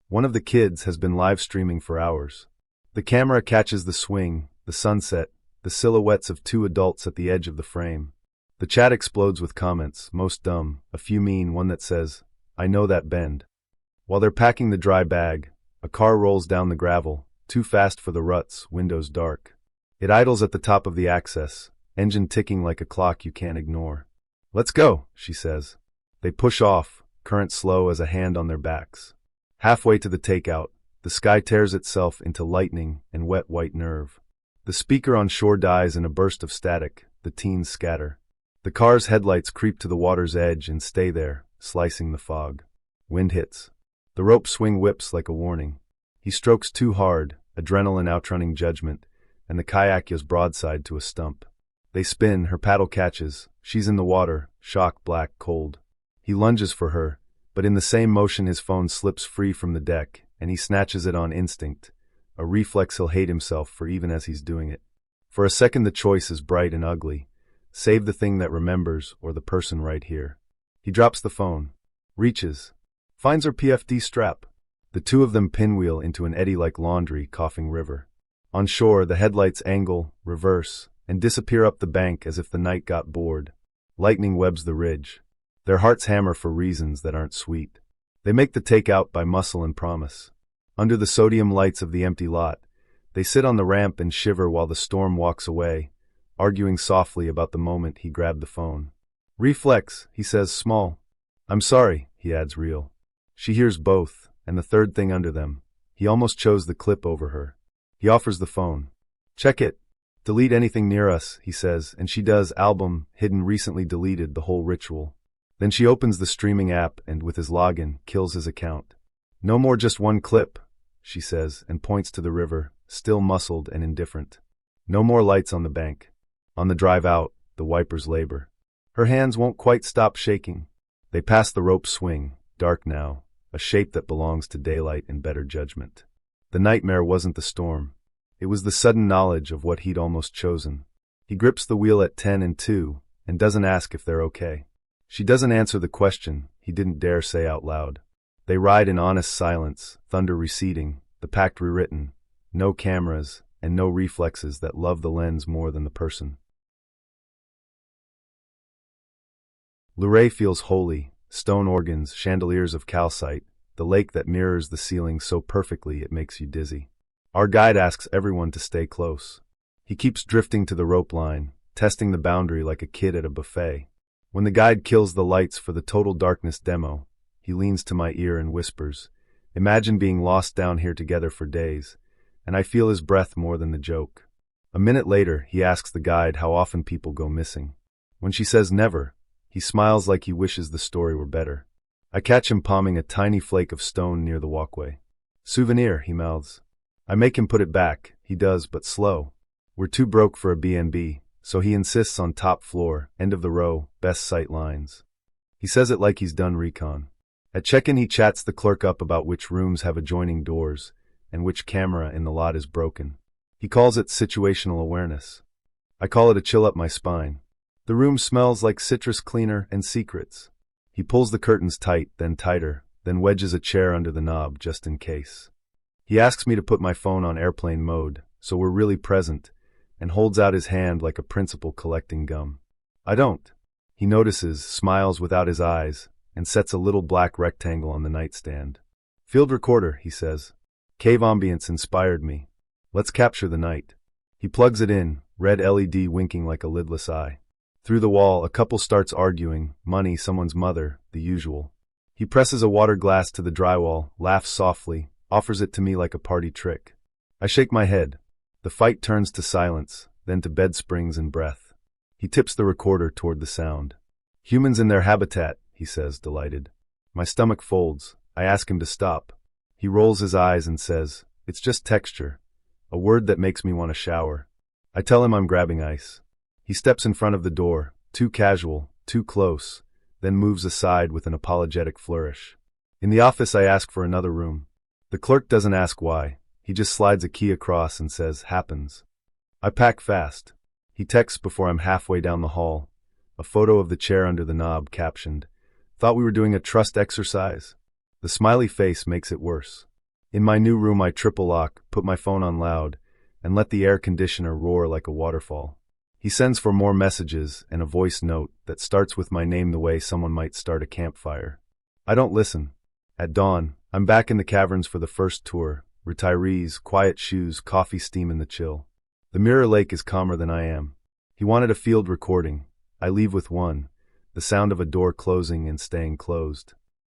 One of the kids has been live streaming for hours. The camera catches the swing, the sunset, the silhouettes of 2 adults at the edge of the frame. The chat explodes with comments, most dumb, a few mean, one that says, "I know that bend." While they're packing the dry bag, a car rolls down the gravel, too fast for the ruts, windows dark. It idles at the top of the access, engine ticking like a clock you can't ignore. "Let's go," she says. They push off, current slow as a hand on their backs. Halfway to the takeout, the sky tears itself into lightning and wet white nerve. The speaker on shore dies in a burst of static, the teens scatter. The car's headlights creep to the water's edge and stay there, slicing the fog. Wind hits. The rope swing whips like a warning. He strokes too hard, adrenaline outrunning judgment, and the kayak is broadside to a stump. They spin, her paddle catches, she's in the water, shock black, cold. He lunges for her, but in the same motion his phone slips free from the deck, and he snatches it on instinct, a reflex he'll hate himself for even as he's doing it. For a second the choice is bright and ugly. Save the thing that remembers, or the person right here. He drops the phone, reaches, finds her PFD strap. The 2 of them pinwheel into an eddy like laundry, coughing river. On shore, the headlights angle, reverse, and disappear up the bank as if the night got bored. Lightning webs the ridge. Their hearts hammer for reasons that aren't sweet. They make the takeout by muscle and promise. Under the sodium lights of the empty lot, they sit on the ramp and shiver while the storm walks away, arguing softly about the moment he grabbed the phone. Reflex, he says, small. I'm sorry, he adds, real. She hears both, and the third thing under them. He almost chose the clip over her. He offers the phone. Check it. Delete anything near us, he says, and she does. Album, hidden, recently deleted, the whole ritual. Then she opens the streaming app and, with his login, kills his account. No more just one clip, she says, and points to the river, still muscled and indifferent. No more lights on the bank. On the drive out, the wipers labor. Her hands won't quite stop shaking. They pass the rope swing, dark now, a shape that belongs to daylight and better judgment. The nightmare wasn't the storm. It was the sudden knowledge of what he'd almost chosen. He grips the wheel at 10 and 2, and doesn't ask if they're okay. She doesn't answer the question he didn't dare say out loud. They ride in honest silence, thunder receding, the pact rewritten, no cameras, and no reflexes that love the lens more than the person. Luray feels holy, stone organs, chandeliers of calcite, the lake that mirrors the ceiling so perfectly it makes you dizzy. Our guide asks everyone to stay close. He keeps drifting to the rope line, testing the boundary like a kid at a buffet. When the guide kills the lights for the total darkness demo, he leans to my ear and whispers, "Imagine being lost down here together for days," and I feel his breath more than the joke. A minute later, he asks the guide how often people go missing. When she says never, he smiles like he wishes the story were better. I catch him palming a tiny flake of stone near the walkway. "Souvenir," he mouths. I make him put it back. He does, but slow. We're too broke for a B&B, so he insists on top floor, end of the row, best sight lines. He says it like he's done recon. At check-in he chats the clerk up about which rooms have adjoining doors, and which camera in the lot is broken. He calls it situational awareness. I call it a chill up my spine. The room smells like citrus cleaner and secrets. He pulls the curtains tight, then tighter, then wedges a chair under the knob just in case. He asks me to put my phone on airplane mode, so we're really present, and holds out his hand like a principal collecting gum. I don't. He notices, smiles without his eyes, and sets a little black rectangle on the nightstand. "Field recorder," he says. "Cave ambience inspired me. Let's capture the night." He plugs it in, red LED winking like a lidless eye. Through the wall, a couple starts arguing, money, someone's mother, the usual. He presses a water glass to the drywall, laughs softly, offers it to me like a party trick. I shake my head. The fight turns to silence, then to bed springs and breath. He tips the recorder toward the sound. "Humans in their habitat," he says, delighted. My stomach folds. I ask him to stop. He rolls his eyes and says, "It's just texture," a word that makes me want to shower. I tell him I'm grabbing ice. He steps in front of the door, too casual, too close, then moves aside with an apologetic flourish. In the office I ask for another room. The clerk doesn't ask why. He just slides a key across and says, "Happens." I pack fast. He texts before I'm halfway down the hall. A photo of the chair under the knob captioned, "Thought we were doing a trust exercise." The smiley face makes it worse. In my new room I triple lock, put my phone on loud, and let the air conditioner roar like a waterfall. He sends for more messages and a voice note that starts with my name the way someone might start a campfire. I don't listen. At dawn, I'm back in the caverns for the first tour. Retirees, quiet shoes, coffee steam in the chill. The Mirror Lake is calmer than I am. He wanted a field recording. I leave with one, the sound of a door closing and staying closed.